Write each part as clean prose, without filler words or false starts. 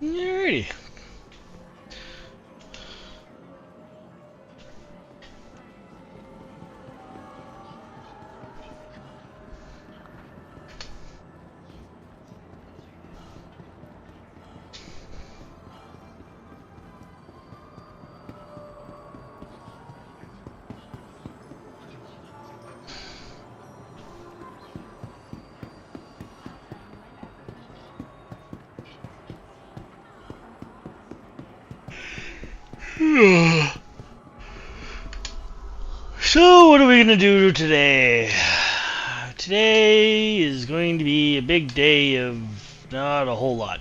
Alrighty. So, what are we gonna do today? Today is going to be a big day of not a whole lot.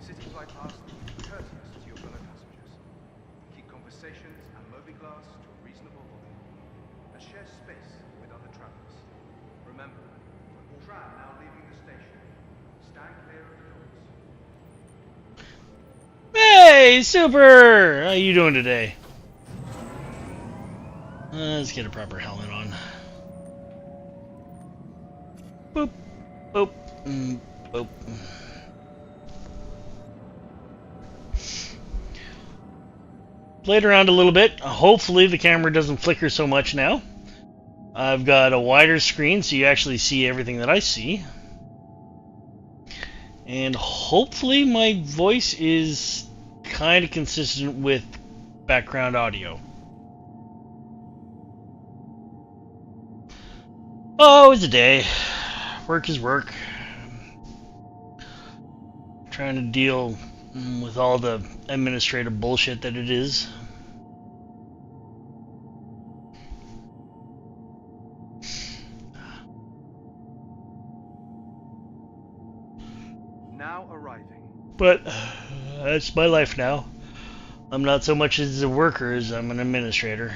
Sitting right past them, courteous to your fellow passengers. Keep conversations and mobiglass to a reasonable volume. And share space with other travelers. Remember, tram now leaving the station. Stand clear of the doors. Hey, Super! How you doing today? Let's get a proper helmet on. Boop, boop, boop. Played around a little bit. Hopefully the camera doesn't flicker so much now. I've got a wider screen so you actually see everything that I see. And hopefully my voice is kind of consistent with background audio. Oh, it's a day. Work is work. Trying to deal with all the administrative bullshit that it is. Now arriving. But that's my life now. I'm not so much as a worker as I'm an administrator.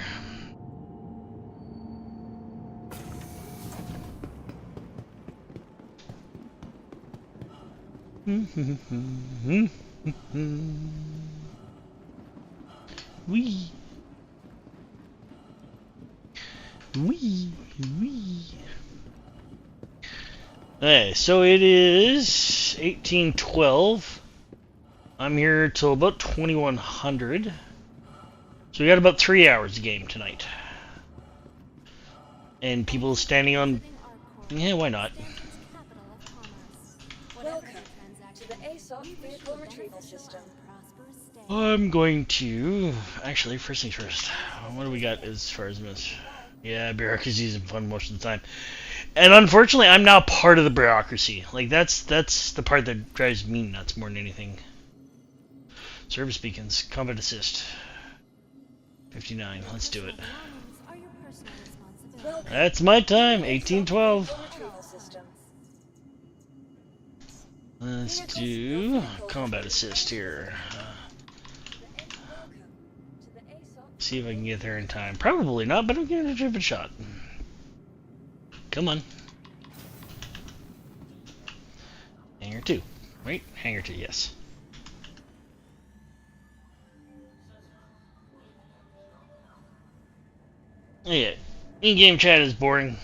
Wee. Wee. Wee. Okay, so it is 1812. I'm here till about 2100. So we got about 3 hours of game tonight. And people standing on... Yeah, why not? Welcome to the ASOC vehicle retrieval system. I'm going to... Actually, first things first. What do we got as far as this? Yeah, bureaucracy is fun most of the time. And unfortunately, I'm now part of the bureaucracy. Like, that's the part that drives me nuts more than anything. Service beacons. Combat assist. 59. Let's do it. That's my time. 1812. Let's do combat assist here. See if I can get there in time. Probably not, but I'm giving it a different shot. Come on. Hangar 2. Right? Hangar 2, yes. Yeah. In-game chat is boring.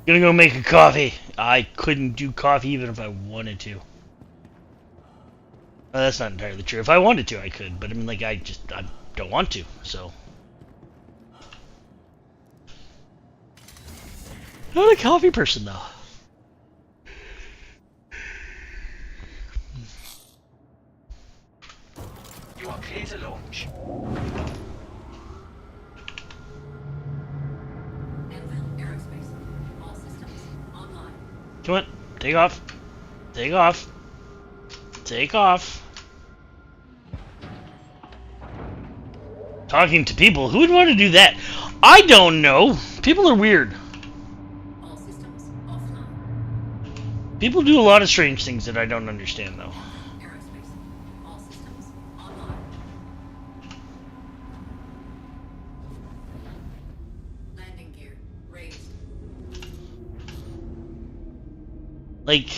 Gonna go make a coffee. I couldn't do coffee even if I wanted to. Well, that's not entirely true. If I wanted to, I could. But I mean, like, I don't want to, so. Not a coffee person, though. You are clear to launch. Come on, take off. Take off. Take off. Talking to people? Who would want to do that? I don't know. People are weird. All systems offline. People do a lot of strange things that I don't understand, though. Aerospace. All systems online. Landing gear raised. Like,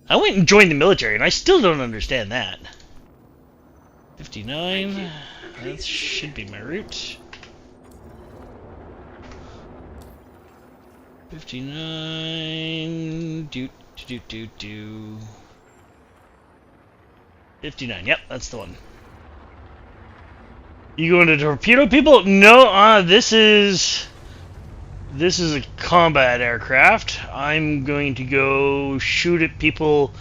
I went and joined the military, and I still don't understand that. 59. That should be my route. 59. Do. 59. Yep, that's the one. You going to torpedo people? No. This is a combat aircraft. I'm going to go shoot at people.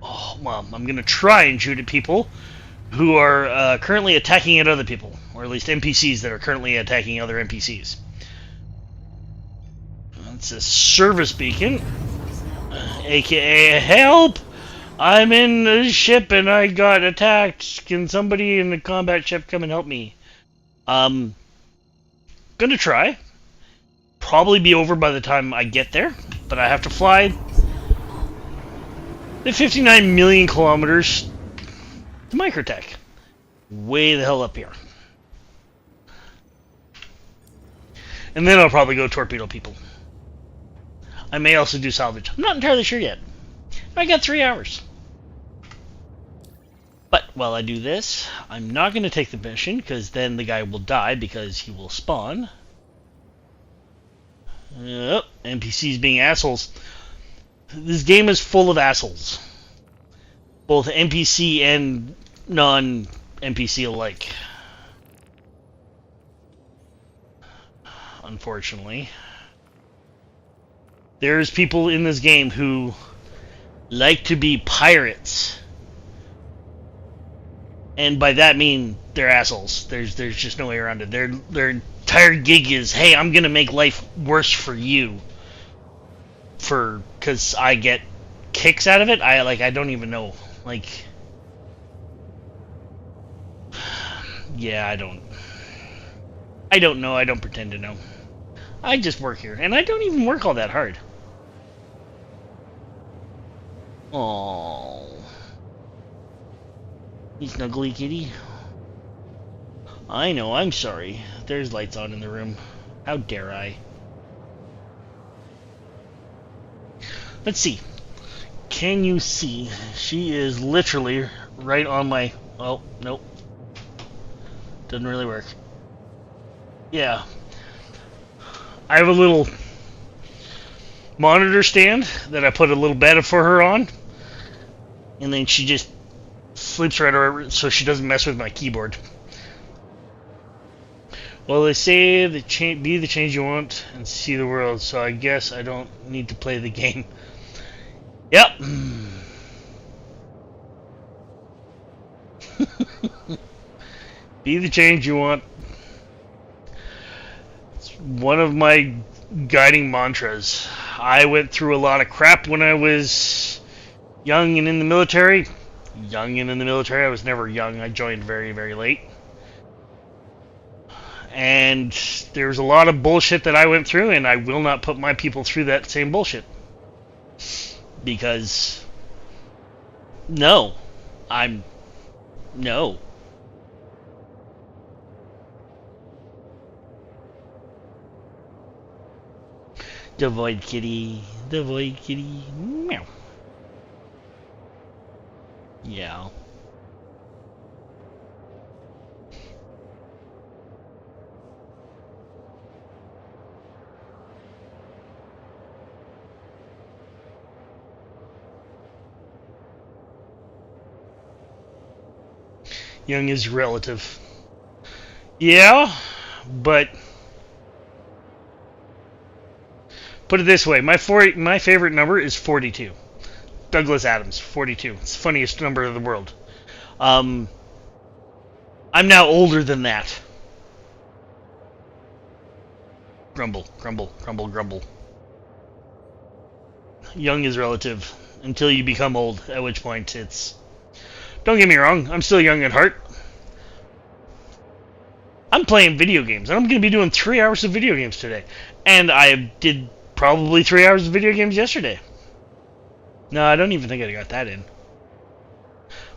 Oh, well, I'm going to try and shoot at people who are currently attacking at other people, or at least NPCs that are currently attacking other NPCs. It's a service beacon, aka help! I'm in the ship and I got attacked. Can somebody in the combat ship come and help me? Gonna try. Probably be over by the time I get there, but I have to fly the 59 million kilometers to Microtech. Way the hell up here. And then I'll probably go torpedo people. I may also do salvage. I'm not entirely sure yet. I got 3 hours. But while I do this, I'm not going to take the mission, because then the guy will die because he will spawn. NPCs being assholes. This game is full of assholes. Both NPC and non-NPC alike. Unfortunately. There's people in this game who like to be pirates. And by that I mean they're assholes. There's just no way around it. Their entire gig is, hey, I'm gonna make life worse for you. Because I get kicks out of it. I don't even know. Like, yeah, I don't know. I don't pretend to know. I just work here, and I don't even work all that hard. Oh, you snuggly kitty. I know, I'm sorry. There's lights on in the room. How dare I? Let's see. Can you see? She is literally right on my... Oh, nope. Doesn't really work. Yeah. I have a little monitor stand that I put a little bed for her on. And then she just sleeps right over so she doesn't mess with my keyboard. Well, they say be the change you want and see the world, so I guess I don't need to play the game. Yep. Be the change you want. It's one of my guiding mantras. I went through a lot of crap when I was young and in the military. I was never young. I joined very, very late. And there's a lot of bullshit that I went through, and I will not put my people through that same bullshit. Because, no. No. The void kitty. The void kitty. Meow. Yeah. Young is relative. Yeah, but put it this way, my favorite number is 42. Douglas Adams, 42. It's the funniest number of the world. I'm now older than that. Grumble, grumble, grumble, grumble. Young is relative until you become old, at which point it's... Don't get me wrong, I'm still young at heart. I'm playing video games, and I'm going to be doing 3 hours of video games today. And I did probably 3 hours of video games yesterday. No, I don't even think I got that in.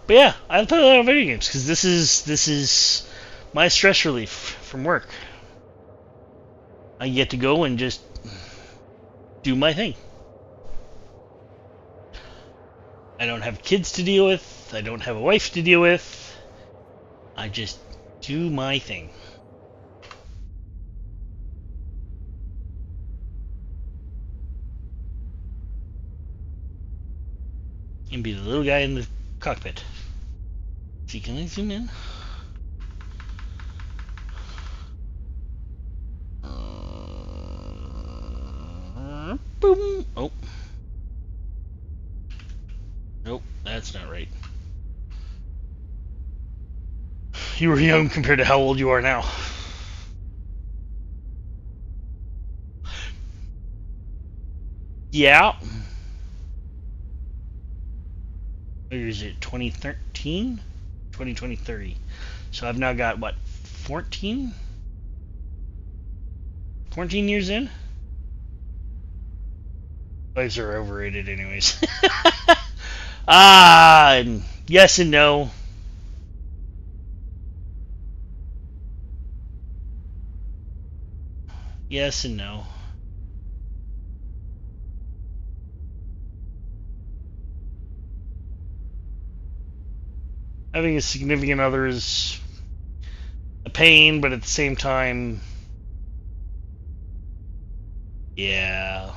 But yeah, I play a lot of video games because this is my stress relief from work. I get to go and just do my thing. I don't have kids to deal with. I don't have a wife to deal with. I just do my thing. And be the little guy in the cockpit. See, can I zoom in? Boom. Oh. Nope, that's not right. You were young compared to how old you are now. Yeah. What is it, 2013? 2030. So I've now got, what, 14? 14 years in? Lives are overrated anyways. Yes and no. Yes and no. Having a significant other is a pain, but at the same time, yeah.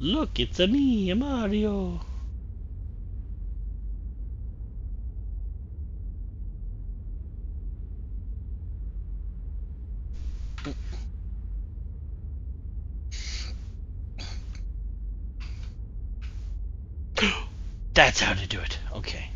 Look, it's a me, a Mario. That's how to do it. Okay.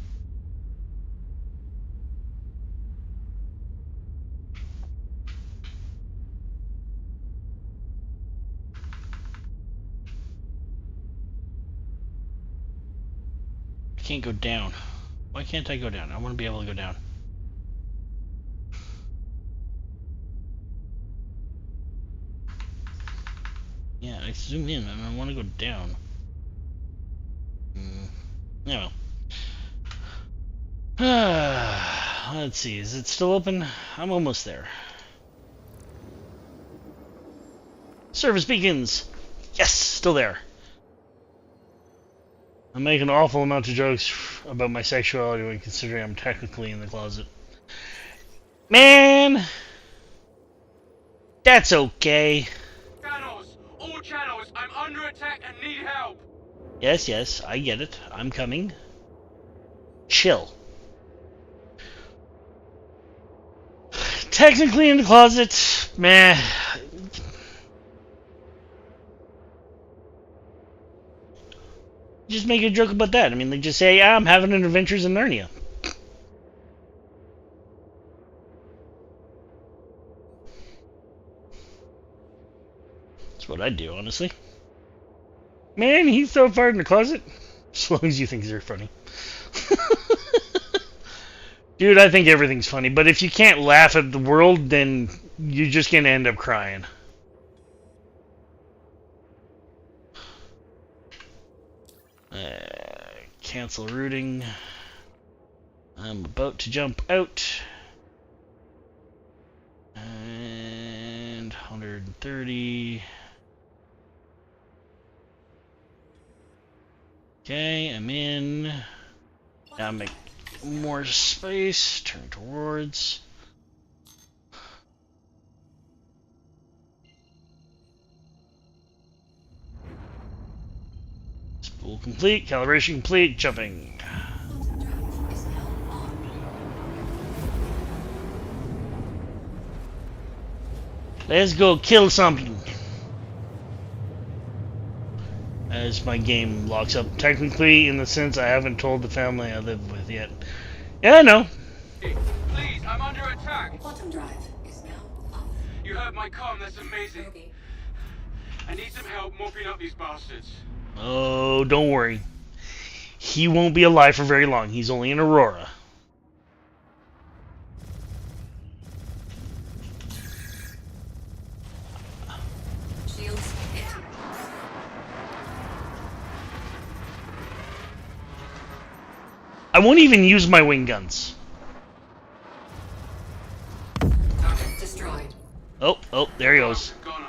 I can't go down. Why can't I go down? I want to be able to go down. Yeah, I zoom in and I want to go down. Yeah. Let's see, is it still open? I'm almost there. Service beacons! Yes, still there. I make an awful amount of jokes about my sexuality when considering I'm technically in the closet. Man! That's okay. Channels! All channels! I'm under attack and need help! Yes, yes, I get it. I'm coming. Chill. Technically in the closet, meh. Just make a joke about that. I mean, they just say, yeah, I'm having an adventures in Narnia. That's what I'd do, honestly. Man, he's so far in the closet. As long as you think they're funny. Dude, I think everything's funny, but if you can't laugh at the world, then you're just gonna end up crying. Cancel routing. I'm about to jump out. And 130. Okay, I'm in. Now make more space. Turn towards. Spool complete. Calibration complete. Jumping. Is hell on. Let's go kill something. as my game locks up. Technically, in the sense I haven't told the family I live with yet. Yeah, I know. Please, I'm under attack. Quantum drive is now up. You heard my comm, that's amazing. Ruby, I need some help mopping up these bastards. Oh, don't worry. He won't be alive for very long. He's only in Aurora. shields hit. I won't even use my wing guns. Target destroyed. Oh, there he goes. Goner.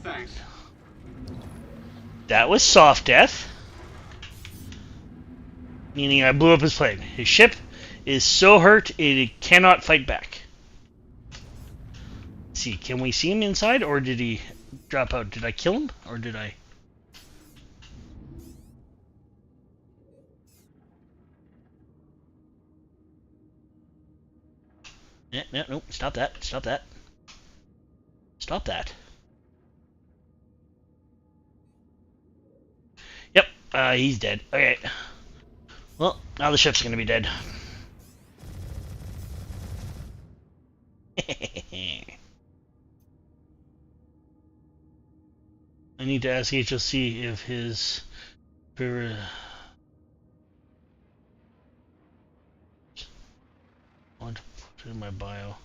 Thanks. That was soft death. Meaning I blew up his plane. His ship is so hurt it cannot fight back. Let's see, can we see him inside or did he drop out? Did I kill him or did I? Yeah, no, stop that. Stop that. Stop that. Yep, he's dead. Okay. Well, now the ship's gonna be dead. I need to ask HLC if his favorite. I want to put it in my bio.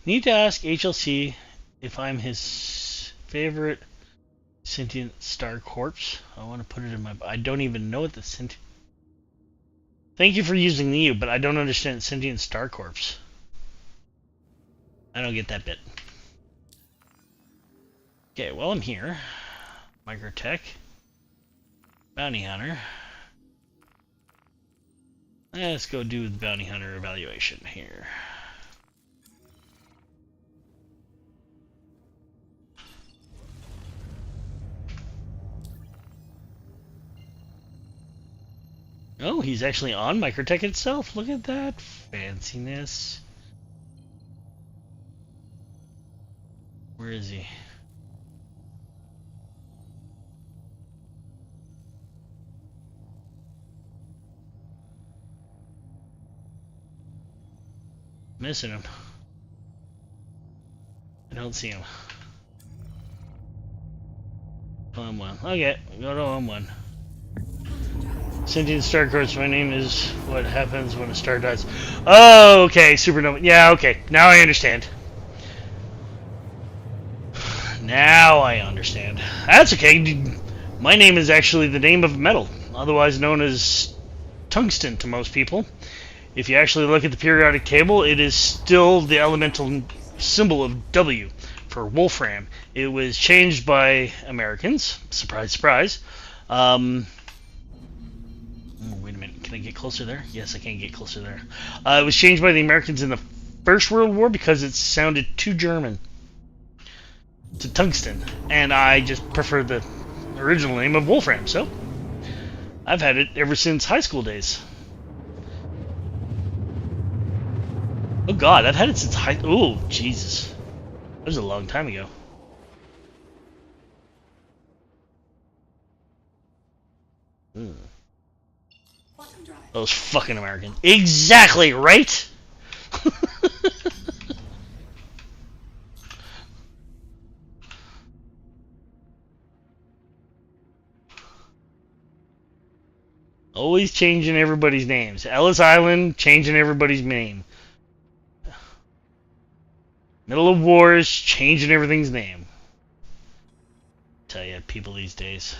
Need to ask HLC if I'm his favorite sentient star corpse. I want to put it in my. I don't even know what the sentient. Thank you for using the U, but I don't understand sentient star corpse. I don't get that bit. Okay, well I'm here. Microtech. Bounty Hunter. Let's go do the Bounty Hunter evaluation here. Oh, he's actually on Microtech itself. Look at that fanciness. Where is he? Missing him. I don't see him. OM1. Okay, go to OM1. Sentient star corpse. My name is what happens when a star dies. Oh, okay, supernova. Yeah, okay. Now I understand. Now I understand. That's okay. My name is actually the name of metal, otherwise known as tungsten to most people. If you actually look at the periodic table, it is still the elemental symbol of W for Wolfram. It was changed by Americans. Surprise, surprise. Oh, wait a minute. Can I get closer there? Yes, I can get closer there. It was changed by the Americans in the First World War because it sounded too German to tungsten. And I just prefer the original name of Wolfram. So I've had it ever since high school days. Oh god, I've had it since high... Oh, Jesus. That was a long time ago. Those fucking Americans. Exactly, right? Always changing everybody's names. Ellis Island, changing everybody's name. Middle of Wars, changing everything's name. Tell you, people these days.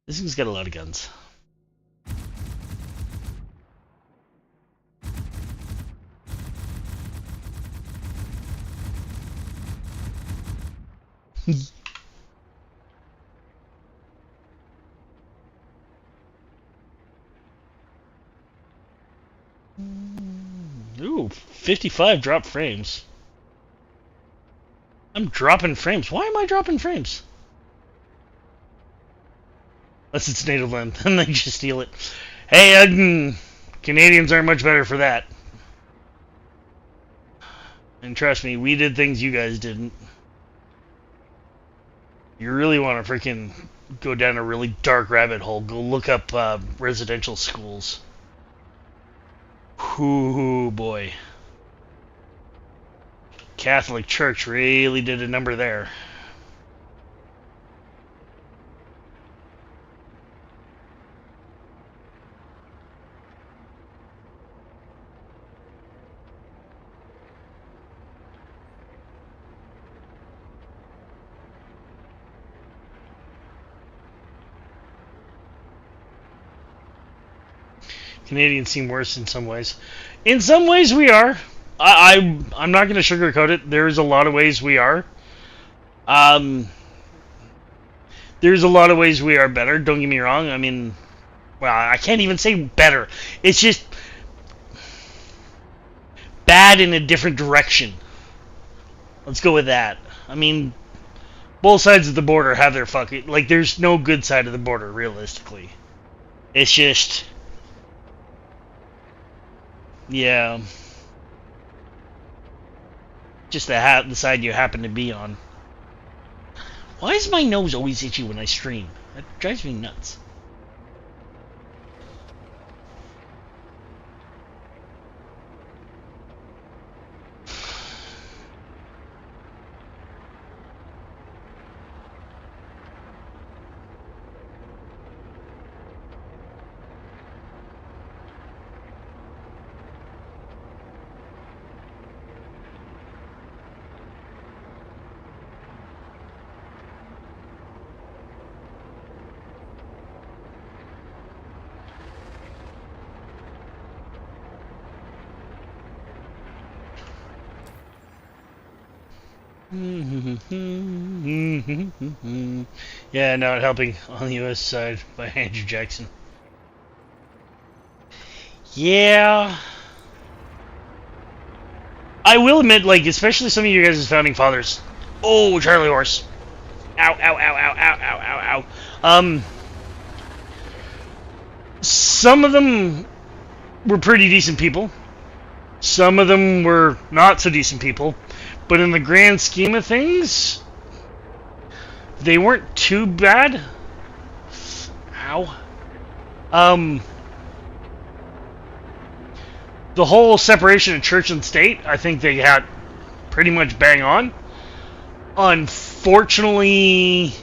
This thing's got a lot of guns. Ooh, 55 drop frames. I'm dropping frames. Why am I dropping frames? Unless it's native land, then they just steal it. Hey, Canadians aren't much better for that. And trust me, we did things you guys didn't. You really want to freaking go down a really dark rabbit hole, go look up residential schools. Ooh, boy. Catholic Church really did a number there. Canadians seem worse in some ways. In some ways, we are. I'm not going to sugarcoat it. There's a lot of ways we are. There's a lot of ways we are better. Don't get me wrong. I mean, well, I can't even say better. It's just bad in a different direction. Let's go with that. I mean, both sides of the border have their fucking... Like, there's no good side of the border, realistically. It's just... Yeah. Just the side you happen to be on. Why is my nose always itchy when I stream? That drives me nuts. Yeah, not helping on the US side by Andrew Jackson. Yeah. I will admit, like, especially some of you guys' founding fathers. Oh, Charlie Horse. Ow, ow, ow, ow, ow, ow, ow, ow. Some of them were pretty decent people. Some of them were not so decent people. But in the grand scheme of things, they weren't too bad. Ow. The whole separation of church and state, I think they had pretty much bang on. Unfortunately,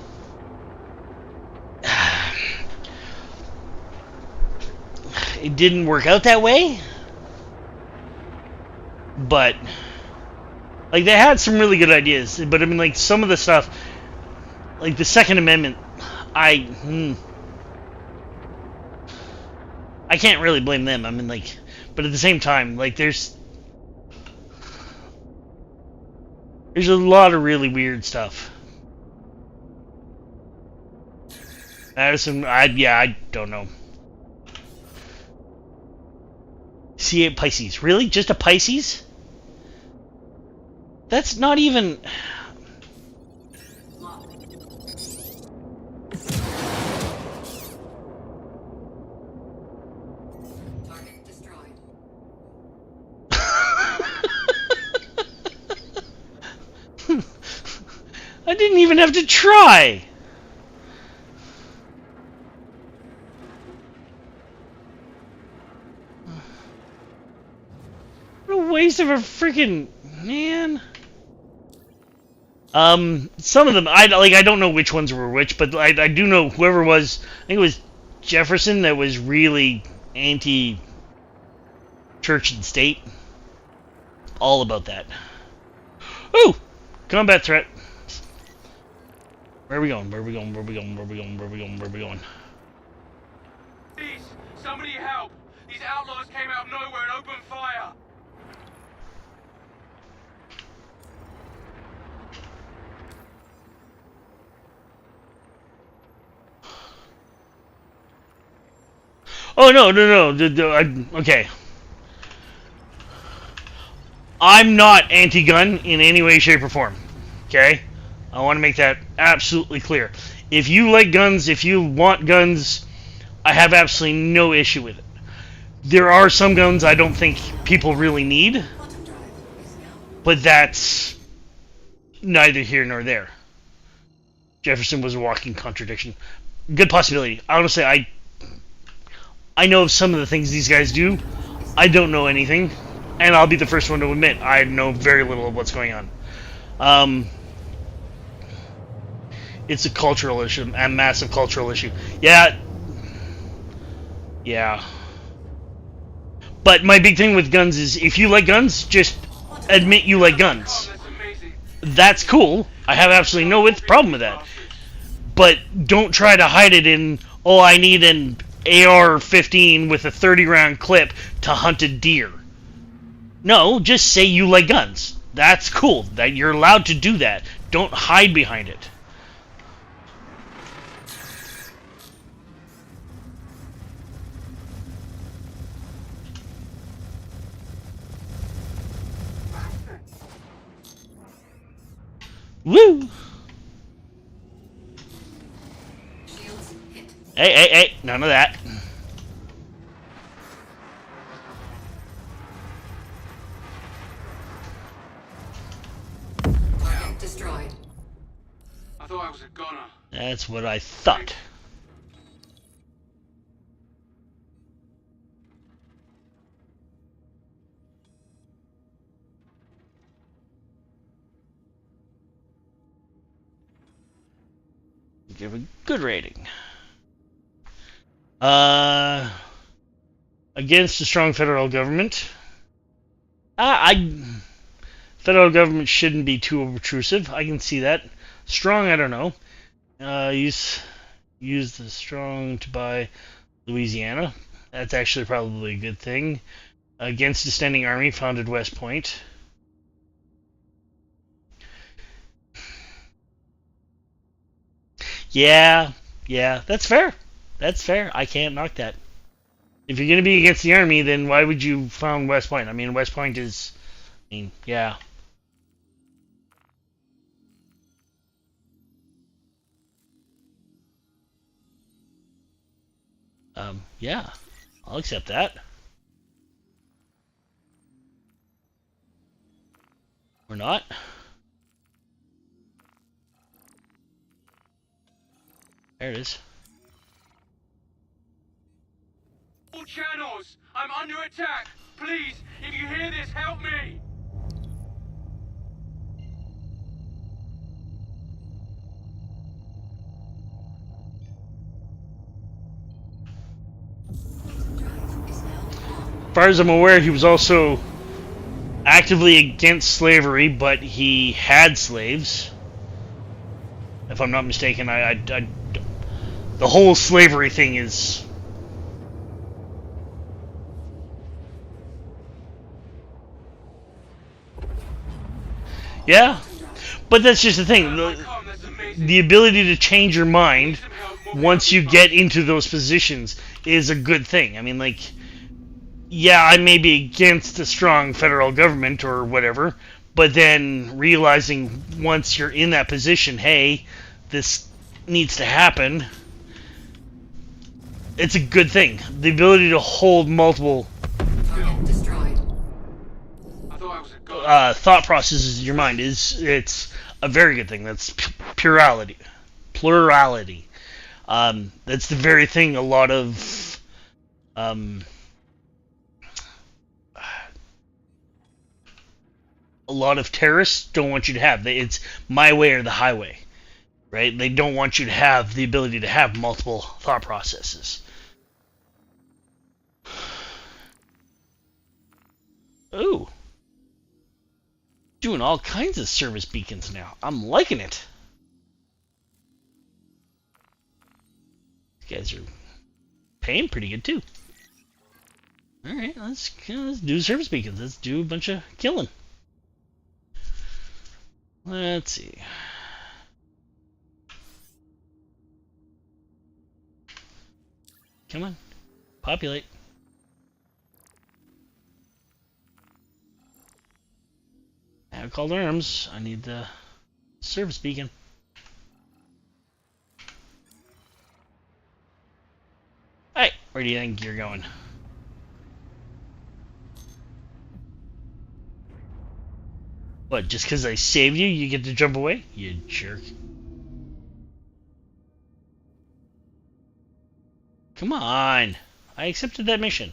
it didn't work out that way. But... like, they had some really good ideas, but I mean, like, some of the stuff, like the Second Amendment, I can't really blame them. I mean, like, but at the same time, like, there's a lot of really weird stuff. Addison, I don't know. C8 Pisces, really? Just a Pisces? That's not even... Target destroyed. I didn't even have to try! What a waste of a freaking... man... some of them, I don't know which ones were which, but I do know whoever was, I think it was Jefferson that was really anti-church and state. All about that. Ooh! Combat threat. Where are we going? Where are we going? Where are we going? Where are we going? Where are we going? Where are we going? Please, somebody help! These outlaws came out of nowhere and opened fire! Oh, no. Okay. I'm not anti-gun in any way, shape, or form. Okay? I want to make that absolutely clear. If you like guns, if you want guns, I have absolutely no issue with it. There are some guns I don't think people really need, Quantum drive is now. but that's neither here nor there. Jefferson was a walking contradiction. Good possibility. Honestly, I know of some of the things these guys do. I don't know anything, and I'll be the first one to admit I know very little of what's going on. It's a cultural issue, a massive cultural issue. Yeah. But my big thing with guns is, if you like guns, just admit you like guns. That's amazing. That's cool. I have absolutely no problem with that. But don't try to hide it in, oh, I need an AR-15 with a 30-round clip to hunt a deer. No, just say you like guns. That's cool. That you're allowed to do that. Don't hide behind it. Woo! Shields hit. Hey, none of that. Target destroyed. I thought I was a goner. That's what I thought. Give a good rating. Against a strong federal government. Federal government shouldn't be too obtrusive. I can see that. Strong, I don't know. Use the strong to buy Louisiana. That's actually probably a good thing. Against a standing army, founded West Point. Yeah, that's fair. That's fair. I can't knock that. If you're going to be against the army, then why would you found West Point? I mean, West Point is... yeah. Yeah. I'll accept that. Or not. There it is. All channels! I'm under attack! Please, if you hear this, help me! Drive is now on. As far as I'm aware, he was also actively against slavery, but he had slaves. If I'm not mistaken, the whole slavery thing is... Yeah, but that's just the thing. That's amazing. The ability to change your mind Some help, more once you help. get into those positions is a good thing. I mean, like, yeah, I may be against a strong federal government or whatever, but then realizing once you're in that position, hey, this needs to happen, it's a good thing. The ability to hold multiple Target destroyed. I thought I was a goner. thought processes in your mind it's a very good thing. That's plurality. That's the very thing a lot of terrorists don't want you to have. It's my way or the highway, right? They don't want you to have the ability to have multiple thought processes. Ooh. Doing all kinds of service beacons now. I'm liking it. These guys are paying pretty good too. Alright, let's do service beacons. Let's do a bunch of killing. Let's see. Come on. Populate. I have called arms. I need the service beacon. Where do you think you're going? What, just because I saved you, you get to jump away? You jerk. Come on. I accepted that mission.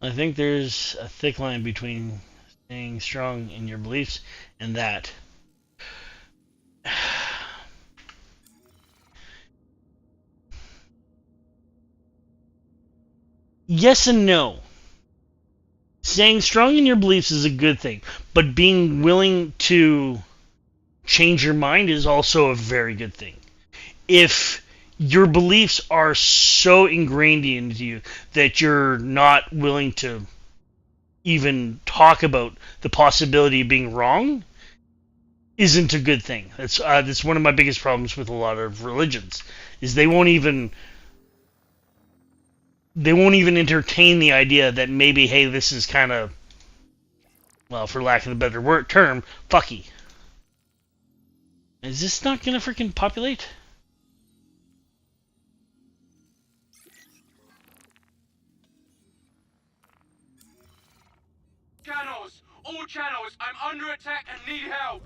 I think there's a thick line between staying strong in your beliefs and that. Yes and no. Staying strong in your beliefs is a good thing, but being willing to change your mind is also a very good thing. If your beliefs are so ingrained into you that you're not willing to even talk about the possibility of being wrong, isn't a good thing. That's one of my biggest problems with a lot of religions, is they won't even entertain the idea that maybe, hey, this is kind of, well, for lack of a better term, fucky. Is this not gonna freaking populate? Channels! All channels! I'm under attack and need help!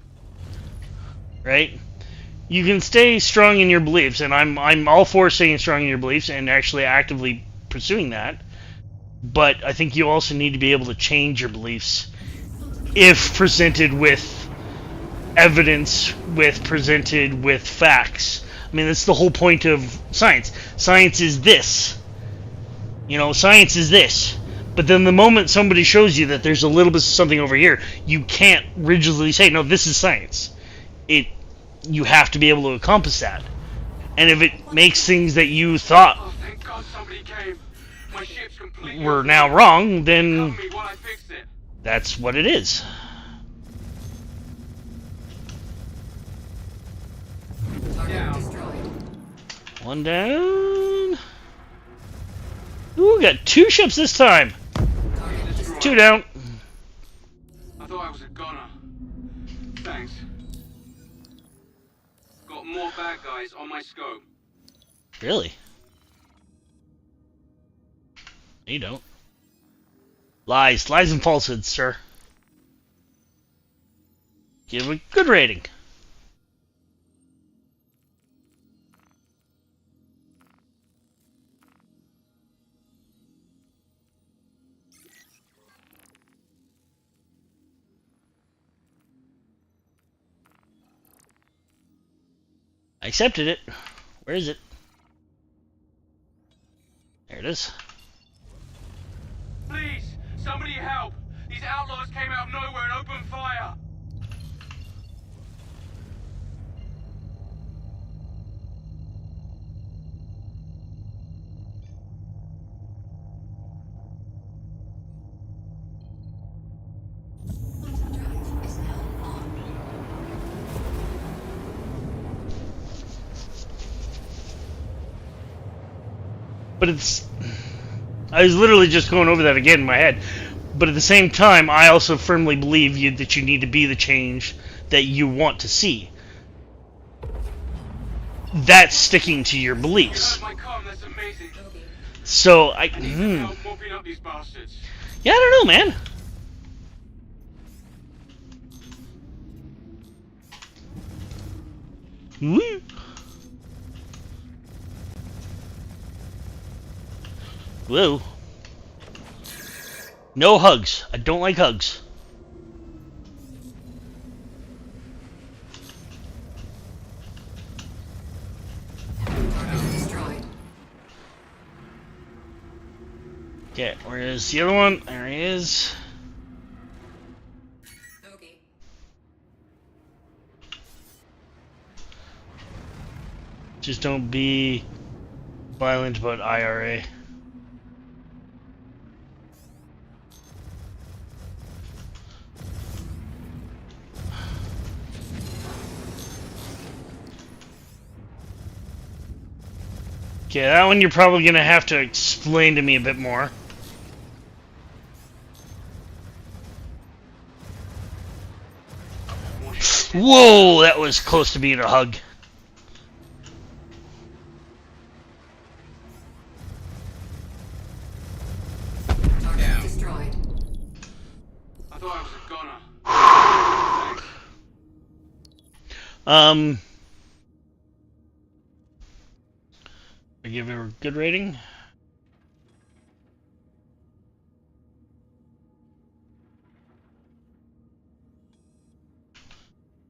Right? You can stay strong in your beliefs, and I'm all for staying strong in your beliefs and actually actively pursuing that. But I think you also need to be able to change your beliefs if presented with evidence, presented with facts. I mean, that's the whole point of science. Science is this. You know, science is this. But then the moment somebody shows you that there's a little bit of something over here, you can't rigidly say, no, this is science. You have to be able to encompass that. And if it makes things that you thought Oh, thank God somebody came. My ship's completely were now wrong, then Cover me while I fix it. that's what it is. Target destroyed. One down. Ooh, got 2 ships this time. Target destroyed. 2 down. I thought I was a goner. Thanks. Got more bad guys on my scope. Really? You don't. Lies and falsehoods, sir. Give a good rating. I accepted it. Where is it? There it is. Please, somebody help! These outlaws came out of nowhere and opened fire! Drive is now on. But it's... I was literally just going over that again in my head. But at the same time, I also firmly believe that you need to be the change that you want to see. That's sticking to your You beliefs. heard my comm, that's amazing. So, I need some help mopping up these bastards. yeah, I don't know, man. Woo. Whoa. No hugs. I don't like hugs. Target destroyed. Okay, where is the other one? There he is. Bogey. Just don't be violent about IRA. Okay, that one you're probably going to have to explain to me a bit more. Whoa, that was close to being a hug. Target destroyed. I thought I was a goner. I give it a good rating.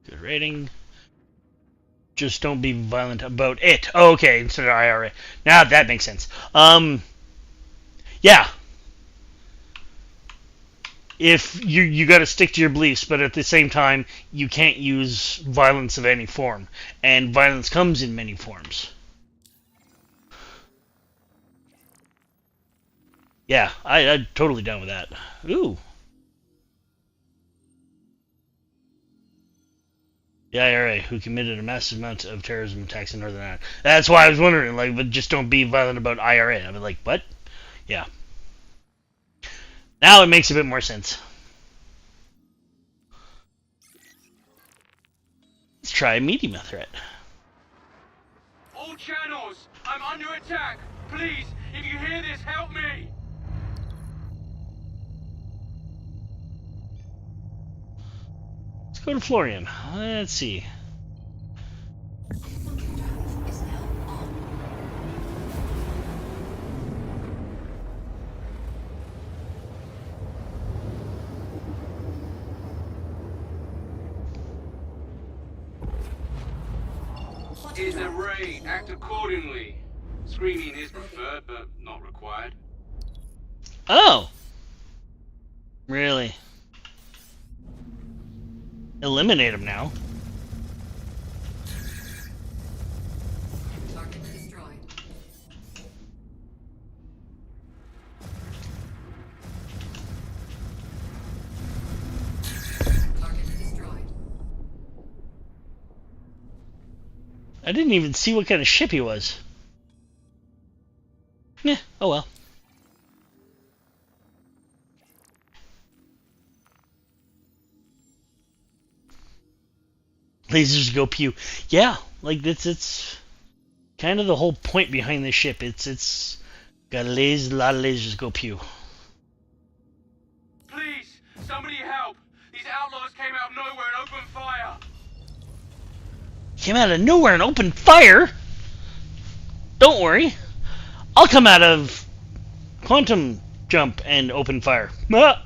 Good rating. Just don't be violent about it. Oh, okay, instead of IRA. Now that makes sense. Yeah. If you got to stick to your beliefs, but at the same time, you can't use violence of any form, and violence comes in many forms. Yeah, I'm totally down with that. Ooh. The IRA, who committed a massive amount of terrorism attacks in Northern Ireland. That's why I was wondering, like, but just don't be violent about IRA. I was like, what? Yeah. Now it makes a bit more sense. Let's try a medium threat. All channels, I'm under attack. Please, if you hear this, help me. Let's go to Florian. Let's see. Computer is now on. What Is a drone? raid, act accordingly. Screaming is preferred, but not required. Oh! Really? Eliminate him now. Target destroyed. Target destroyed. I didn't even see what kind of ship he was. Yeah, oh well. Lasers go pew. Yeah, like it's kind of the whole point behind this ship. It's got a lot of lasers go pew. Please, somebody help. These outlaws came out of nowhere and opened fire. Came out of nowhere and opened fire. Don't worry, I'll come out of quantum jump and open fire. Ah!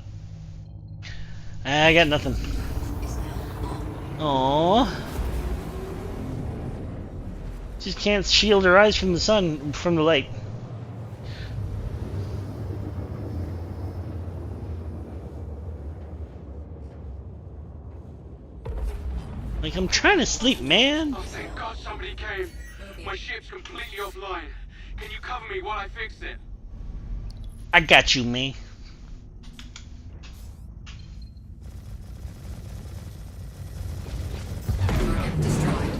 I got nothing. Is now on. Aww. Just can't shield her eyes from the sun, from the light. Like, I'm trying to sleep, man. Oh, thank God somebody came. My ship's completely offline. Can you cover me while I fix it? I got you, me. Target destroyed.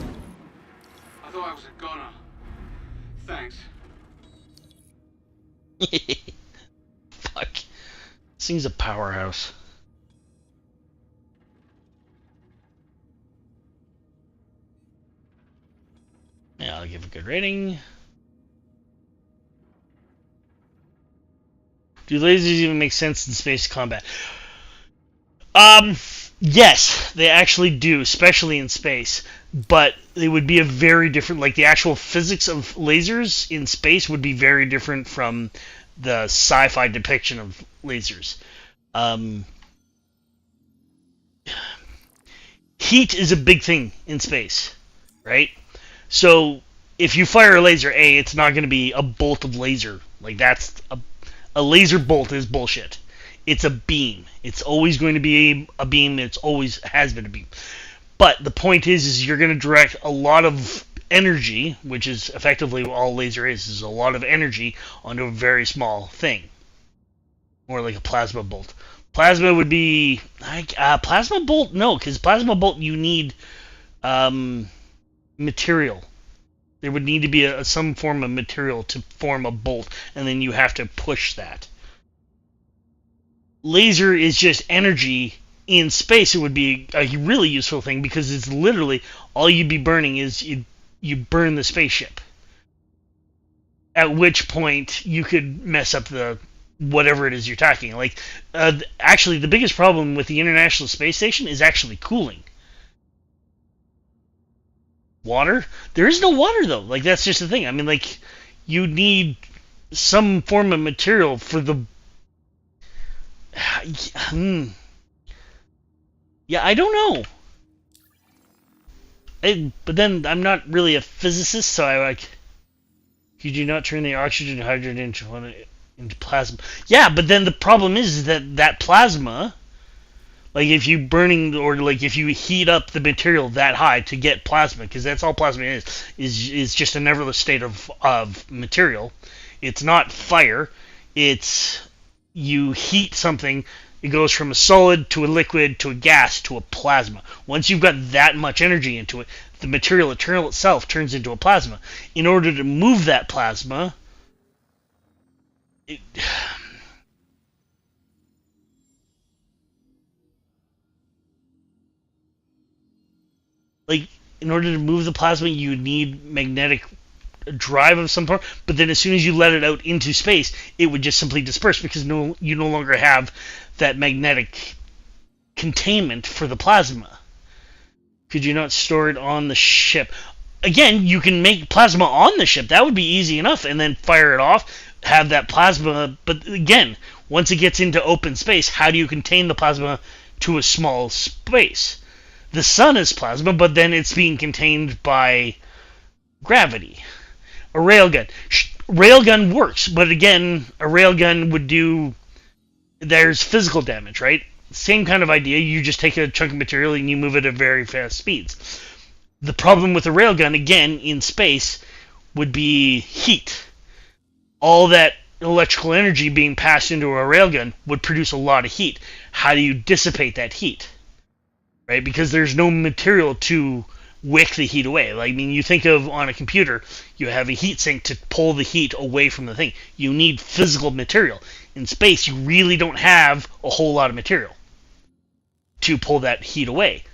I thought I was a goner. Thanks. Fuck. This thing's a powerhouse. Yeah, I'll give a good rating. Do lasers even make sense in space combat? Yes, they actually do, especially in space. But they would be a very different, like the actual physics of lasers in space would be very different from the sci-fi depiction of lasers. Heat is a big thing in space, right? So if you fire a laser, it's not going to be a bolt of laser. Like that's a laser bolt is bullshit. It's a beam. It's always going to be a beam. It's always has been a beam. But the point is you're going to direct a lot of energy, which is effectively what all laser is a lot of energy onto a very small thing. More like a plasma bolt. Plasma would be like plasma bolt. No, because plasma bolt you need material. There would need to be some form of material to form a bolt, and then you have to push that. Laser is just energy in space it would be a really useful thing because it's literally all you'd be burning is you burn the spaceship. At which point you could mess up the whatever it is you're attacking. Like, actually, the biggest problem with the International Space Station is actually cooling. Water? There is no water, though. Like, that's just the thing. I mean, like, you need some form of material for the... Yeah, I don't know. But then, I'm not really a physicist, so I, like... Could you not turn the oxygen and hydrogen into plasma? Yeah, but then the problem is that plasma... Like, if you burning, or like if you heat up the material that high to get plasma, because that's all plasma is just a nevertheless state of material. It's not fire. It's you heat something, it goes from a solid to a liquid to a gas to a plasma. Once you've got that much energy into it, the material itself turns into a plasma. In order to move that plasma, like, in order to move the plasma, you need magnetic drive of some sort, but then as soon as you let it out into space, it would just simply disperse because you no longer have that magnetic containment for the plasma. Could you not store it on the ship? Again, you can make plasma on the ship. That would be easy enough, and then fire it off, have that plasma, but again, once it gets into open space, how do you contain the plasma to a small space? The sun is plasma, but then it's being contained by gravity. A railgun. Railgun works, but again, a railgun would do... There's physical damage, right? Same kind of idea. You just take a chunk of material and you move it at very fast speeds. The problem with a railgun, again, in space, would be heat. All that electrical energy being passed into a railgun would produce a lot of heat. How do you dissipate that heat? Right, because there's no material to wick the heat away. Like, I mean, you think of on a computer, you have a heat sink to pull the heat away from the thing. You need physical material. In space, you really don't have a whole lot of material to pull that heat away.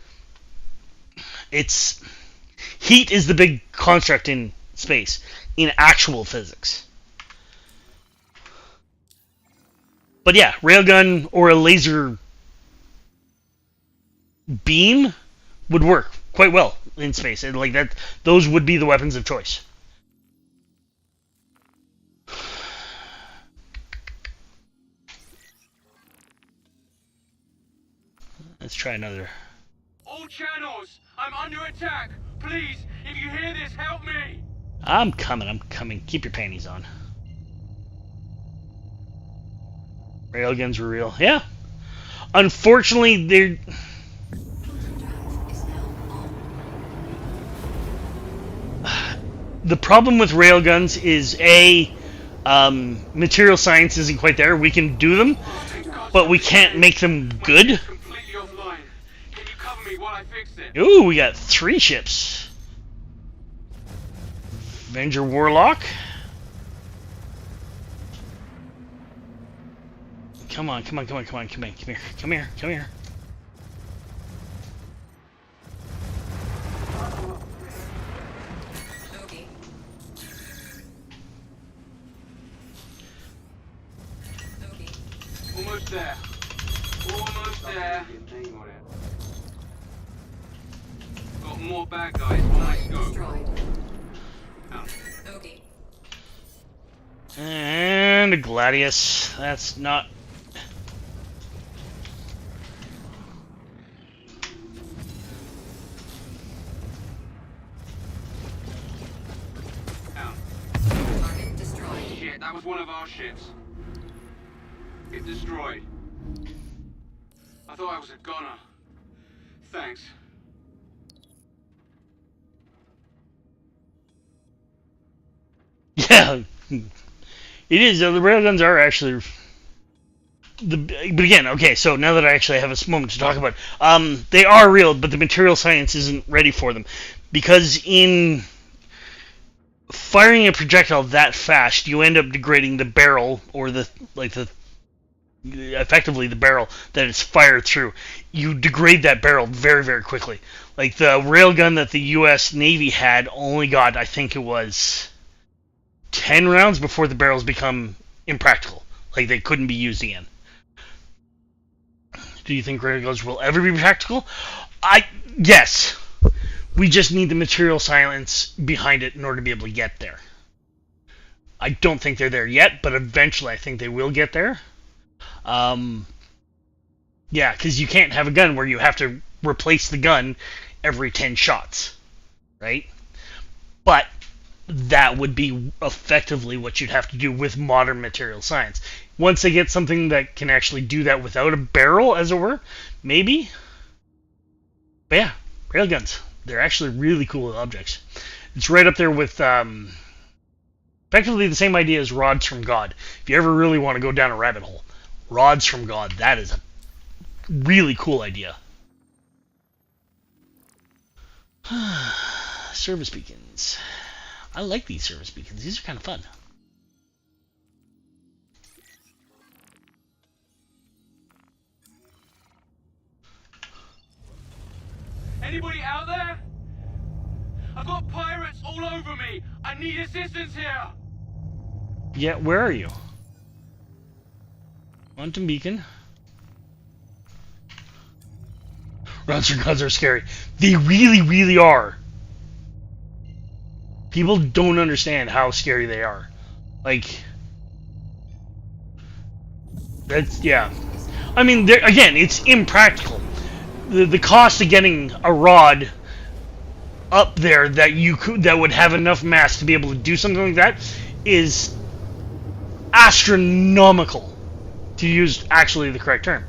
Heat is the big construct in space, in actual physics. But yeah, railgun or a laser beam would work quite well in space, and like that, those would be the weapons of choice. Let's try another. All channels, I'm under attack. Please, if you hear this, help me. I'm coming. Keep your panties on. Railguns were real. Yeah. Unfortunately, they're... The problem with railguns is material science isn't quite there. We can do them, but we can't make them good. Completely offline. Can you cover me while I fix it? Ooh, we got 3 ships. Avenger Warlock. Come on. Come here. Loki. Loki. Almost there. Got more bad guys on my scope. Destroyed. Out. Loki. And a Gladius. That's not... Out. Target destroyed. Shit, that was one of our ships. It destroyed. I thought I was a goner. Thanks. Yeah, it is. The railguns are actually... But again, okay, so now that I actually have a moment to talk about it, they are real, but the material science isn't ready for them. Because in firing a projectile that fast, you end up degrading the barrel, or the effectively the barrel that it's fired through, you degrade that barrel very, very quickly. Like the railgun that the U.S. Navy had only got, I think it was 10 rounds before the barrels become impractical. Like they couldn't be used again. Do you think railguns will ever be practical? Yes. We just need the material science behind it in order to be able to get there. I don't think they're there yet, but eventually I think they will get there. Yeah, because you can't have a gun where you have to replace the gun every 10 shots, right? But that would be effectively what you'd have to do with modern material science. Once they get something that can actually do that without a barrel, as it were, maybe. But yeah, railguns. They're actually really cool objects. It's right up there with effectively the same idea as rods from God. If you ever really want to go down a rabbit hole, rods from God, that is a really cool idea. Service beacons. I like these service beacons. These are kind of fun. Anybody out there? I've got pirates all over me. I need assistance here. Yeah, where are you? Quantum beacon. Rods from gods are scary. They really, really are. People don't understand how scary they are. Like, that's, yeah. I mean, again, it's impractical. The cost of getting a rod up there that would have enough mass to be able to do something like that is astronomical, to use actually the correct term.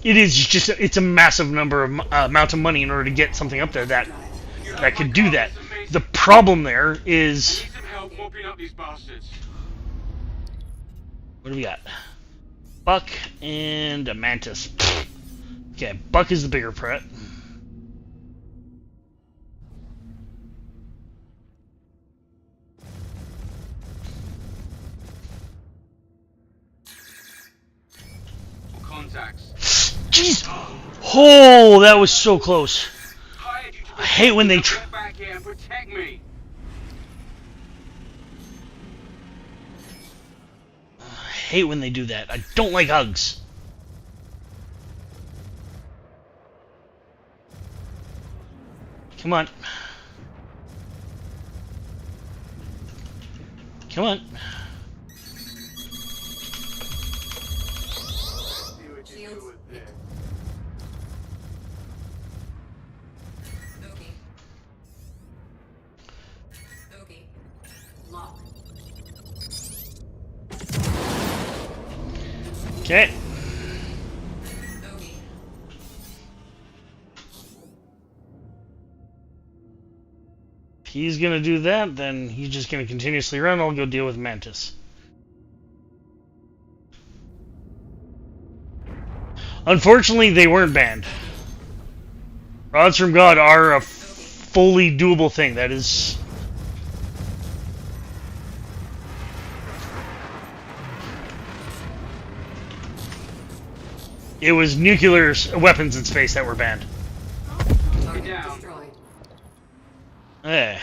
It is just it's a massive amount of money in order to get something up there that could do that. The problem there is, Need some help mopping up these bastards. what do we got? Buck and a mantis. Okay, Buck is the bigger threat. Contacts. Jeez! Oh, that was so close. Hired you to I hate when they get back here and protect me. I hate when they do that. I don't like hugs. Come on. Come on. Shields. Okie. Okie. Lock. Okay. Okie. If he's gonna do that, then he's just gonna continuously run. I'll go deal with Mantis. Unfortunately, they weren't banned. Rods from God are a fully doable thing. That is... It was nuclear weapons in space that were banned. Target down. destroyed. Eh.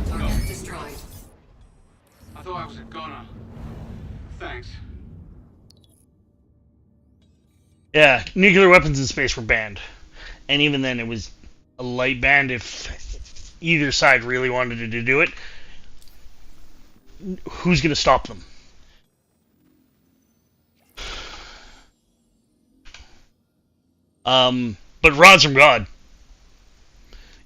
Target destroyed. I thought I was a goner. Thanks. Yeah, nuclear weapons in space were banned. And even then, it was a light ban if either side really wanted to do it. Who's going to stop them? But rods from God.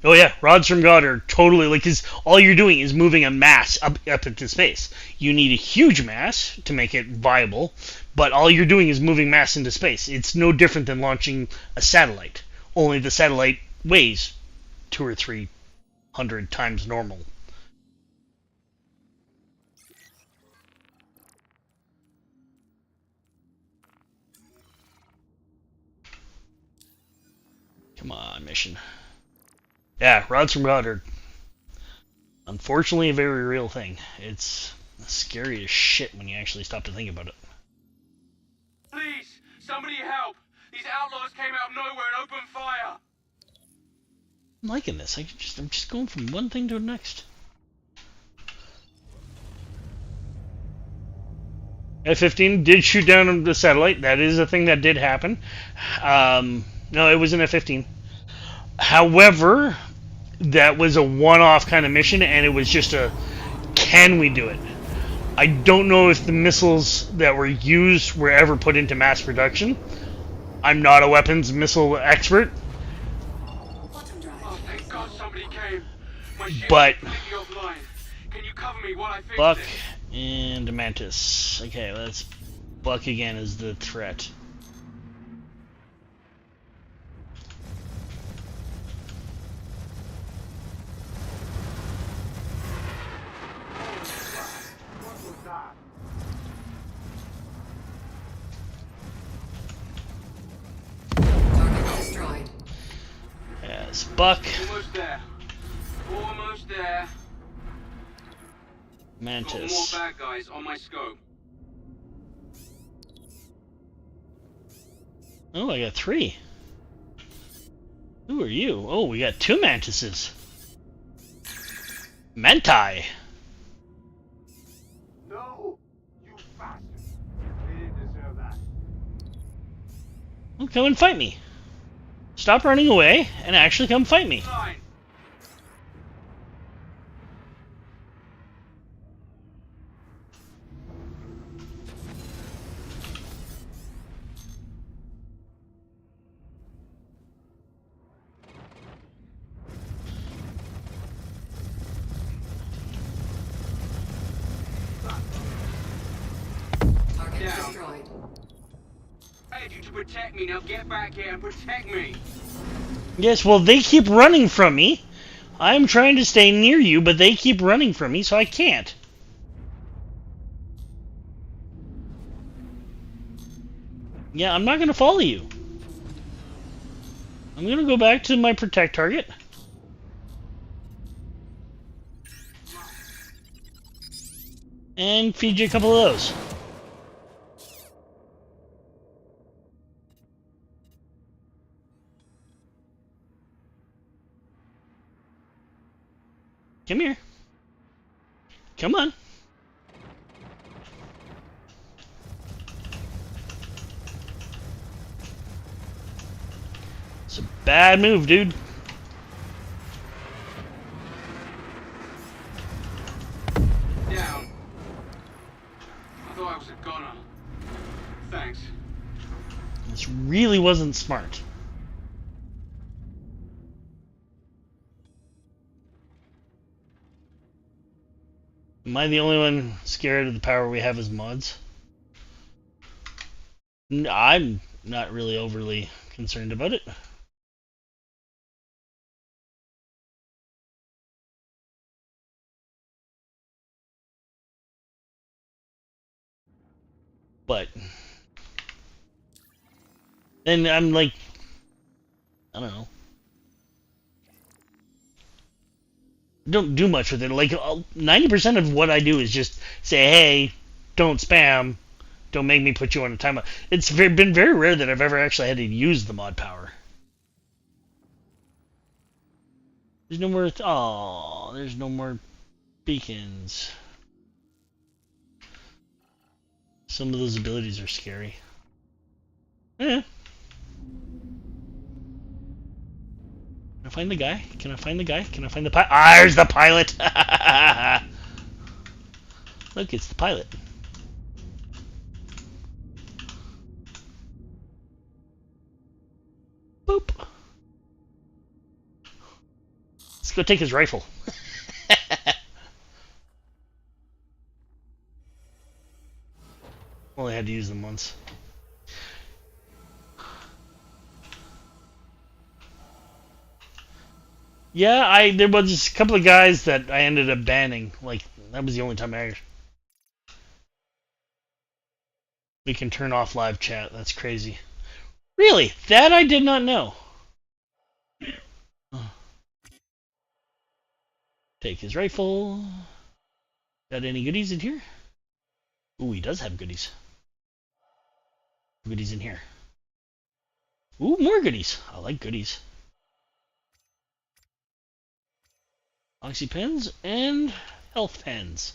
Oh yeah, rods from God are totally like, cause all you're doing is moving a mass up into space. You need a huge mass to make it viable, but all you're doing is moving mass into space. It's no different than launching a satellite. Only the satellite weighs 200 or 300 times normal. Come on, mission. Yeah, rods from God are unfortunately a very real thing. It's scary as shit when you actually stop to think about it. Please, somebody help! These outlaws came out of nowhere and opened fire! I'm liking this. I'm just going from one thing to the next. F-15 did shoot down the satellite. That is a thing that did happen. No, it was an F-15. However, that was a one-off kind of mission, and it was just a, can we do it? I don't know if the missiles that were used were ever put into mass production. I'm not a weapons missile expert, Bottom drive. Oh, thank God somebody came. My ship but is completely offline. Can you cover me while I fix Buck it? and Mantis. Okay, let's Buck again is the threat. Target destroyed. Yes, Buck, Almost there. Almost there. Got more Mantis. bad guys on my scope. Oh, I got 3. Who are you? Oh, we got 2 Mantises. Mentai. No! You bastard! They didn't deserve that. Well, come and fight me. Stop running away and actually come fight me. Fine. Target Down. destroyed. I had you to protect me. Now get back here and protect me. Yes, well, they keep running from me. I'm trying to stay near you, but they keep running from me, so I can't. Yeah, I'm not going to follow you. I'm going to go back to my protect target. And feed you a couple of those. Come here. Come on. It's a bad move, dude. Down. I thought I was a goner. Thanks. This really wasn't smart. Am I the only one scared of the power we have as mods? I'm not really overly concerned about it. But then I'm like, I don't know. Don't do much with it. Like 90% of what I do is just say, "Hey, don't spam. Don't make me put you on a timeout." It's been very rare that I've ever actually had to use the mod power. There's no more. Oh, there's no more beacons. Some of those abilities are scary. Eh. Can I find the guy? Can I find the guy? Can I find the pilot? Ah, there's the pilot! Look, it's the pilot. Boop. Let's go take his rifle. Only had to use them once. Yeah, there was just a couple of guys that I ended up banning. Like, that was the only time we can turn off live chat. That's crazy. Really? That I did not know. Take his rifle. Got any goodies in here? Ooh, he does have goodies. Goodies in here. Ooh, more goodies. I like goodies. Oxy pens and health pens.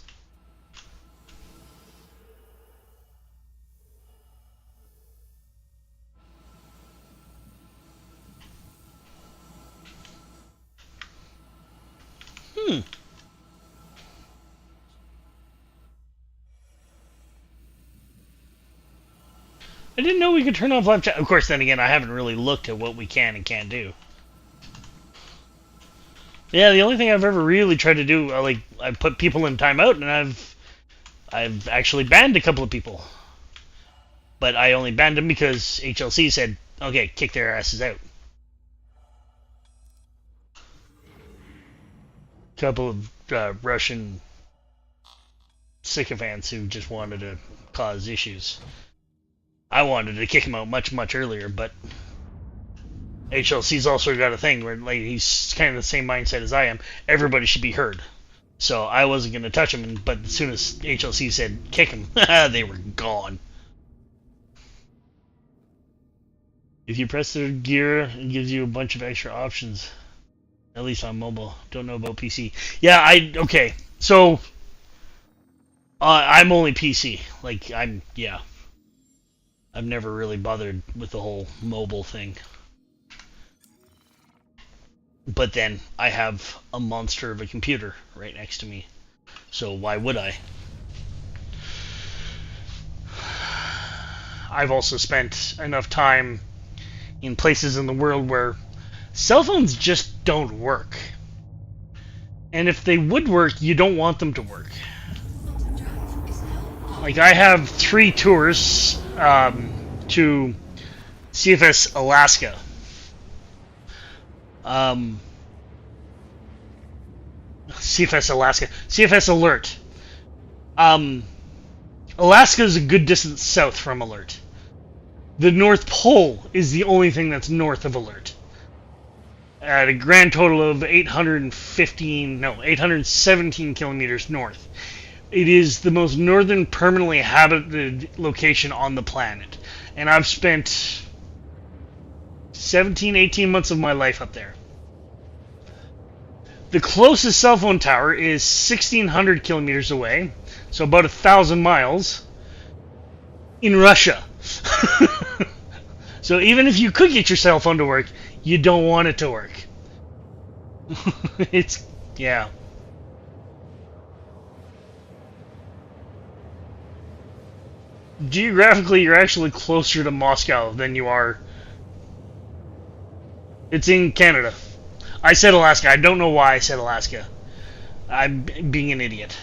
I didn't know we could turn off live chat. Of course, then again, I haven't really looked at what we can and can't do. Yeah, the only thing I've ever really tried to do, like, I put people in timeout, and I've actually banned a couple of people. But I only banned them because HLC said, okay, kick their asses out. Couple of Russian sycophants who just wanted to cause issues. I wanted to kick him out much, much earlier, but HLC's also got a thing where, like, he's kind of the same mindset as I am. Everybody should be heard. So I wasn't going to touch him, but as soon as HLC said kick him, they were gone. If you press the gear, it gives you a bunch of extra options. At least on mobile. Don't know about PC. Yeah, okay. So, I'm only PC. Like, yeah. I've never really bothered with the whole mobile thing. But then, I have a monster of a computer right next to me. So why would I? I've also spent enough time in places in the world where cell phones just don't work. And if they would work, you don't want them to work. Like, I have 3 tours to CFS Alaska. CFS Alaska. CFS Alert. Alaska is a good distance south from Alert. The North Pole is the only thing that's north of Alert. At a grand total of 817 kilometers north. It is the most northern permanently inhabited location on the planet. And I've spent 17, 18 months of my life up there. The closest cell phone tower is 1,600 kilometers away, so about 1,000 miles, in Russia. So even if you could get your cell phone to work, you don't want it to work. Yeah. Geographically, you're actually closer to Moscow than you are. It's in Canada. I said Alaska. I don't know why I said Alaska. I'm being an idiot.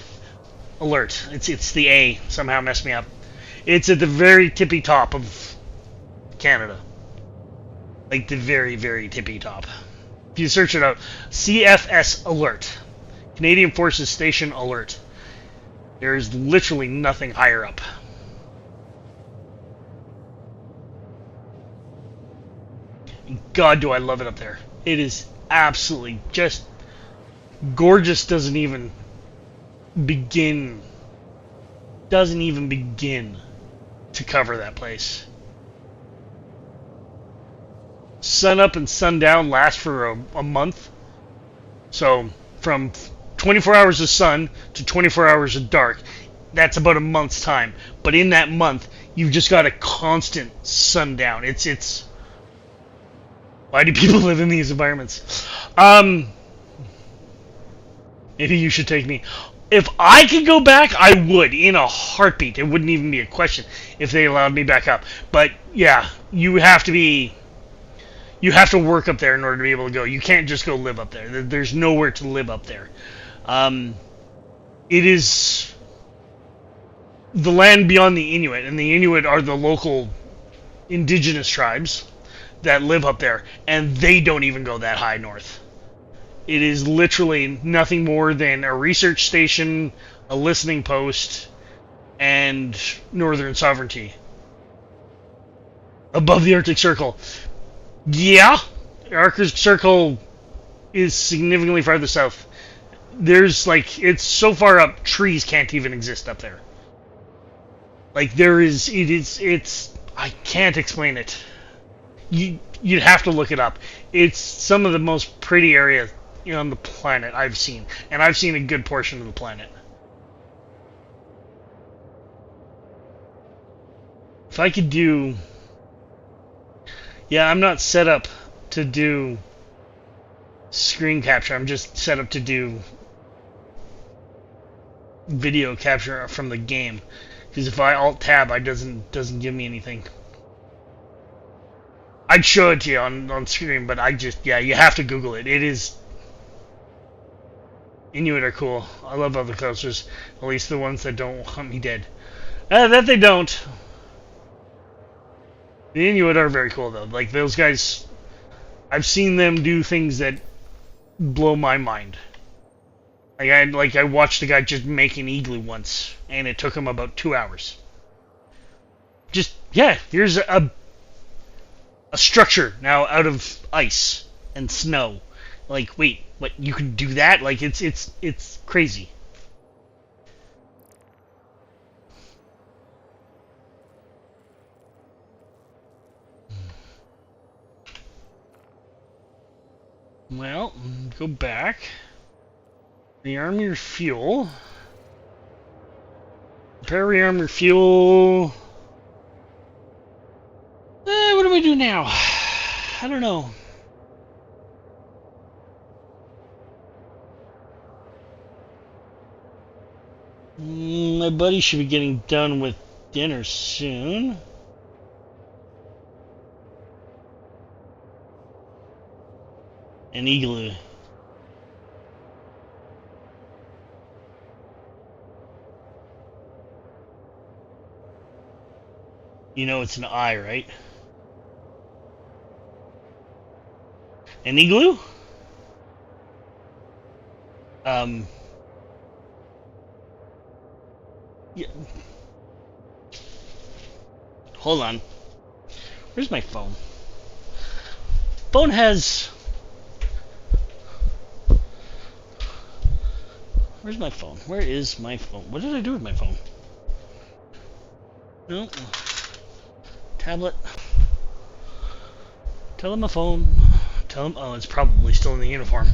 Alert. It's the A. Somehow messed me up. It's at the very tippy top of Canada. Like the very, very tippy top. If you search it out, CFS Alert. Canadian Forces Station Alert. There's literally nothing higher up. God, do I love it up there. It is absolutely just gorgeous. Doesn't even begin to cover that place. Sun up and sundown last for a month. So from 24 hours of sun to 24 hours of dark, that's about a month's time. But in that month, you've just got a constant sundown. It's why do people live in these environments? Maybe you should take me. If I could go back, I would, in a heartbeat. It wouldn't even be a question if they allowed me back up. But yeah, you have to work up there in order to be able to go. You can't just go live up there. There's nowhere to live up there. It is the land beyond the Inuit, and the Inuit are the local indigenous tribes that live up there, and they don't even go that high north. It is literally nothing more than a research station, a listening post, and northern sovereignty. Above the Arctic Circle. Yeah, the Arctic Circle is significantly farther south there's like, it's so far up, trees can't even exist up there. Like it's I can't explain it. You'd have to look it up. It's some of the most pretty areas on the planet I've seen, and I've seen a good portion of the planet. If I could do, yeah, I'm not set up to do screen capture. I'm just set up to do video capture from the game. Because if I alt tab, it doesn't give me anything. I'd show it to you on screen, but you have to Google it. It is. Inuit are cool. I love other cultures, at least the ones that don't want me dead. That they don't. The Inuit are very cool though. Like those guys, I've seen them do things that blow my mind. I watched a guy just make an igloo once, and it took him about 2 hours. Here's a structure now out of ice and snow. Like, wait, what? You can do that? Like, it's crazy. Well, go back. Rearm your fuel. Repair, rearm your fuel. What do we do now? I don't know. My buddy should be getting done with dinner soon. An igloo. You know it's an I, right? An igloo? Yeah. Hold on. Where's my phone? Phone has... Where's my phone? Where is my phone? What did I do with my phone? No. Tablet. Tell him my phone. Tell him... Oh, it's probably still in the uniform.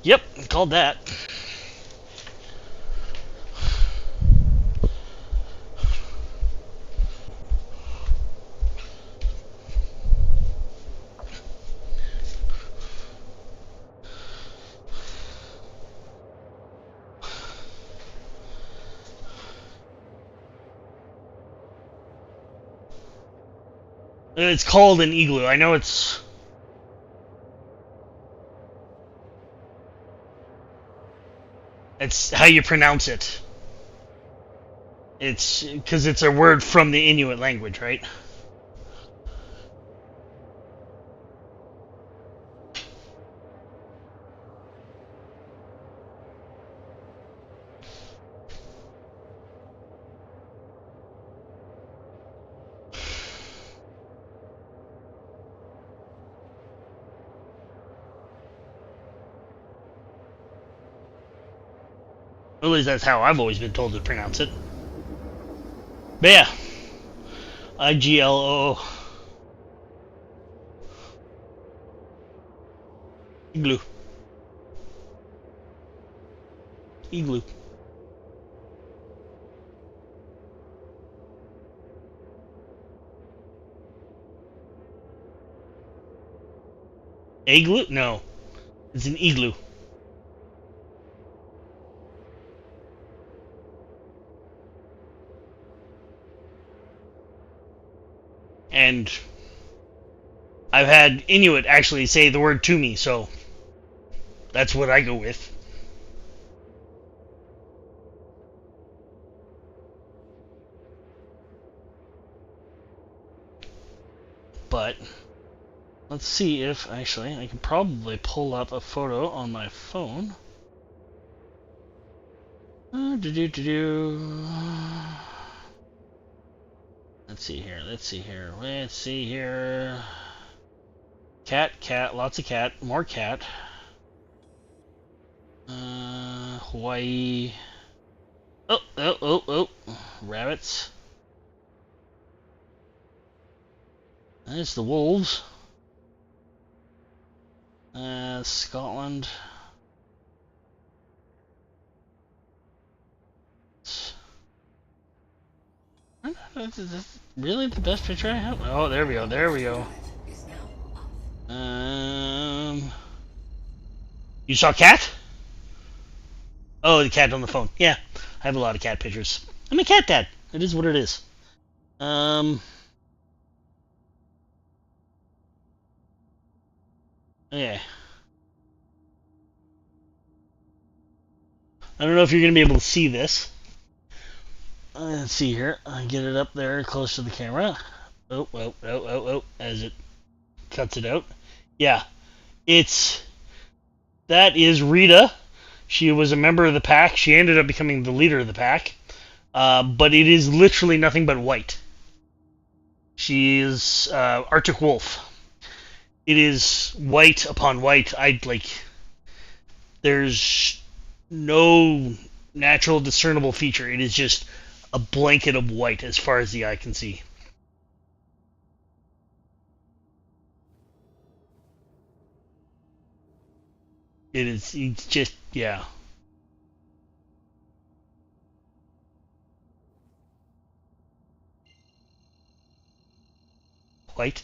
Yep, called that. It's called an igloo. I know it's... It's how you pronounce it. It's because it's a word from the Inuit language, right? At least that's how I've always been told to pronounce it. But yeah. IGLO. Igloo. Igloo. Igloo? No. It's an igloo. And I've had Inuit actually say the word to me, so that's what I go with. But let's see if actually I can probably pull up a photo on my phone. Let's see here. cat, lots of cat, more cat. Hawaii. Oh, rabbits. There's the wolves. Scotland. Is this really the best picture I have? Oh, there we go, there we go. Is now off. You saw cat? Oh, the cat on the phone. Yeah, I have a lot of cat pictures. I'm a cat dad. It is what it is. Okay. I don't know if you're going to be able to see this. Let's see here. I get it up there close to the camera. Oh, as it cuts it out. Yeah. That is Rita. She was a member of the pack. She ended up becoming the leader of the pack. But it is literally nothing but white. She is Arctic Wolf. It is white upon white. There's no natural discernible feature. It is just a blanket of white as far as the eye can see. It's just, yeah. White.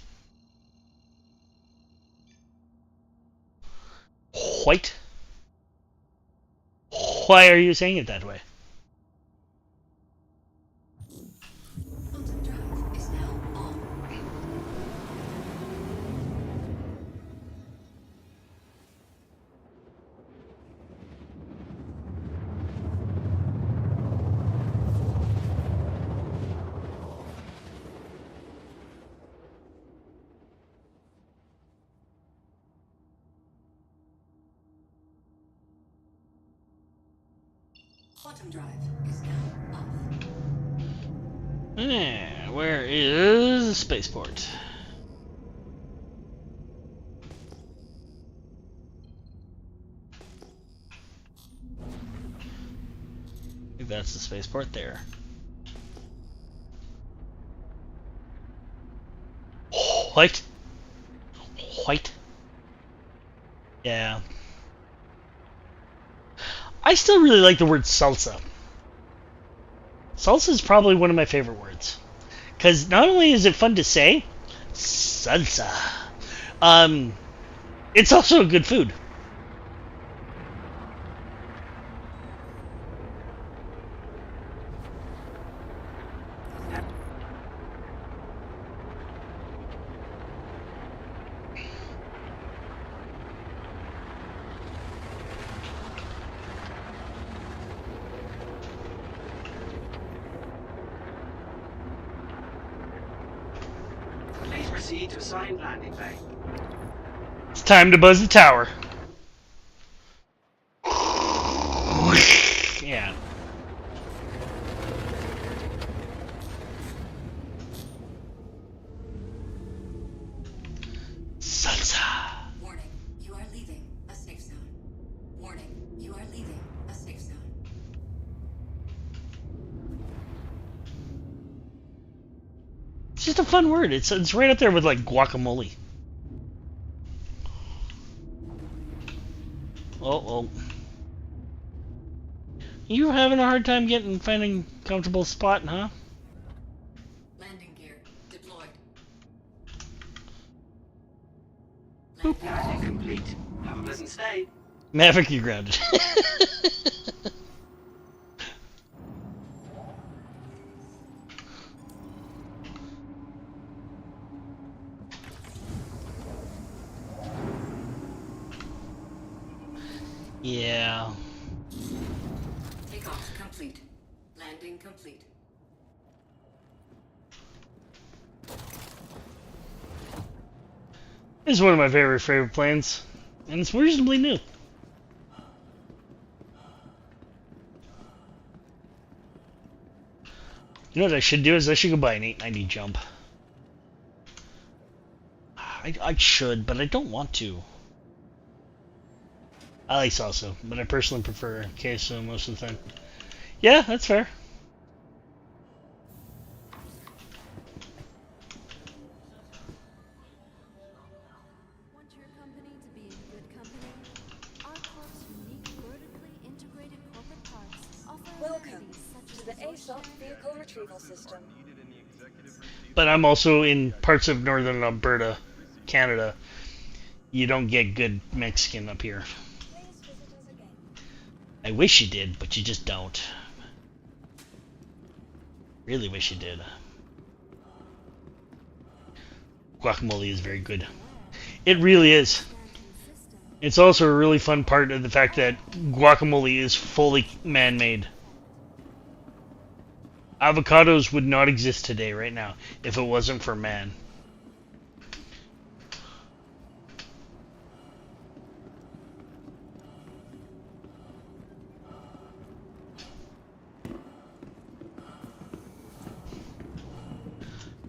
White? Why are you saying it that way? Quantum drive is now on. Quantum drive is now off. Where is the spaceport? I think that's the spaceport there. White? White? Yeah. I still really like the word salsa. Salsa is probably one of my favorite words. Because not only is it fun to say, salsa, it's also a good food. Please proceed to assigned landing bay. It's time to buzz the tower. Yeah. Salsa. Warning, you are leaving a safe zone. Warning, you are leaving a safe zone. It's just a fun word. It's right up there with like guacamole. Oh. You having a hard time finding a comfortable spot, huh? Landing gear deployed. Landing complete. Have a pleasant stay. Maverick, you're grounded. Yeah. Takeoff complete. Landing complete. It's one of my favorite planes, and it's reasonably new. You know what I should do is I should go buy an 890 jump. I should, but I don't want to. I like salsa, but I personally prefer queso most of the time. Yeah, that's fair. Want your company to be in good company? Our corp's unique vertically integrated corporate parts offer Welcome amenities such to the as ASOP vehicle retrieval system. But I'm also in parts of northern Alberta, Canada. You don't get good Mexican up here. Please visit us again. I wish you did, but you just don't. Really wish you did. Guacamole is very good. It really is. It's also a really fun part of the fact that guacamole is fully man-made. Avocados would not exist today, right now, if it wasn't for man.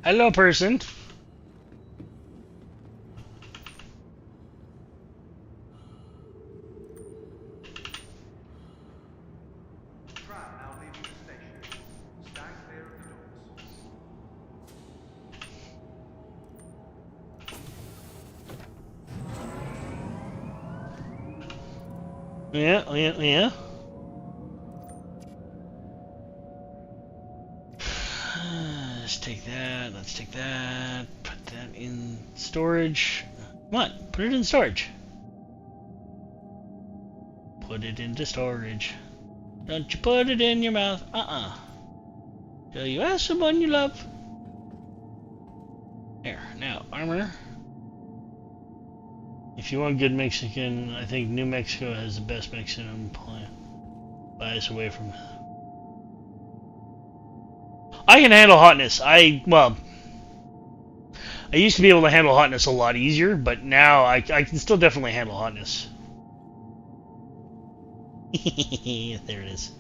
Hello, person. Tram now leaving the station. Stand clear of the doors. Yeah. Let's take that. Put that in storage. Come on, put it in storage. Put it into storage. Don't you put it in your mouth. Till you ask someone you love. There, now, armor. If you want good Mexican, I think New Mexico has the best Mexican plant. Bias away from. I can handle hotness. I used to be able to handle hotness a lot easier, but now I can still definitely handle hotness. There it is.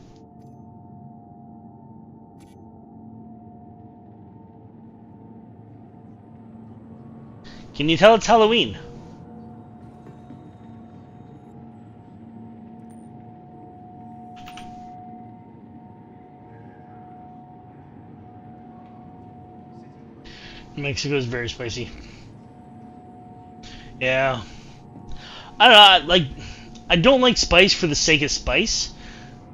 Can you tell it's Halloween? Mexico is very spicy. Yeah. I don't know, I don't like spice for the sake of spice.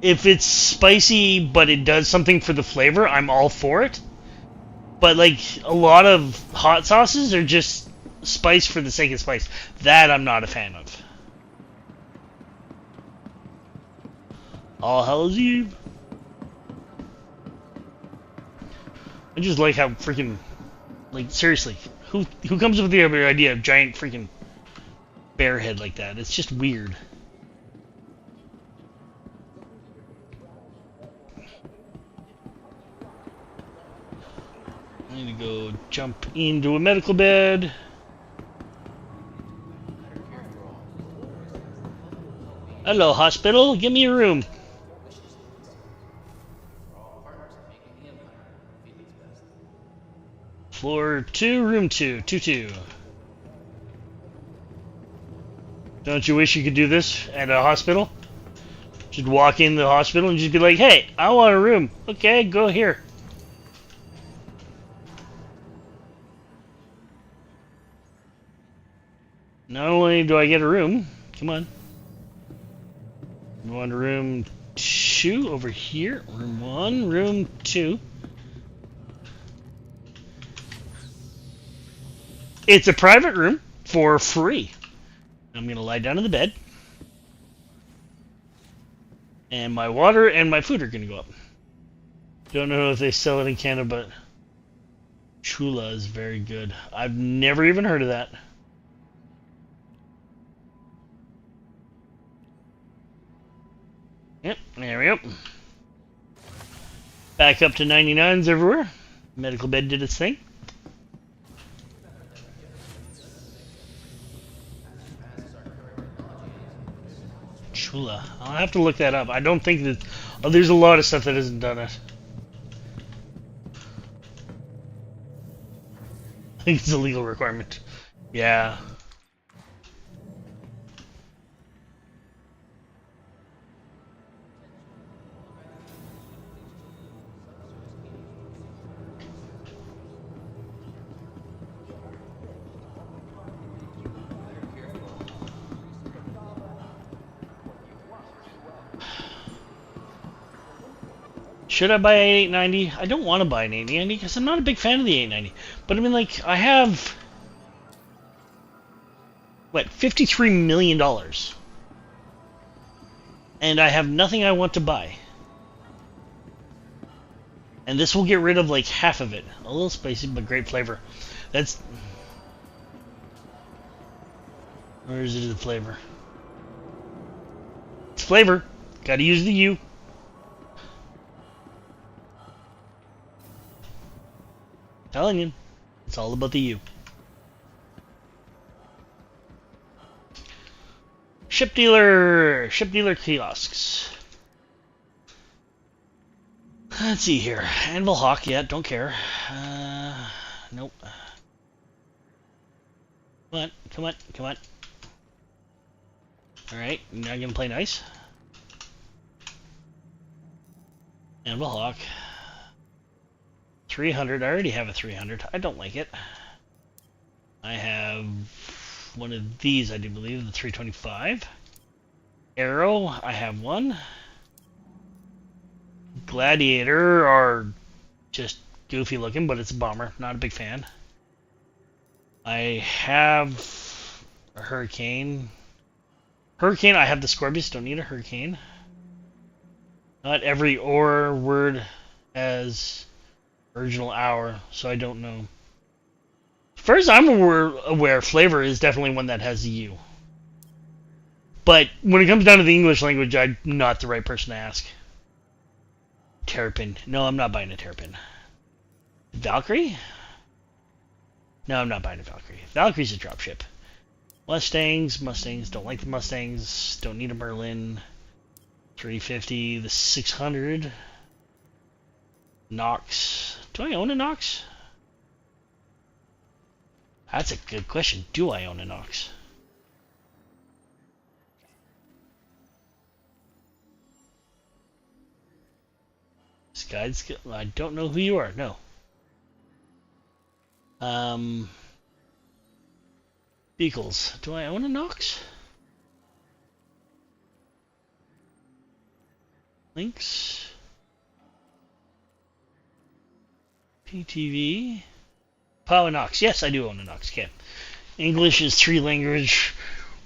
If it's spicy but it does something for the flavor, I'm all for it. But like a lot of hot sauces are just spice for the sake of spice. That I'm not a fan of. All Hallows Eve. I just like how freaking, like, seriously, who comes up with the idea of giant freaking bear head like that? It's just weird. I need to go jump into a medical bed. Hello, hospital. Give me a room. Floor 2, room 2, 2-2. Don't you wish you could do this at a hospital? Just walk in the hospital and just be like, hey, I want a room. Okay, go here. Not only do I get a room, come on. You want a room 2 over here? Room 1, room 2. It's a private room for free. I'm going to lie down in the bed. And my water and my food are going to go up. Don't know if they sell it in Canada, but Chula is very good. I've never even heard of that. Yep, there we go. Back up to 99s everywhere. Medical bed did its thing. Chula. I'll have to look that up. I don't think that... Oh, there's a lot of stuff that hasn't done it. I think it's a legal requirement. Yeah. Should I buy an 890? I don't want to buy an 890 because I'm not a big fan of the 890. But I mean, like, I have what, $53 million, and I have nothing I want to buy. And this will get rid of like half of it. A little spicy, but great flavor. That's. Where is it? The flavor. It's flavor. Got to use the U. Telling you, it's all about the U. Ship dealer kiosks. Let's see here. Anvil Hawk, yeah, don't care. Nope. Come on. Alright, now gonna play nice. Anvil Hawk. 300, I already have a 300. I don't like it. I have one of these, I do believe, the 325. Arrow, I have one. Gladiator are just goofy looking, but it's a bomber. Not a big fan. I have a Hurricane. I have the Scorpius, don't need a Hurricane. Not every OR word has original hour, so I don't know. As far as I'm aware, flavor is definitely one that has a U. But when it comes down to the English language, I'm not the right person to ask. Terrapin. No, I'm not buying a Terrapin. Valkyrie? No, I'm not buying a Valkyrie. Valkyrie's a dropship. Mustangs. Don't like the Mustangs. Don't need a Merlin. 350. The 600. Nox. Do I own a Nox? That's a good question. Do I own a Nox? I don't know who you are. No. Beagles. Do I own a Nox? Lynx. PTV. Power Nox. Yes, I do own a Nox. Okay. English is 3 language.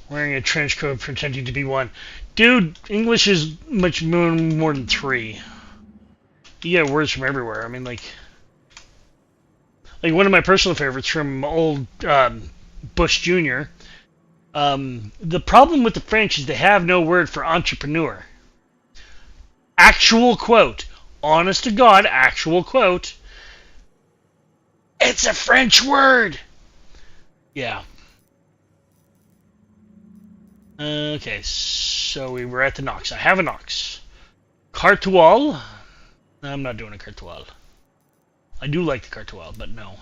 Wearing a trench coat pretending to be 1. Dude, English is much more than 3. You get words from everywhere. I mean, like one of my personal favorites from old Bush Jr. The problem with the French is they have no word for entrepreneur. Actual quote. Honest to God, actual quote. It's a French word! Yeah. Okay, so we were at the Nox. I have a Nox. Cartual. I'm not doing a Cartual. I do like the Cartual, but no.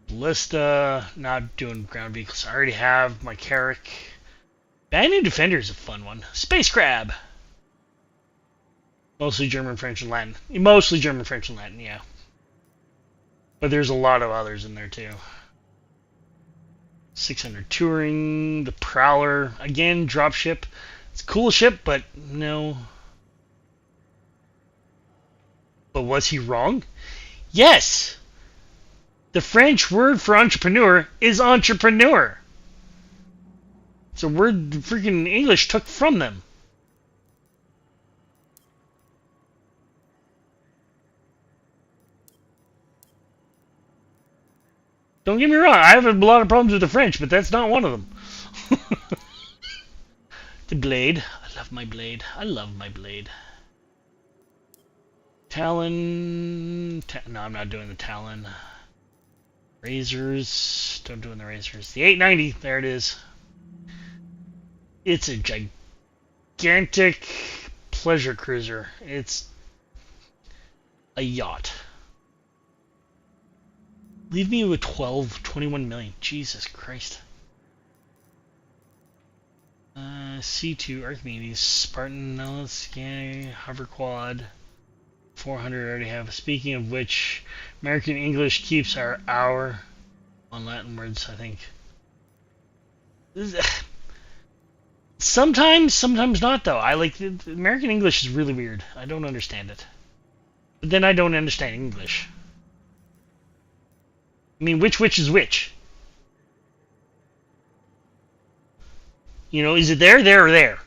Ballista. Not doing ground vehicles. I already have my Carrack. Bandit Defender is a fun one. Space Crab. Mostly German, French, and Latin. Mostly German, French, and Latin, yeah. But there's a lot of others in there, too. 600 Touring. The Prowler. Again, dropship. It's a cool ship, but no. But was he wrong? Yes! The French word for entrepreneur is entrepreneur. It's a word the freaking English took from them. Don't get me wrong, I have a lot of problems with the French, but that's not one of them. The Blade. I love my Blade. Talon. No, I'm not doing the Talon. Razors. Don't do the Razors. The 890. There it is. It's a gigantic pleasure cruiser. It's a yacht. Leave me with 21 million. Jesus Christ. C2 Archimedes, Spartan, Scanning, Hover Quad, 400 I already have. Speaking of which, American English keeps our hour on Latin words, I think. Sometimes not though. I like the American English is really weird. I don't understand it. But then I don't understand English. I mean, which is which? You know, is it there, or there?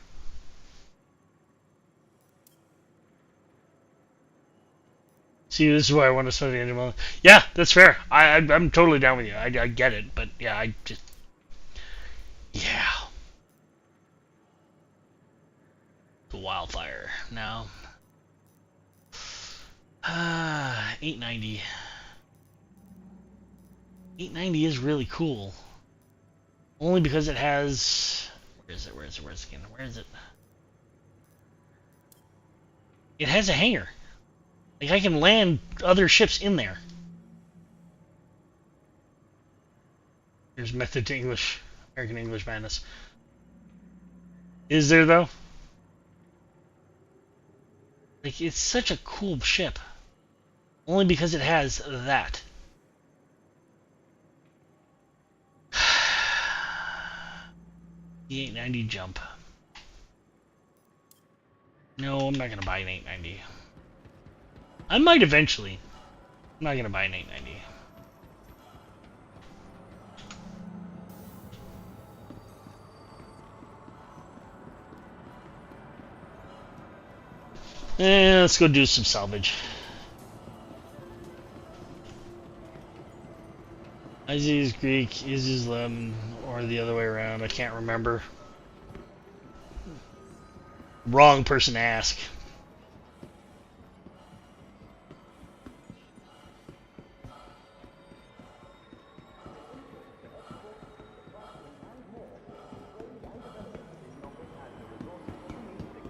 See, this is why I want to study animal. Yeah, that's fair. I'm totally down with you. I get it, but yeah, I just yeah. The wildfire now. 890. 890 is really cool. Only because it has. Where is it again? Where is it? It has a hangar. Like, I can land other ships in there. There's method to English. American English madness. Is there, though? Like, it's such a cool ship. Only because it has that. The 890 jump. No, I'm not gonna buy an 890. I might eventually. I'm not gonna buy an 890. Let's go do some salvage. Isaiah's Greek, is Latin, or the other way around. I can't remember. Wrong person to ask.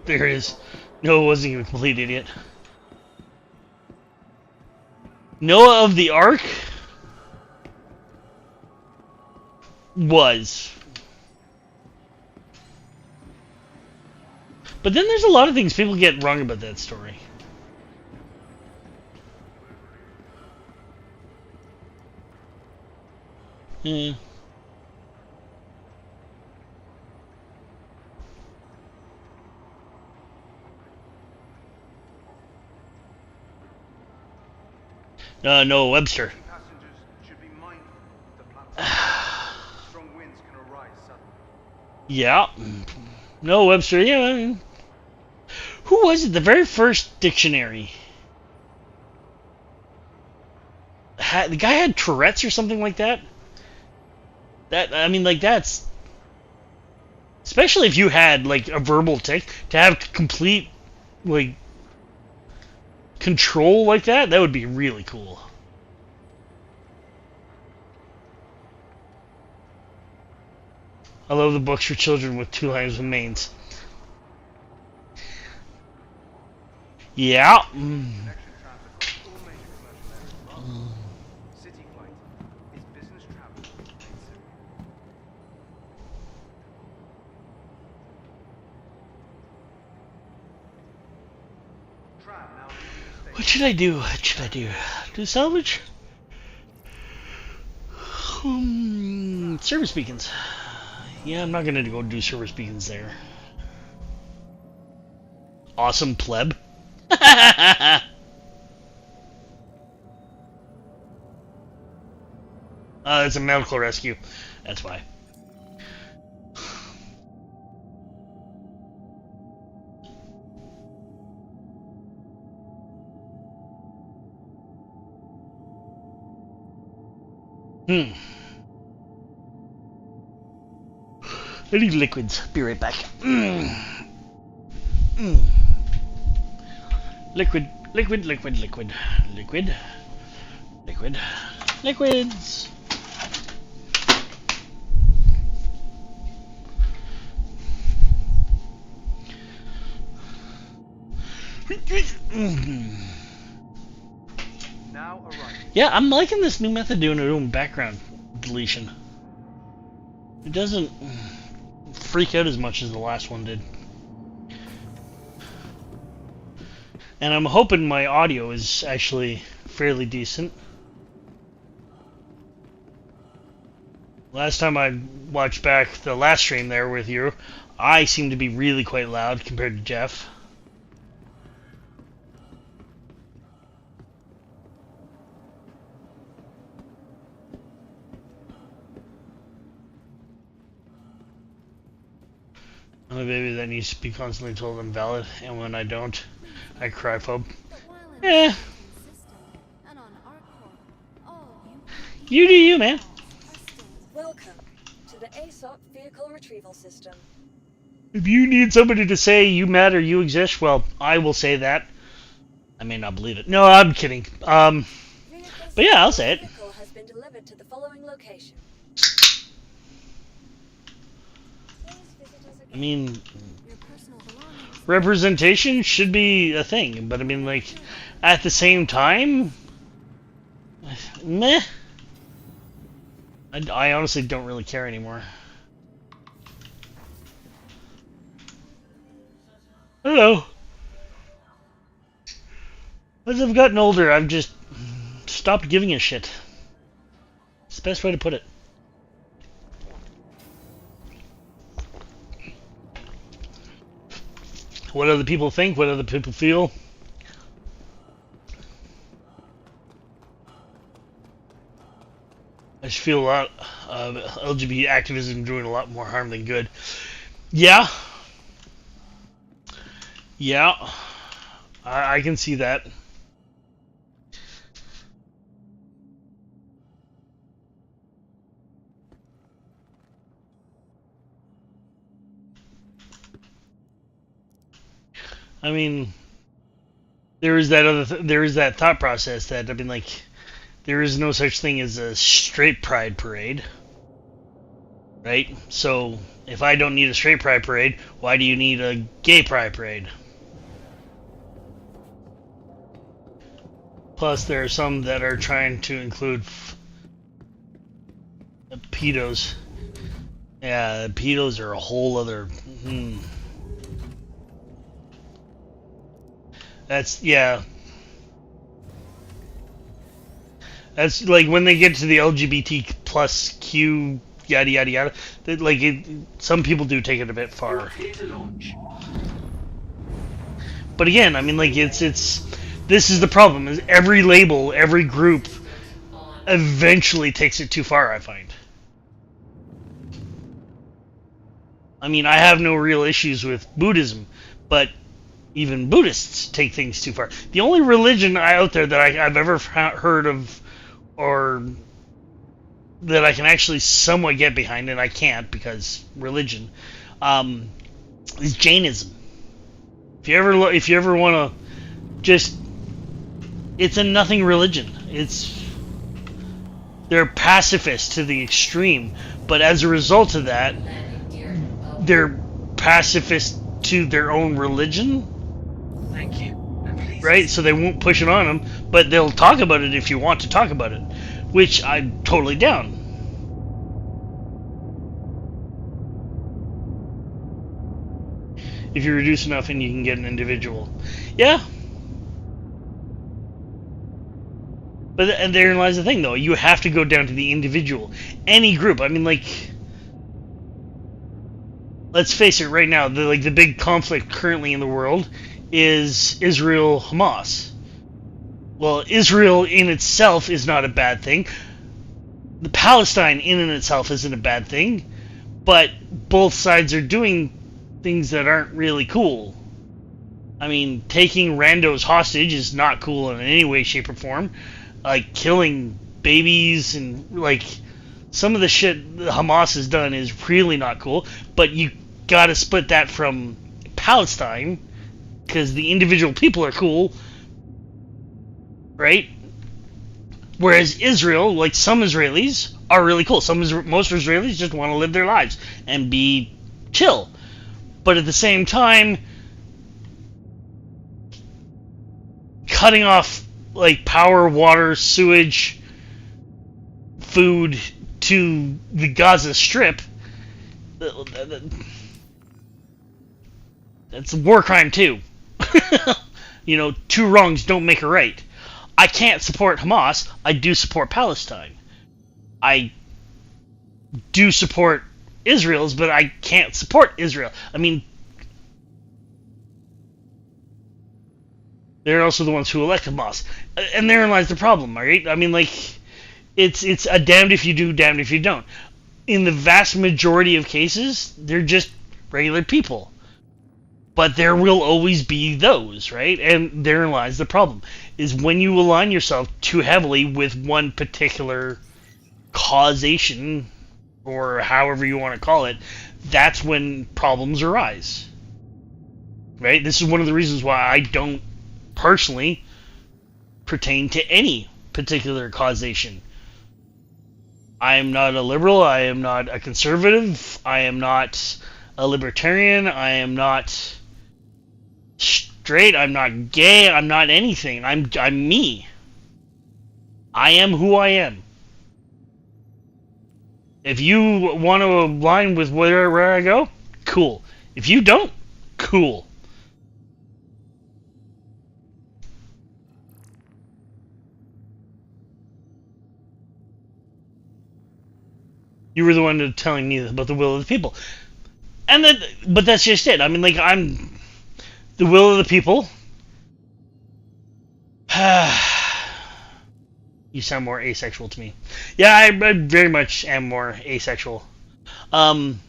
There it is. No, it wasn't even a complete idiot. Noah of the Ark was. But then there's a lot of things people get wrong about that story. Yeah. No, Webster. Passengers should be mindful of the platform. Strong winds can arise suddenly. Yeah. No, Webster, yeah. Who was it? The very first dictionary. The guy had Tourette's or something like that? I mean, like, that's... Especially if you had, like, a verbal tick, to have complete, like, control like that would be really cool. I love the books for children with 2 lines with mains. Yeah. Connection trams across all major commercial areas. City flight is business travel made simple. Tram now leaving the station. What should I do? What should I do? Do salvage? Service beacons. Yeah, I'm not gonna go do service beacons there. Awesome pleb. It's a medical rescue. That's why. I need liquids. Be right back. Liquid, liquid, liquid, liquid, liquid, liquid, liquids. Now arriving. Yeah, I'm liking this new method doing background deletion. It doesn't freak out as much as the last one did. And I'm hoping my audio is actually fairly decent. Last time I watched back the last stream there with you, I seem to be really quite loud compared to Jeff. I'm a baby that needs to be constantly told I'm valid, and when I don't, I cry phobe. But while in Eh, the system and on ArcCorp, all you you do you, man. are still Welcome to the ASOP Vehicle Retrieval System. If you need somebody to say you matter, you exist, well, I will say that. I may not believe it. No, I'm kidding. But yeah, I'll say it. Vehicle has been delivered to the following location. Please visit us I again. mean, your personal belongings. representation should be a thing, but I mean, like, at the same time, meh. I honestly don't really care anymore. Hello. As I've gotten older, I've just stopped giving a shit. It's the best way to put it. What other people think, what other people feel. I just feel a lot of LGBT activism doing a lot more harm than good. Yeah. Yeah. I can see that. I mean, there is that thought process that, I mean, like, there is no such thing as a straight pride parade, right? So if I don't need a straight pride parade, why do you need a gay pride parade? Plus, there are some that are trying to include pedos. Yeah, pedos are a whole other. That's, yeah. That's like when they get to the LGBT plus Q yada yada yada. Like some people do take it a bit far. Clear to launch. But again, I mean, like it's this is the problem: is every label, every group, eventually takes it too far. I find. I mean, I have no real issues with Buddhism, but even Buddhists take things too far. The only religion out there that I've ever heard of, or that I can actually somewhat get behind, and I can't because religion, is Jainism. If you ever want to, just, it's a nothing religion. They're pacifist to the extreme, but as a result of that, they're pacifist to their own religion. Thank you. And please. Right, so they won't push it on them, but they'll talk about it if you want to talk about it, which I'm totally down. If you reduce enough and you can get an individual. Yeah. But and therein lies the thing, though. You have to go down to the individual. Any group. I mean, like, let's face it right now, the big conflict currently in the world is Israel-Hamas. Well, Israel in itself is not a bad thing. The Palestine in and itself isn't a bad thing. But both sides are doing things that aren't really cool. I mean, taking randos hostage is not cool in any way, shape, or form. Like, killing babies and, like, some of the shit that Hamas has done is really not cool. But you gotta split that from Palestine, because the individual people are cool, right? Whereas Israel, like some Israelis, are really cool. Most Israelis just want to live their lives and be chill. But at the same time, cutting off like power, water, sewage, food to the Gaza Strip, that's a war crime too. You know, two wrongs don't make a right. I can't support Hamas. I do support Palestine. I do support Israel's, but I can't support Israel. I mean, they're also the ones who elect Hamas, and therein lies the problem, right? I mean, like, it's a damned if you do, damned if you don't. In the vast majority of cases, they're just regular people. But there will always be those, right? And therein lies the problem, is when you align yourself too heavily with one particular causation, or however you want to call it, that's when problems arise. Right? This is one of the reasons why I don't personally pertain to any particular causation. I am not a liberal, I am not a conservative, I am not a libertarian, I am not straight, I'm not gay, I'm not anything. I'm me. I am who I am. If you want to align with where I go, cool. If you don't, cool. You were the one telling me about the will of the people. And but that's just it. I mean, like, I'm the will of the people. You sound more asexual to me. Yeah, I very much am more asexual. But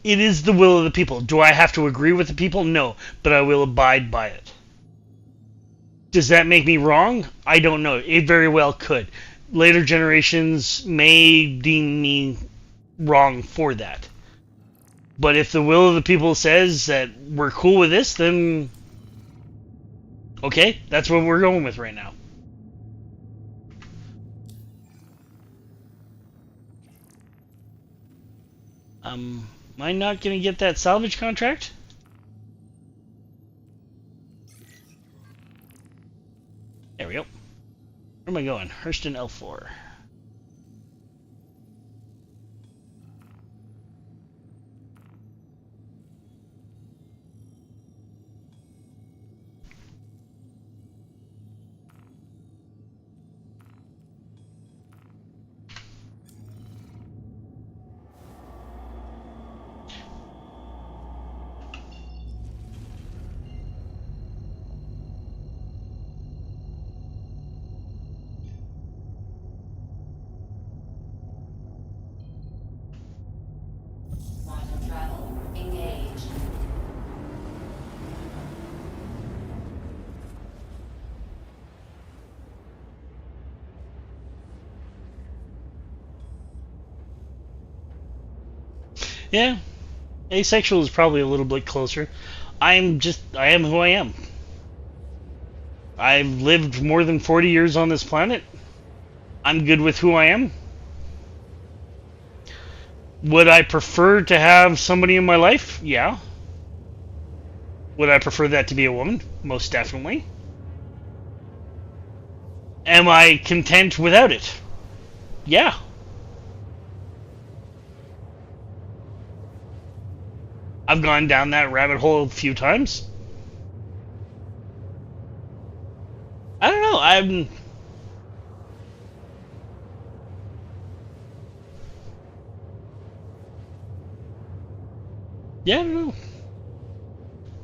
it is the will of the people. Do I have to agree with the people? No, but I will abide by it. Does that make me wrong? I don't know. It very well could. Later generations may deem me wrong for that. But if the will of the people says that we're cool with this, then okay, that's what we're going with right now. Am I not going to get that salvage contract? There we go. Where am I going? Hurston L4. Quantum travel engaged. Yeah, asexual is probably a little bit closer. I am who I am. I've lived more than 40 years on this planet. I'm good with who I am. Would I prefer to have somebody in my life? Yeah. Would I prefer that to be a woman? Most definitely. Am I content without it? Yeah. I've gone down that rabbit hole a few times. I don't know. Yeah, I don't know.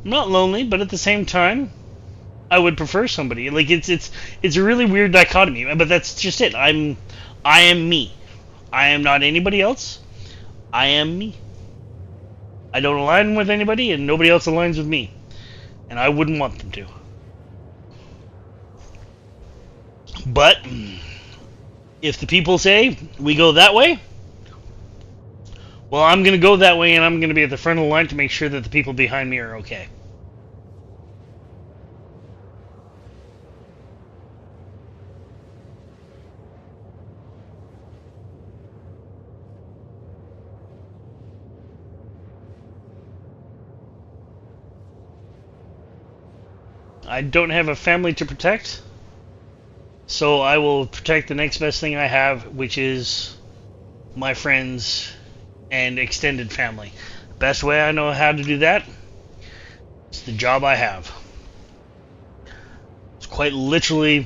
I'm not lonely, but at the same time, I would prefer somebody. Like, it's a really weird dichotomy, but that's just it. I am me. I am not anybody else. I am me. I don't align with anybody, and nobody else aligns with me. And I wouldn't want them to. But if the people say we go that way, well, I'm going to go that way, and I'm going to be at the front of the line to make sure that the people behind me are okay. I don't have a family to protect, so I will protect the next best thing I have, which is my friends and extended family. Best way I know how to do that is the job I have. It's quite literally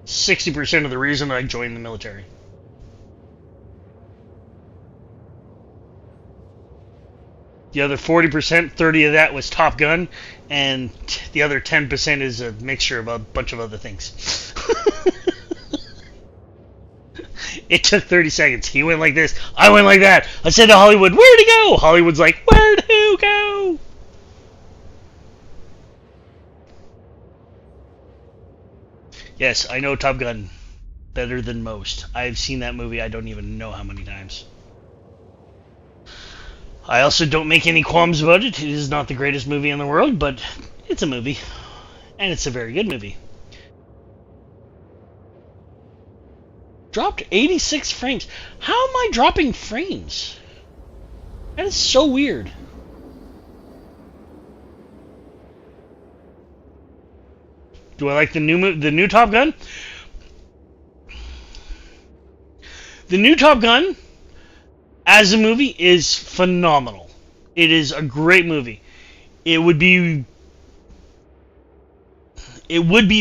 60% of the reason I joined the military. The other 40%, 30 of that was Top Gun, and the other 10% is a mixture of a bunch of other things. It took 30 seconds. He went like this, I went like that. I said to Hollywood, where'd he go? Hollywood's like, where'd who go? Yes, I know Top Gun better than most. I've seen that movie I don't even know how many times. I also don't make any qualms about it. It is not the greatest movie in the world, but it's a movie. And it's a very good movie. Dropped 86 frames. How am I dropping frames? That is so weird. Do I like the new Top Gun? The new Top Gun, as a movie, is phenomenal. It is a great movie. It would be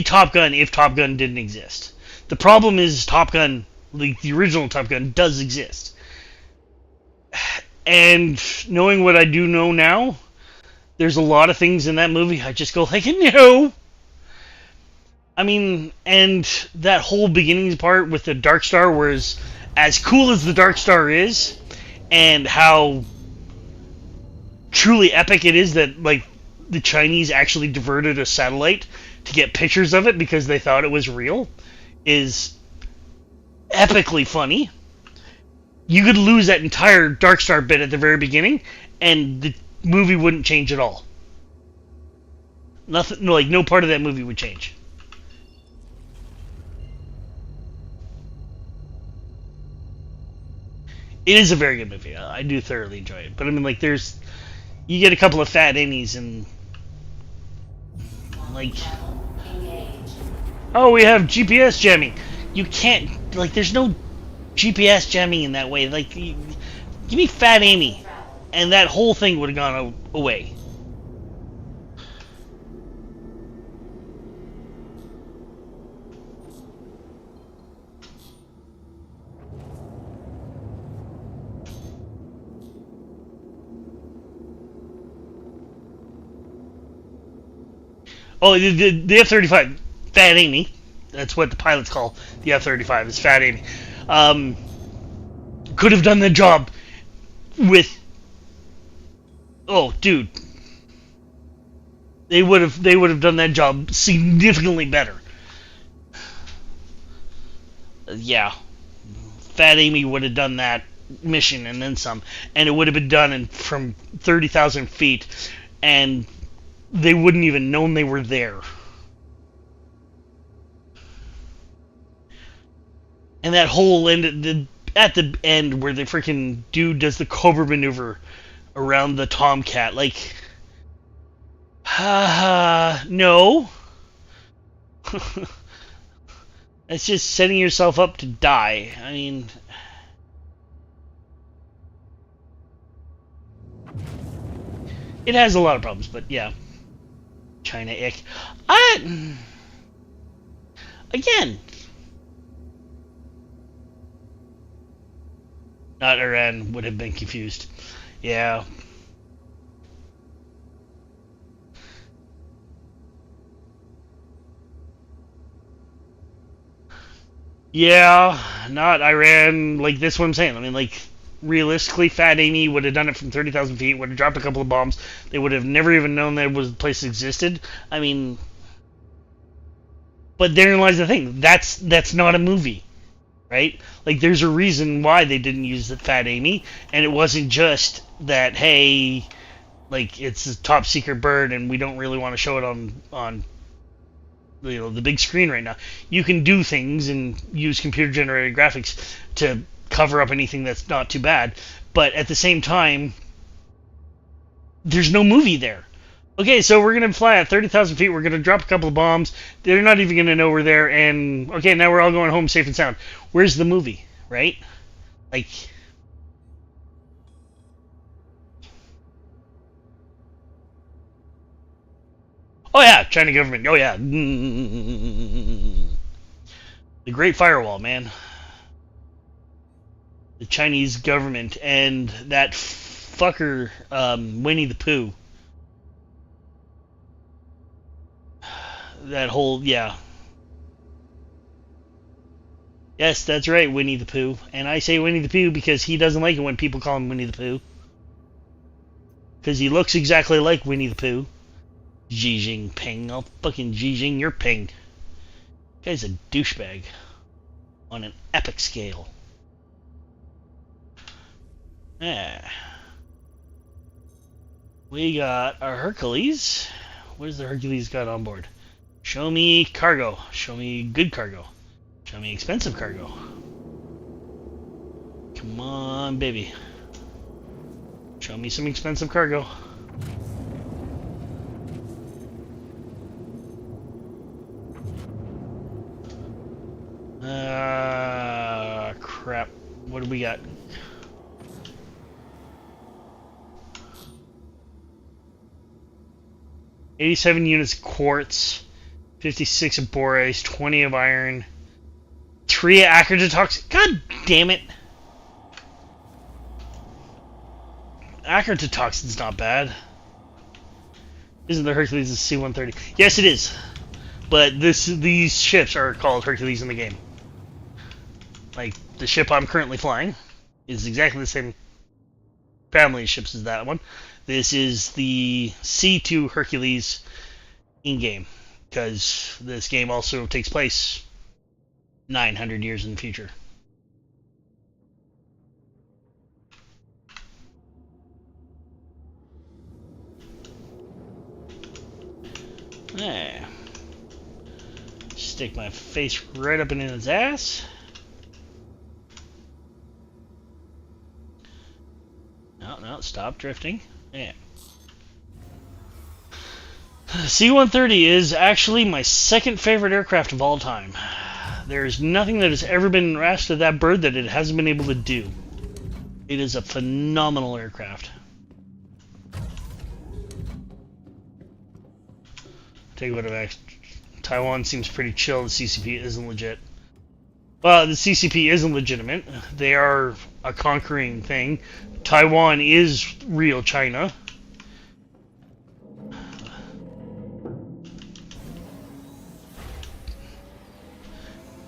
Top Gun if Top Gun didn't exist. The problem is Top Gun, like the original Top Gun, does exist. And knowing what I do know now, there's a lot of things in that movie I just go like, no. I mean, and that whole beginning part with the Dark Star was as cool as the Dark Star is, and how truly epic it is that, like, the Chinese actually diverted a satellite to get pictures of it because they thought it was real, is epically funny. You could lose that entire Dark Star bit at the very beginning, and the movie wouldn't change at all. Nothing, like, no part of that movie would change. It is a very good movie. I do thoroughly enjoy it. But I mean, like, you get a couple of fat innies and, like, oh, we have GPS jamming. You can't, like, there's no GPS jamming in that way. Like, give me Fat Amy, and that whole thing would have gone away. Oh, the F-35, Fat Amy. That's what the pilots call the F-35, is Fat Amy. Could have done the job with... Oh, dude. They would have done that job significantly better. Yeah. Fat Amy would have done that mission and then some. And it would have been done from 30,000 feet. And they wouldn't even known they were there. And that whole end, at the end where the freaking dude does the Cobra maneuver around the Tomcat, like, no. That's just setting yourself up to die. I mean, it has a lot of problems, but yeah. China ick. Again, not Iran would have been confused. Yeah. Yeah, not Iran. Like, this what I'm saying. I mean, like, realistically, Fat Amy would have done it from 30,000 feet, would have dropped a couple of bombs. They would have never even known that the place existed. I mean, but therein lies the thing. That's not a movie, right? Like, there's a reason why they didn't use the Fat Amy, and it wasn't just that, hey, like, it's a top secret bird and we don't really want to show it on the big screen right now. You can do things and use computer generated graphics to cover up anything that's not too bad, but at the same time, there's no movie there. Okay, so we're gonna fly at 30,000 feet. We're gonna drop a couple of bombs. They're not even gonna know we're there. And okay, now we're all going home safe and sound. Where's the movie, right? Like, oh yeah, China government. Oh yeah, the Great Firewall, man. The Chinese government and that fucker, Winnie the Pooh. That whole, yeah. Yes, that's right, Winnie the Pooh. And I say Winnie the Pooh because he doesn't like it when people call him Winnie the Pooh. Because he looks exactly like Winnie the Pooh. Xi Jinping. I'll fucking Xi Jing your ping. Guy's a douchebag. On an epic scale. Yeah. We got our Hercules. What does the Hercules got on board? Show me cargo. Show me good cargo. Show me expensive cargo. Come on, baby. Show me some expensive cargo. Crap. What do we got? $87 units quartz, 56 of borax, 20 of iron, 3 acritotoxin. God damn it! Acritotoxin's not bad. Isn't the Hercules a C-130? Yes, it is. But these ships are called Hercules in the game. Like, the ship I'm currently flying is exactly the same family of ships as that one. This is the C2 Hercules in-game, because this game also takes place 900 years in the future. Yeah. Stick my face right up in his ass. No, stop drifting. Yeah. C-130 is actually my second favorite aircraft of all time. There's nothing that has ever been asked of that bird that it hasn't been able to do. It is a phenomenal aircraft. Take a bit of X. Taiwan seems pretty chill. The CCP isn't legit. Well, the CCP isn't legitimate. They are a conquering thing. Taiwan is real China.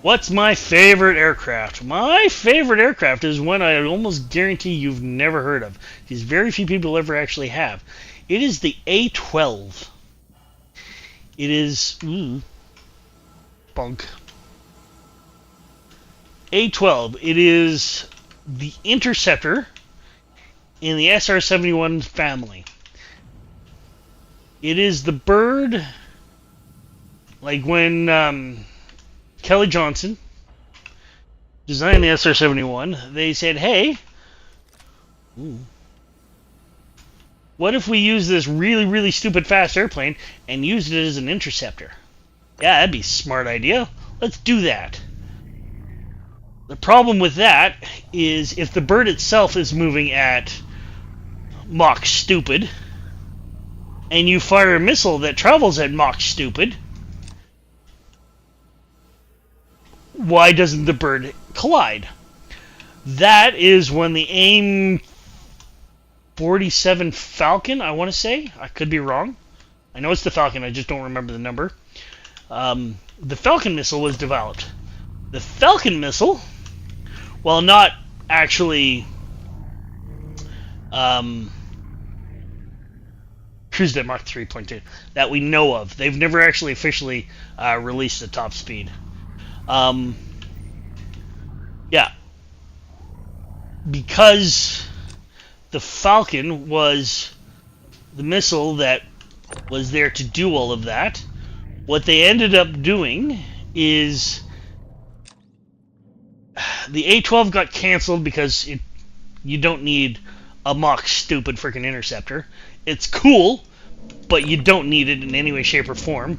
What's my favorite aircraft? My favorite aircraft is one I almost guarantee you've never heard of, because very few people ever actually have. It is the A-12. It is... bunk. A-12. It is the Interceptor in the SR-71 family. It is the bird, like when Kelly Johnson designed the SR-71, they said, hey, what if we use this really, really stupid fast airplane and use it as an interceptor? Yeah, that'd be a smart idea. Let's do that. The problem with that is if the bird itself is moving at Mach stupid, and you fire a missile that travels at Mach stupid, why doesn't the bird collide? That is when the AIM-47 Falcon, I want to say, I could be wrong. I know it's the Falcon, I just don't remember the number. The Falcon missile was developed. The Falcon missile, while not actually cruised at Mach 3.2 that we know of. They've never actually officially released the top speed. Yeah. Because the Falcon was the missile that was there to do all of that, what they ended up doing is the A-12 got canceled because you don't need a Mach stupid freaking interceptor. It's cool, but you don't need it in any way, shape, or form,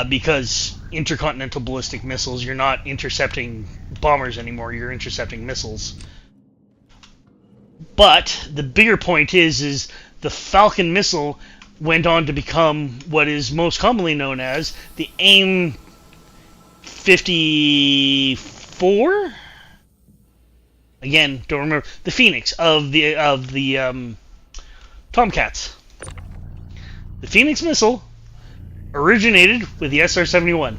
because intercontinental ballistic missiles, you're not intercepting bombers anymore, you're intercepting missiles. But the bigger point is the Falcon missile went on to become what is most commonly known as the AIM-54. Again, don't remember, the Phoenix of the Tomcats. The Phoenix missile originated with the SR-71.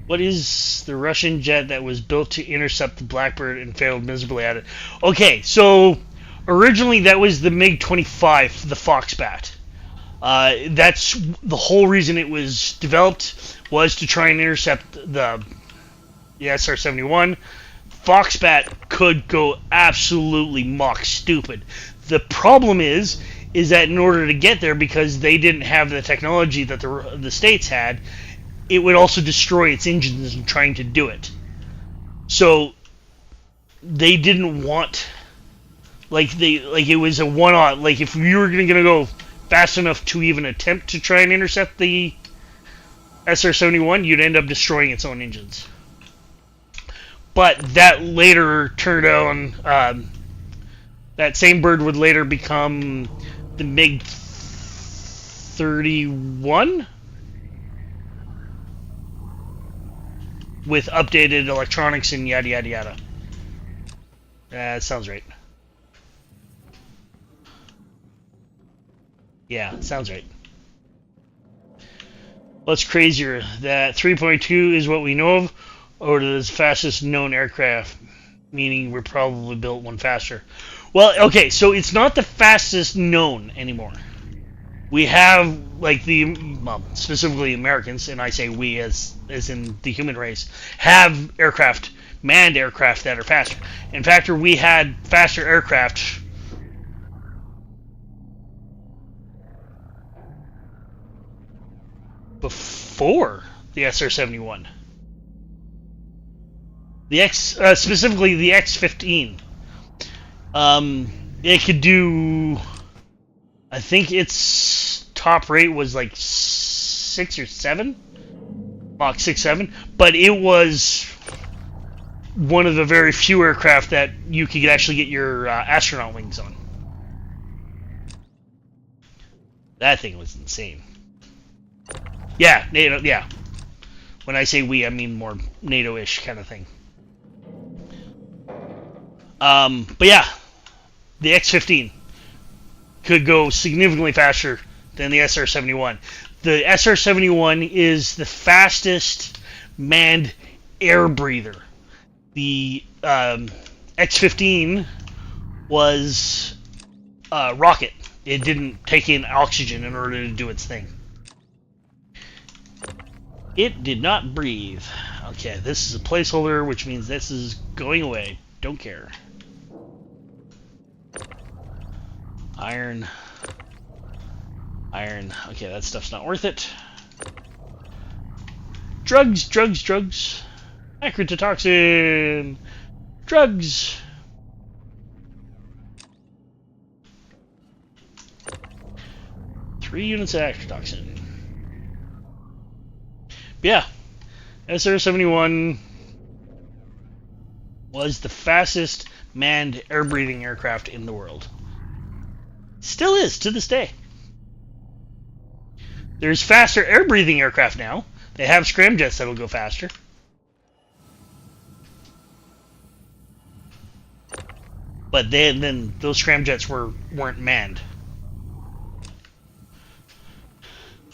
What is the Russian jet that was built to intercept the Blackbird and failed miserably at it? Okay, so originally that was the MiG-25, the Foxbat. That's the whole reason it was developed, was to try and intercept the SR-71. Foxbat could go absolutely mock stupid. The problem is that in order to get there, because they didn't have the technology that the States had, it would also destroy its engines in trying to do it. So they didn't want, it was a one-off. Like, if you were going to go fast enough to even attempt to try and intercept the SR-71, you'd end up destroying its own engines. But that later turned out, that same bird would later become the MiG-31, with updated electronics and yada yada yada. That sounds right. Yeah, sounds right. What's crazier, that 3.2 is what we know of, or the fastest known aircraft, meaning we're probably built one faster? Well, okay, so it's not the fastest known anymore. We have, specifically Americans, and I say we as in the human race, have aircraft, manned aircraft that are faster. In fact, we had faster aircraft before the SR-71. Specifically the X-15. It could do, I think its top rate was like 6 or 7, Mach 6-7, but it was one of the very few aircraft that you could actually get your astronaut wings on. That thing was insane. Yeah, NATO, yeah. When I say we, I mean more NATO-ish kind of thing. But yeah, the X-15 could go significantly faster than the SR-71. The SR-71 is the fastest manned air breather. The X-15 was a rocket. It didn't take in oxygen in order to do its thing. It did not breathe. Okay, this is a placeholder, which means this is going away. Don't care. Iron. Iron. Okay, that stuff's not worth it. Drugs, drugs, drugs. Acrotoxin. Drugs. Three units of acrotoxin. Yeah, SR-71 was the fastest manned air-breathing aircraft in the world. Still is, to this day. There's faster air-breathing aircraft now. They have scramjets that'll go faster. But then those scramjets weren't manned.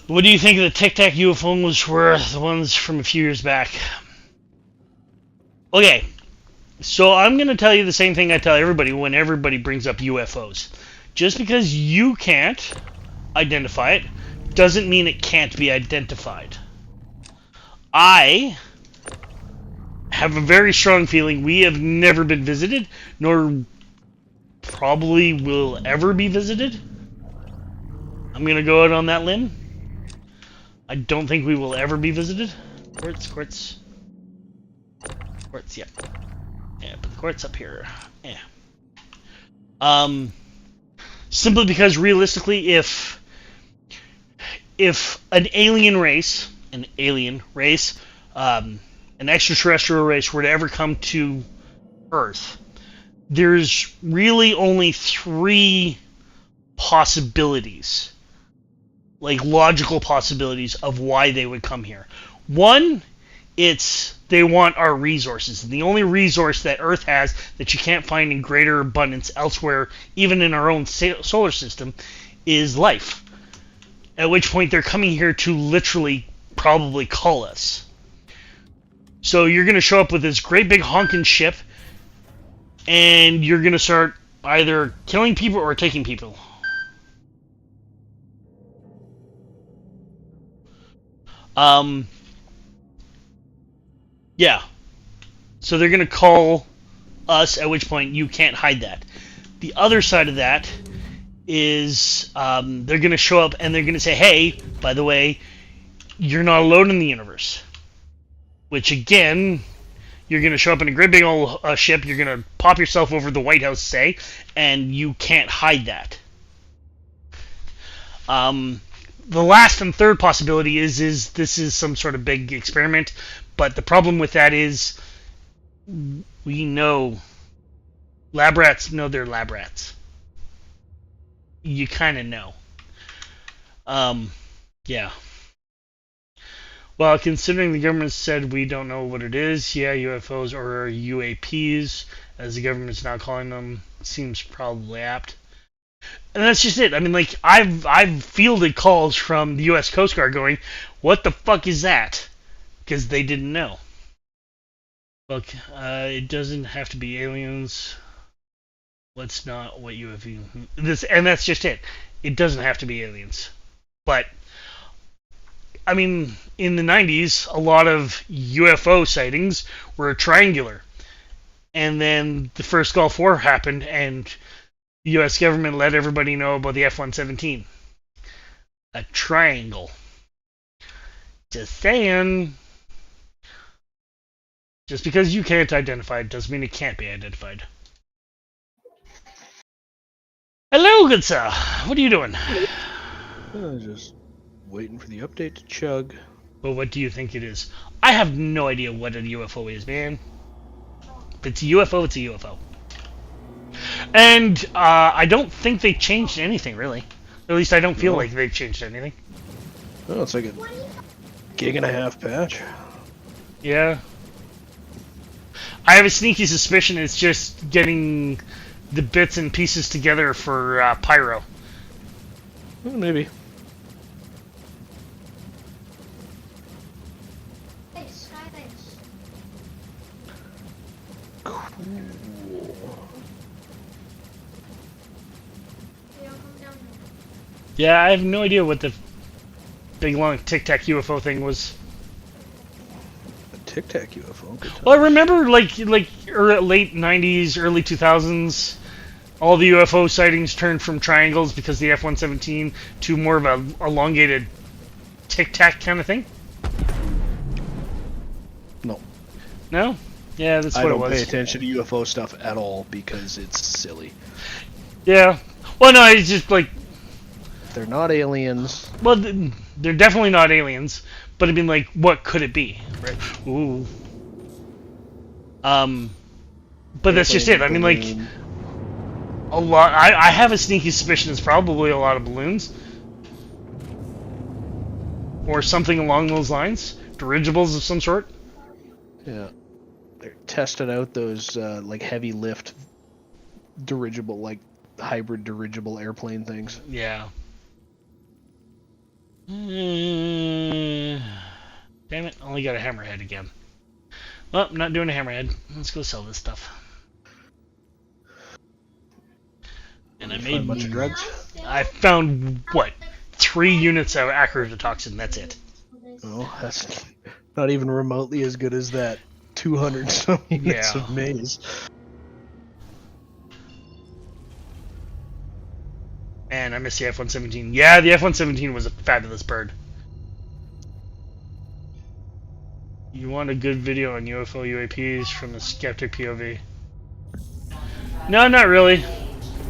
What do you think of the Tic Tac UFOs were the ones from a few years back? Okay, so I'm going to tell you the same thing I tell everybody when everybody brings up UFOs. Just because you can't identify it doesn't mean it can't be identified. I have a very strong feeling we have never been visited, nor probably will ever be visited. I'm going to go out on that limb. I don't think we will ever be visited. Quartz, quartz. Quartz, yep. Yeah, put the quartz up here. Yeah. Simply because realistically, if an alien race, an extraterrestrial race were to ever come to Earth, there's really only 3 possibilities, like logical possibilities of why they would come here. One, it's they want our resources. The only resource that Earth has that you can't find in greater abundance elsewhere, even in our own solar system, is life. At which point they're coming here to literally probably cull us. So you're going to show up with this great big honking ship, and you're going to start either killing people or taking people. Yeah. So they're going to call us, at which point you can't hide that. The other side of that is they're going to show up and they're going to say, hey, by the way, you're not alone in the universe. Which, again, you're going to show up in a great big old ship, you're going to pop yourself over the White House, say, and you can't hide that. The last and third possibility is this is some sort of big experiment, but the problem with that is we know lab rats know they're lab rats. You kind of know. Yeah. Well, considering the government said we don't know what it is, yeah, UFOs or UAPs, as the government's now calling them, seems probably apt. And that's just it. I mean, like, I've fielded calls from the U.S. Coast Guard going, what the fuck is that? Because they didn't know. Look, it doesn't have to be aliens. Let's not what UFO... And that's just it. It doesn't have to be aliens. But, I mean, in the 90s, a lot of UFO sightings were triangular. And then the first Gulf War happened, and the U.S. government let everybody know about the F-117. A triangle. Just saying. Just because you can't identify it doesn't mean it can't be identified. Hello, good sir. What are you doing? Just waiting for the update to chug. Well, what do you think it is? I have no idea what a UFO is, man. If it's a UFO, it's a UFO. And I don't think they changed anything, really. At least I don't feel like they've changed anything. Oh, it's like a gig-and-a-half patch. Yeah. I have a sneaky suspicion it's just getting the bits and pieces together for Pyro. Well, maybe. Yeah, I have no idea what the big long Tic Tac UFO thing was. A Tic Tac UFO? Good time. Well, I remember like late 90s, early 2000s, all the UFO sightings turned from triangles because the F-117 to more of a elongated Tic Tac kind of thing. No. No? Yeah, that's what it was. I don't pay attention to UFO stuff at all because it's silly. Yeah. Well, no, it's just like... They're not aliens. Well, they're definitely not aliens. But I mean, like, what could it be? Right? Ooh. But that's just it. I mean, like, a lot... I have a sneaky suspicion it's probably a lot of balloons. Or something along those lines. Dirigibles of some sort. Yeah. They're testing out those, like, heavy lift dirigible, like, hybrid dirigible airplane things. Yeah. Damn it, only got a hammerhead again. Well, I'm not doing a hammerhead. Let's go sell this stuff. And I made a bunch of drugs. I found, what, 3 units of acrotoxin, that's it. Oh, that's not even remotely as good as that 200 some units of maze. And I missed the F-117. Yeah, the F-117 was a fabulous bird. You want a good video on UFO UAPs from the skeptic POV? No, not really.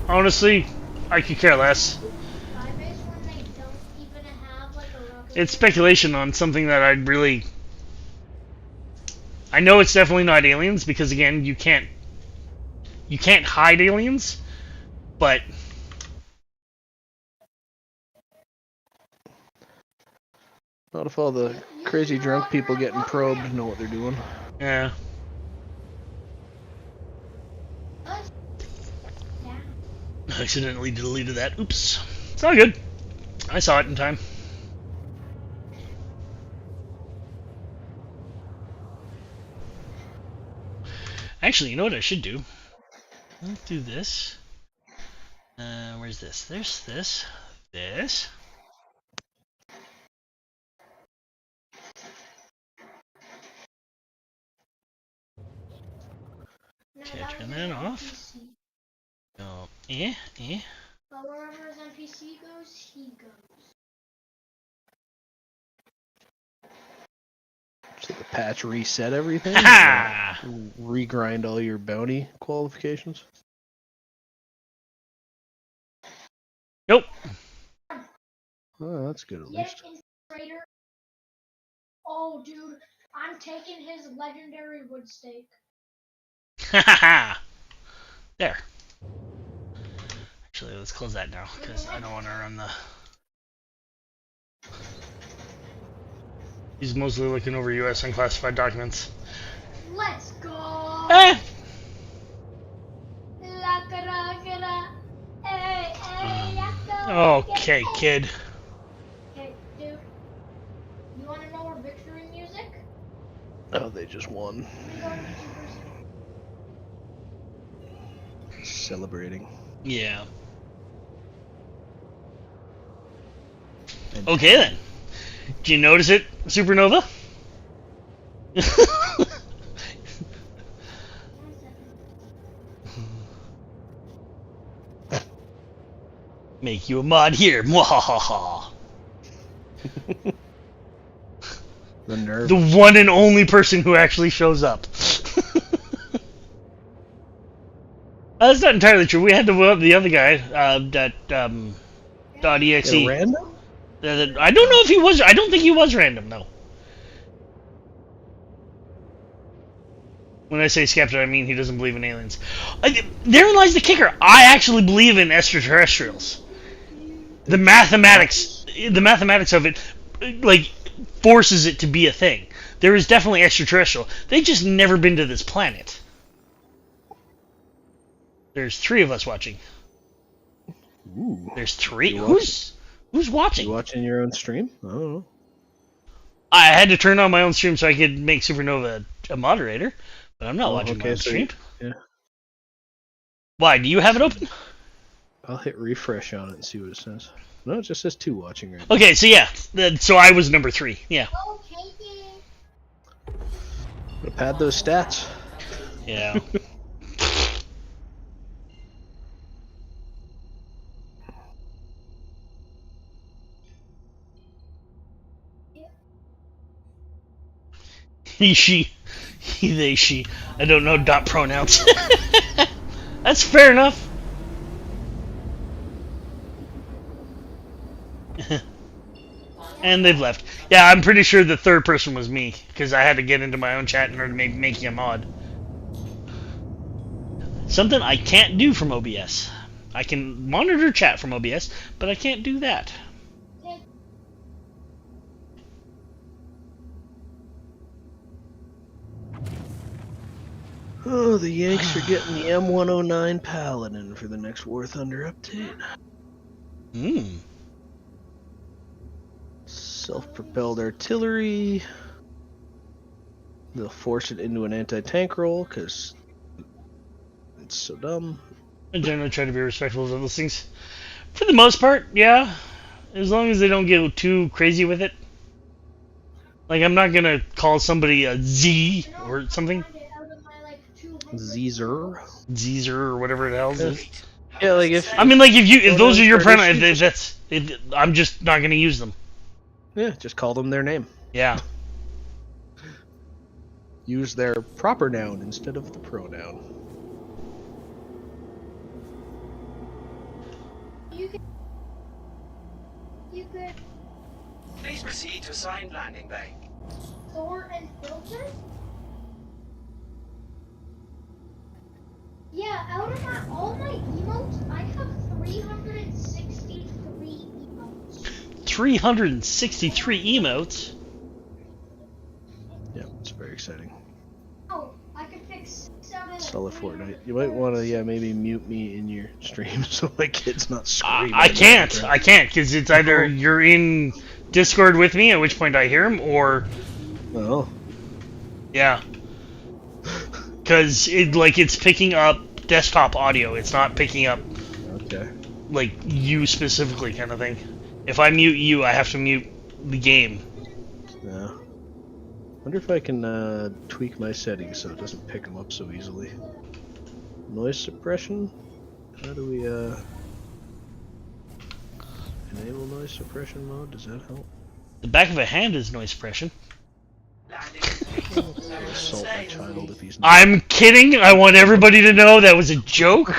Honestly, I could care less. Skybase when they don't even have like a rocket. It's speculation on something that I'd really... I know it's definitely not aliens, because again, you can't hide aliens, but... Not if all the crazy drunk people getting probed know what they're doing. Yeah. Accidentally deleted that. Oops. It's all good. I saw it in time. Actually, you know what I should do? Let's do this. Where's this? There's this. This. Okay, turn that off. Go, But wherever his NPC goes, he goes. So the patch reset everything? Ha! Regrind all your bounty qualifications? Nope. Oh, that's good at least. Trader. Oh, dude, I'm taking his legendary wood stake. There. Actually, let's close that now, because I don't want to run the... He's mostly looking over U.S. unclassified documents. Let's go! Eh! Okay, kid. Hey, dude. You want to know our victory music? Oh, they just won. We go to the Super Celebrating. Yeah. Okay then. Do you notice it, Supernova? Make you a mod here. Mwahaha. The nerve. The one and only person who actually shows up. That's not entirely true. We had the other guy, .exe. Random? I don't know if he was. I don't think he was random, no. When I say skeptic, I mean he doesn't believe in aliens. Therein lies the kicker. I actually believe in extraterrestrials. The mathematics of it, like, forces it to be a thing. There is definitely extraterrestrial. They've just never been to this planet. There's 3 of us watching. Ooh. There's 3? Who's watching? You watching your own stream? I don't know. I had to turn on my own stream so I could make Supernova a moderator, but I'm not watching my own stream. Yeah. Why? Do you have it open? I'll hit refresh on it and see what it says. No, it just says 2 watching right now. Okay, so yeah, so I was number 3. Yeah. Gotta pad those stats. Yeah. He, she, he, they, she. I don't know dot pronouns. That's fair enough. And they've left. Yeah, I'm pretty sure the third person was me, because I had to get into my own chat in order to make you a mod. Something I can't do from OBS. I can monitor chat from OBS, but I can't do that. Oh, the Yanks are getting the M109 Paladin for the next War Thunder update. Hmm. Self-propelled artillery. They'll force it into an anti-tank role because it's so dumb. I generally try to be respectful of those things. For the most part, yeah. As long as they don't get too crazy with it. Like, I'm not gonna call somebody a Z or something. Zeezer. Zeezer or whatever the hell it is. Yeah, like if... I mean, like, if those are your pronouns, I'm just not gonna use them. Yeah, just call them their name. Yeah. Use their proper noun instead of the pronoun. You could. You could Please proceed to assigned landing bay. sort and filter. Yeah, out of all my emotes, I have 363 emotes. 363 emotes. Yeah, it's very exciting. Oh, I could fix 7. Sell a Fortnite. You might want to, maybe mute me in your stream so my kid's not screaming. I can't, because it's either you're in Discord with me, at which point I hear him, or Oh. yeah, because it's picking up desktop audio. It's not picking up Okay. like you specifically kind of thing. If I mute you, I have to mute the game. Yeah. Wonder if I can tweak my settings so it doesn't pick them up so easily. Noise suppression? How do we enable noise suppression mode? Does that help? The back of a hand is noise suppression. Landing. I'll assault my child if he's not. I'm kidding. I want everybody to know that was a joke.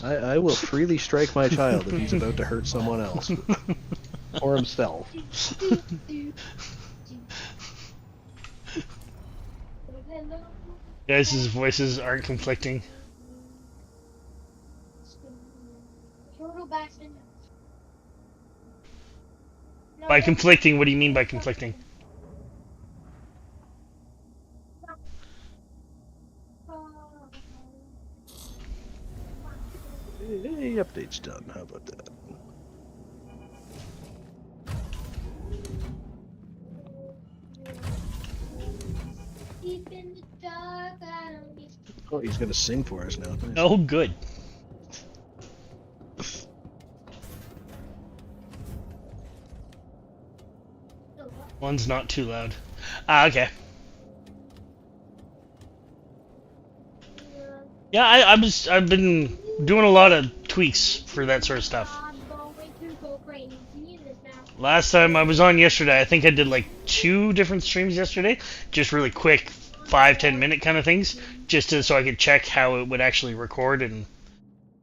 I will freely strike my child if he's about to hurt someone else. Or himself. Guys, his voices aren't conflicting. By conflicting, what do you mean by conflicting? Hey, update's done. How about that? Oh, he's gonna sing for us now. Nice. Oh, good. One's not too loud. Ah, okay. Yeah, I've been doing a lot of tweaks for that sort of stuff. Last time I was on yesterday, I think I did like 2 different streams yesterday, just really quick 5-10 minute kind of things, just so I could check how it would actually record and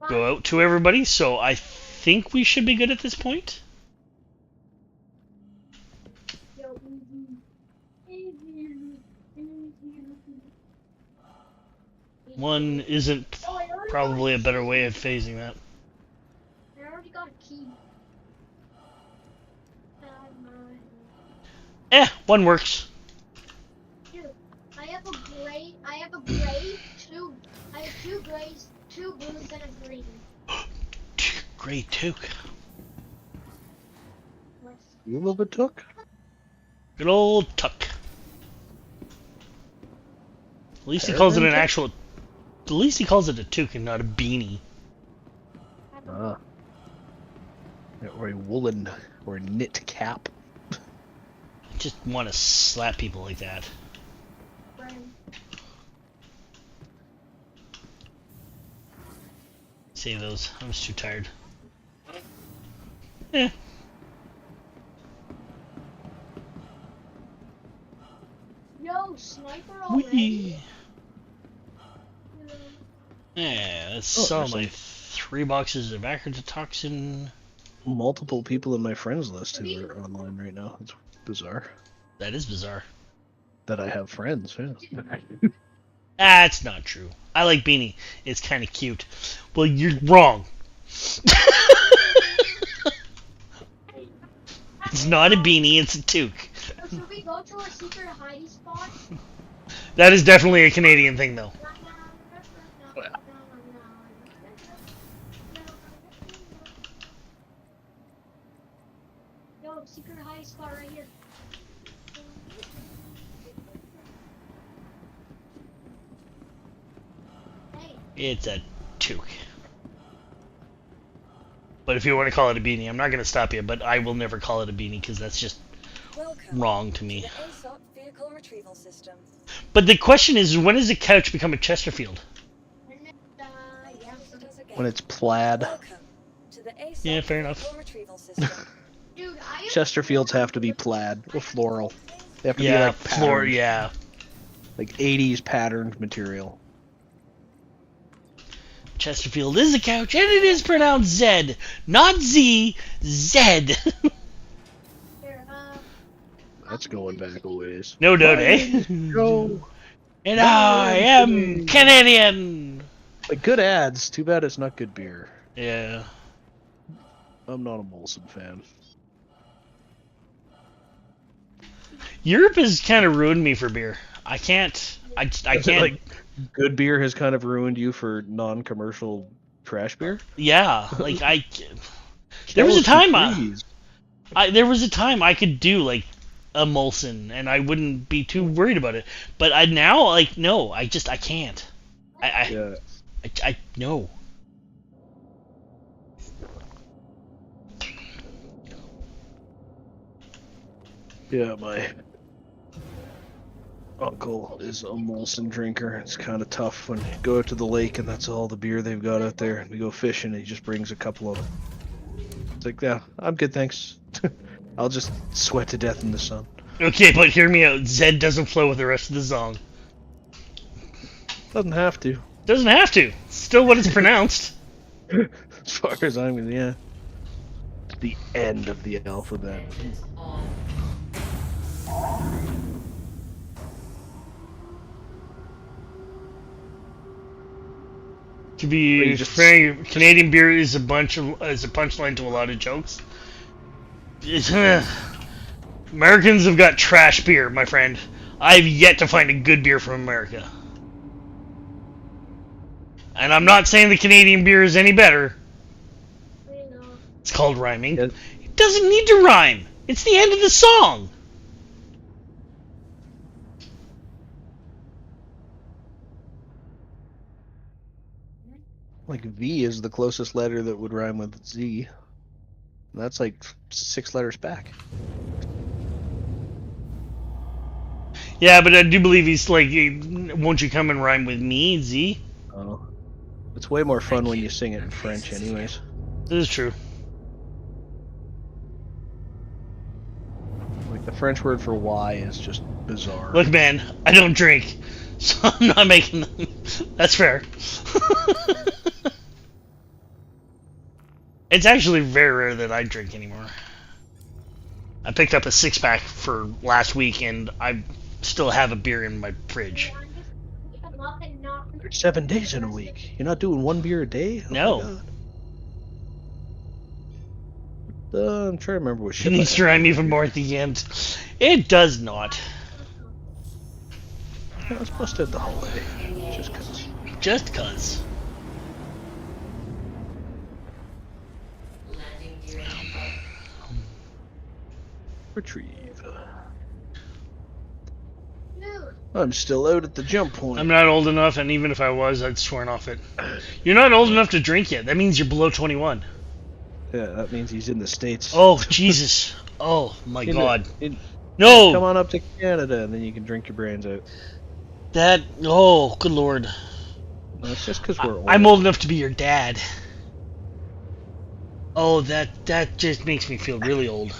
go out to everybody. So I think we should be good at this point. One isn't probably a better way of phasing that. I already got a key. One works. Dude, I have a gray, 2. I have 2 grays, 2 blues, and a green. Great toque. You love a took? Good old tuck. At least he calls it an actual. At least he calls it a toque and not a beanie. Ah. Or a woolen or a knit cap. I just want to slap people like that. Save those. I was too tired. Eh. Yo, sniper already? Whee. Yeah, let's sell my 3 boxes of Acritotoxin. Multiple people in my friends list who are online right now. It's bizarre. That is bizarre. That I have friends, yeah. That's not true. I like Beanie. It's kind of cute. Well, you're wrong. It's not a beanie, it's a toque. Should we go to a secret hiding spot? That is definitely a Canadian thing, though. Yo, secret hiding spot right here. Hey. It's a toque. But if you want to call it a beanie, I'm not going to stop you, but I will never call it a beanie because that's just wrong to me. ASOP vehicle retrieval system. But the question is, when does a couch become a Chesterfield? When it's plaid. Welcome to the ASOP Yeah, fair enough. vehicle retrieval system. Dude, Chesterfields have to be plaid or floral. They have to be Yeah, like floor, patterned, yeah. like 80s patterned material. Chesterfield is a couch, and it is pronounced Zed, not Z, Zed. Here, That's going back a ways. No doubt, eh? Go. And I am Canadian. Like, good ads. Too bad it's not good beer. Yeah. I'm not a Molson fan. Europe has kind of ruined me for beer. I can't. I can't. Like, good beer has kind of ruined you for non-commercial trash beer. Yeah, like there was a time there was a time I could do like a Molson and I wouldn't be too worried about it. But now like no, I can't. I no. Yeah, my uncle is a Molson drinker. It's kind of tough when you go out to the lake and that's all the beer they've got out there. And we go fishing and he just brings a couple of them. It's like, yeah, I'm good, thanks. I'll just sweat to death in the sun. Okay, but hear me out. Zed doesn't flow with the rest of the song. Doesn't have to. Doesn't have to. Still what it's pronounced. As far as I'm concerned, yeah. It's the end of the alphabet. To be frank, Canadian beer is a punchline to a lot of jokes. Americans have got trash beer, my friend. I've yet to find a good beer from America. And I'm not saying the Canadian beer is any better. It's called rhyming. It doesn't need to rhyme. It's the end of the song. Like V is the closest letter that would rhyme with Z. And that's like 6 letters back. Yeah, but I do believe he's like, won't you come and rhyme with me, Z? Oh. It's way more fun when you sing it in French anyways. This is true. Like the French word for Y is just bizarre. Look, man, I don't drink, so I'm not making them. That's fair. It's actually very rare that I drink anymore. I picked up a 6-pack for last week, and I still have a beer in my fridge. There's 7 days in a week. You're not doing 1 beer a day? Oh No. I'm trying to remember what shit. It needs to rhyme even more at the end. It does not. I was busted the holiday. Just cause. Just cause. Retrieve. I'm still out at the jump point. I'm not old enough, and even if I was, I'd sworn off it. You're not old enough to drink yet. That means you're below 21. Yeah, that means he's in the States. Oh, Jesus. Oh, my God. Come No! on up to Canada, and then you can drink your brains out. That... Oh, good Lord. No, it's just because we're old. I'm old enough to be your dad. Oh, that just makes me feel really old.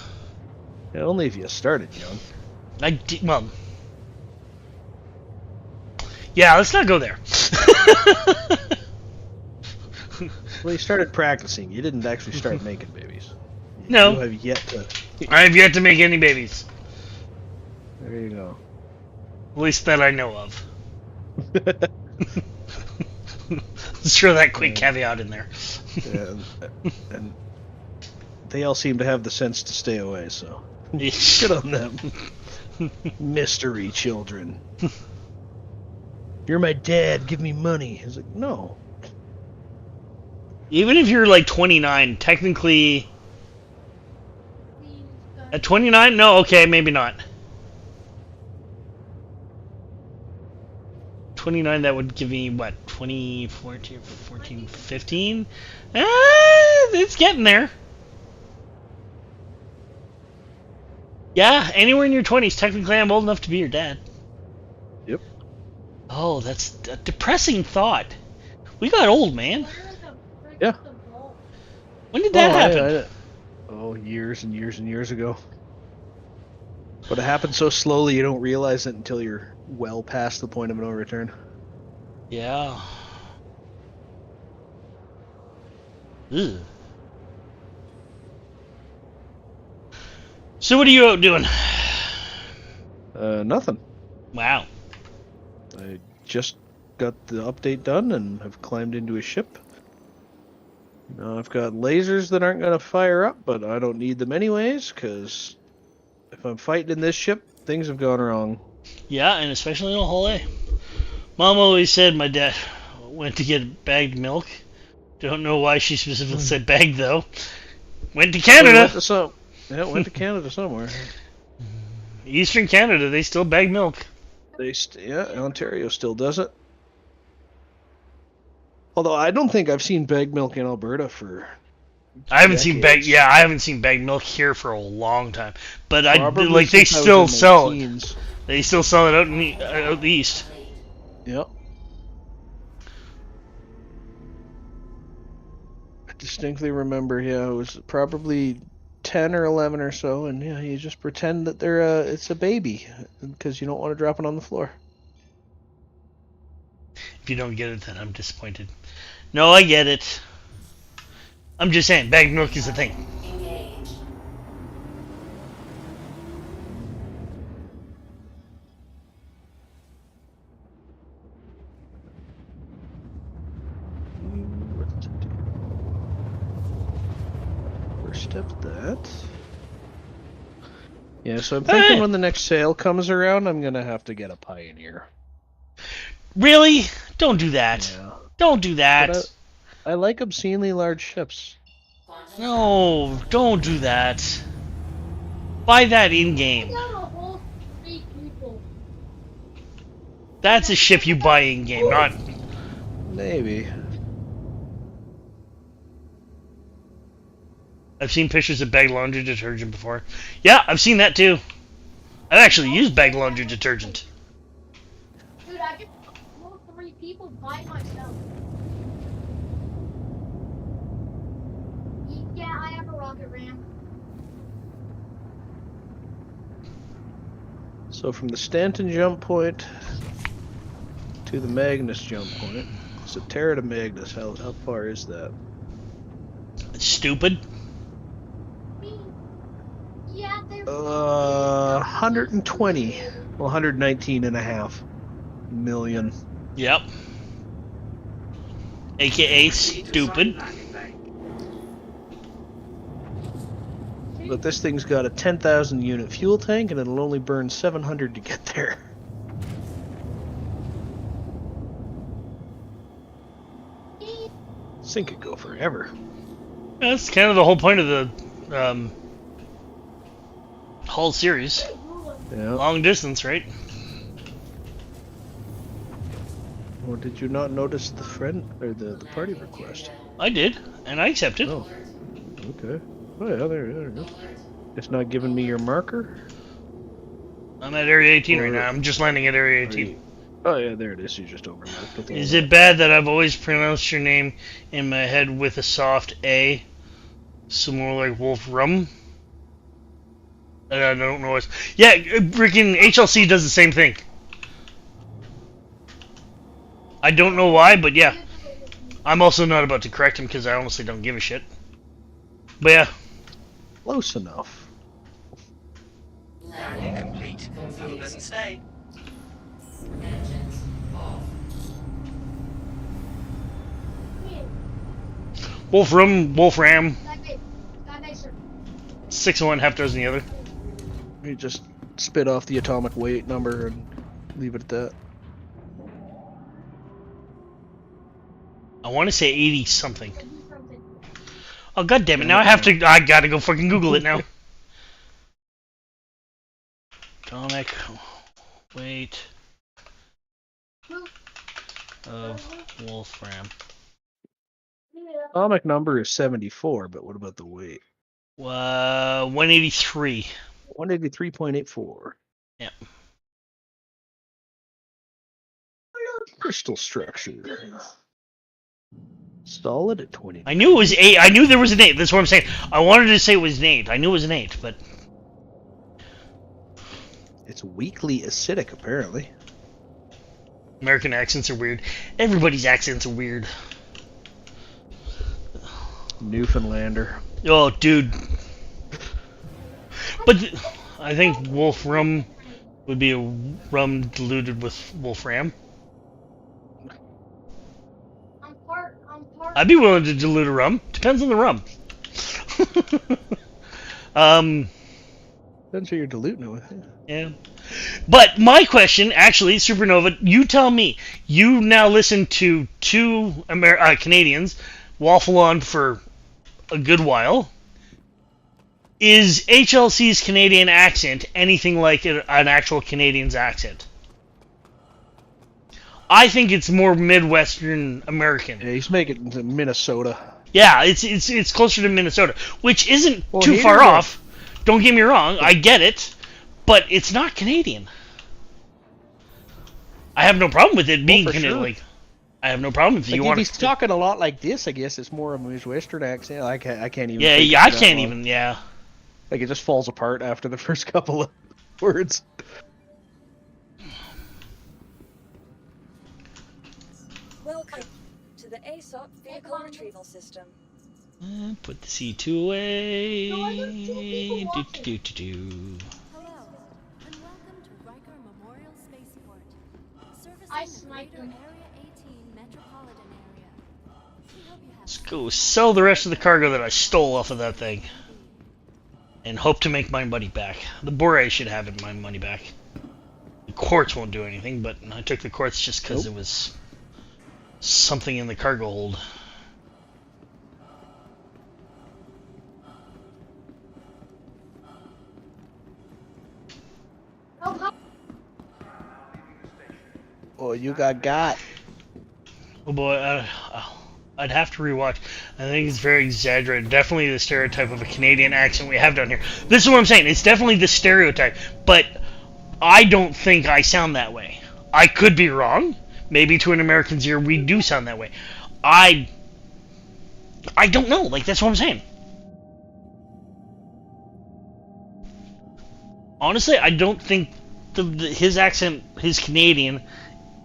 Yeah, only if you started young. I did... Well... Yeah, let's not go there. Well, you started practicing. You didn't actually start making babies. No. You have yet to. I have yet to make any babies. There you go. At least that I know of. Let's throw that quick caveat in there. Yeah, and they all seem to have the sense to stay away, so good on them. Mystery children. You're my dad, give me money. It's like, no. Even if you're like 29, technically... At 29? No, okay, maybe not. 29, that would give me, what, 20, 14, 15? It's getting there. Yeah, anywhere in your 20s, technically I'm old enough to be your dad. Yep. Oh, that's a depressing thought. We got old, man. Yeah. When did that happen? Years and years and years ago. But it happened so slowly you don't realize it until you're well past the point of no return. Yeah. Ugh. So what are you out doing? Nothing. Wow. I just got the update done and have climbed into a ship. Now I've got lasers that aren't going to fire up, but I don't need them anyways, because if I'm fighting in this ship, things have gone wrong. Yeah, and especially in a Hull A. Mom always said my dad went to get bagged milk. Don't know why she specifically said bagged, though. Went to Canada! Went to Canada somewhere. Eastern Canada, they still bag milk. Ontario still does it. Although I don't think I've seen bagged milk in Alberta for I haven't seen bag. decades. Yeah, I haven't seen bagged milk here for a long time. But I Probably like they since I was still in my sell it. teens. They still sell it out east. Yep. I distinctly remember, it was probably 10 or 11 or so, and you just pretend that it's a baby, because you don't want to drop it on the floor. If you don't get it, then I'm disappointed. No, I get it. I'm just saying, bagged milk is a thing. Engage. First step that. Yeah, so I'm thinking when the next sale comes around, I'm gonna have to get a Pioneer. Really? Don't do that. Yeah. Don't do that. But I like obscenely large ships. No, don't do that. Buy that in-game. Got a whole 3 people. That's a ship you buy in-game, not... Maybe. I've seen pictures of bagged laundry detergent before. Yeah, I've seen that too. I've actually used bagged laundry detergent. Dude, I could pull 3 people by myself. Yeah, I have a rocket ramp. So from the Stanton jump point to the Magnus jump point, so Terra to Magnus, how far is that? It's stupid. Yeah, they're 120. Well, 119 and a half million. Yep. AKA stupid. But this thing's got a 10,000 unit fuel tank and it'll only burn 700 to get there. This thing could go forever. That's kind of the whole point of the Hull series. Yeah. Long distance, right? Or did you not notice the friend or the party request? I did, and I accepted. Oh, okay. Oh yeah, there you go. It's not giving me your marker. I'm at Area 18 right now. I'm just landing at Area 18. Oh yeah, there it is. You just overlooked it. Is it bad that I've always pronounced your name in my head with a soft A? So more like Wolf Rum? I don't know what. Yeah, freaking HLC does the same thing. I don't know why, but yeah. I'm also not about to correct him because I honestly don't give a shit. But yeah. Close enough. Landing complete. Have a pleasant stay. Engines off. Wolfram, Skybase, sir. 6 of one, half dozen the other. You just spit off the atomic weight number and leave it at that. I want to say 80 something. Oh god damn it! Now I gotta go fucking Google it now. Atomic weight of Wolfram. Atomic number is 74, but what about the weight? 183. 183.84. Yeah. Crystal structure. Solid at 20. I knew it was 8. I knew there was an 8. That's what I'm saying. I wanted to say it was an 8. I knew it was an 8, but It's weakly acidic, apparently. American accents are weird. Everybody's accents are weird. Newfoundlander. Oh, dude. But I think Wolf Rum would be a rum diluted with Wolfram. I'm part. I'd be willing to dilute a rum. Depends on the rum. Depends who you're diluting it with. Yeah. But my question, actually, Supernova, you tell me. You now listen to two Canadians waffle on for a good while. Is HLC's Canadian accent anything like an actual Canadian's accent? I think it's more Midwestern American. Yeah, he's making it to Minnesota. Yeah, it's closer to Minnesota, which isn't Well, too here far you go. off. Don't get me wrong, I get it, but it's not Canadian. I have no problem with it being for Canadian. sure. Like, I have no problem if you Like, want if he's talking a lot like this, I guess it's more of a Midwestern accent. I can't even. Yeah, think yeah, I of that can't one. even. Yeah, Like, it just falls apart after the first couple of words. Welcome to the ASOP vehicle retrieval system. put the C2 away. No, I don't see people watching. Do. Hello, and welcome to Riker Memorial Spaceport, servicing I the sniped greater him. Area 18 metropolitan area. We hope you have Let's go sell the rest of the cargo that I stole off of that thing, and hope to make my money back. The Bore should have my money back. The quartz won't do anything, but I took the quartz just because it was something in the cargo hold. Oh, Oh, you got. Oh boy, I'd have to rewatch. I think it's very exaggerated. Definitely the stereotype of a Canadian accent we have down here. This is what I'm saying. It's definitely the stereotype, but I don't think I sound that way. I could be wrong. Maybe to an American's ear, we do sound that way. I don't know. Like, that's what I'm saying. Honestly, I don't think his accent, his Canadian,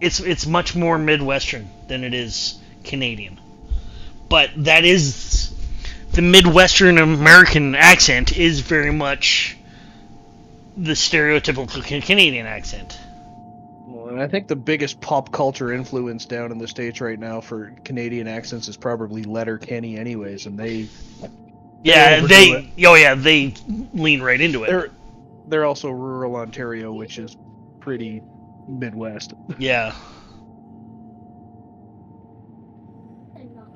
it's much more Midwestern than it is Canadian. But that is the Midwestern American accent is very much the stereotypical Canadian accent. Well, and I think the biggest pop culture influence down in the States right now for Canadian accents is probably Letterkenny anyways, and they overdo they lean right into it. They're also rural Ontario, which is pretty Midwest. Yeah.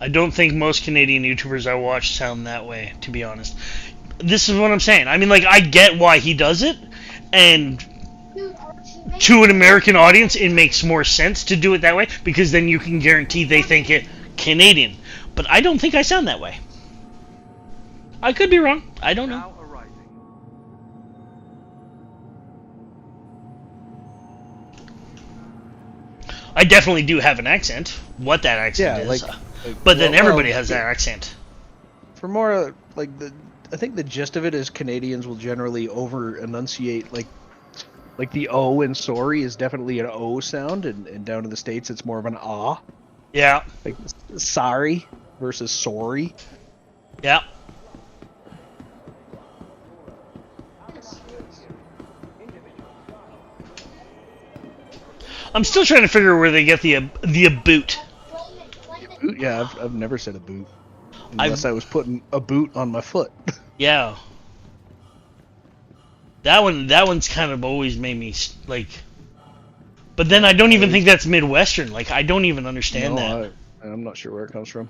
I don't think most Canadian YouTubers I watch sound that way, to be honest. This is what I'm saying. I mean, like, I get why he does it, and dude, Archie, to an American audience, it makes more sense to do it that way, because then you can guarantee they think it Canadian. But I don't think I sound that way. I could be wrong. I don't know. Now arriving. I definitely do have an accent. What that accent is. But then everybody has that accent. For more like I think the gist of it is Canadians will generally over enunciate like the O in sorry is definitely an O sound, and down in the States it's more of an ah. Yeah. Like sorry versus sorry. Yeah. I'm still trying to figure out where they get the boot. Boot? Yeah, I've never said a boot. Unless I was putting a boot on my foot. Yeah. That one's kind of always made me like. But then I don't even think that's Midwestern. Like, I don't even understand that. I'm not sure where it comes from.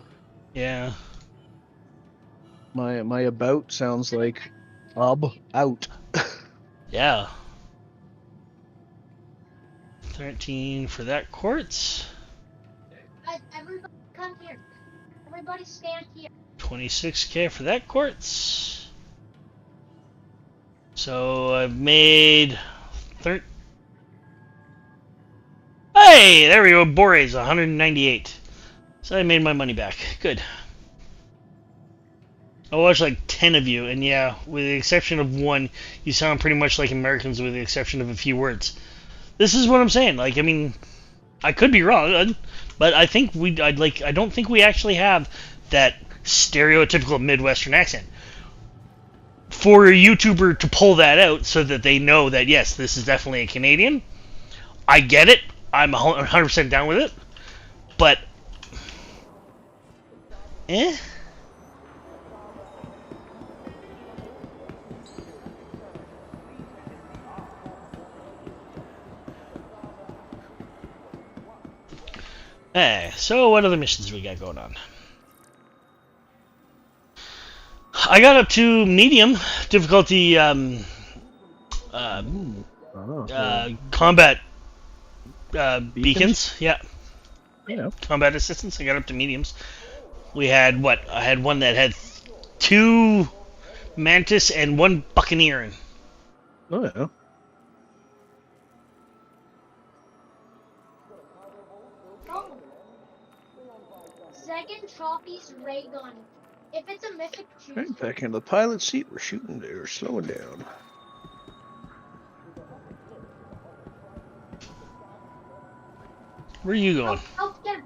Yeah. My about sounds like out. Yeah. 13 for that quartz. everybody come here. Everybody stand here. 26k for that quartz. So I've made 13. Hey, there we go. Bore's 198. So I made my money back. Good. I watched like 10 of you, and yeah, with the exception of one, you sound pretty much like Americans with the exception of a few words. This is what I'm saying. Like, I mean, I could be wrong, but I think I don't think we actually have that stereotypical Midwestern accent. For a YouTuber to pull that out so that they know that, yes, this is definitely a Canadian, I get it. I'm 100% down with it. But, so what other missions we got going on? I got up to medium difficulty combat beacons. Yeah. Combat assistance. I got up to mediums. We had what? I had one that had 2 Mantis and 1 Buccaneer in. Oh, yeah. Oh. Second trophy's ray gun. If it's a mythic, choose. Right back into the pilot seat. We're shooting there, slowing down. Where are you going? Oh, get him.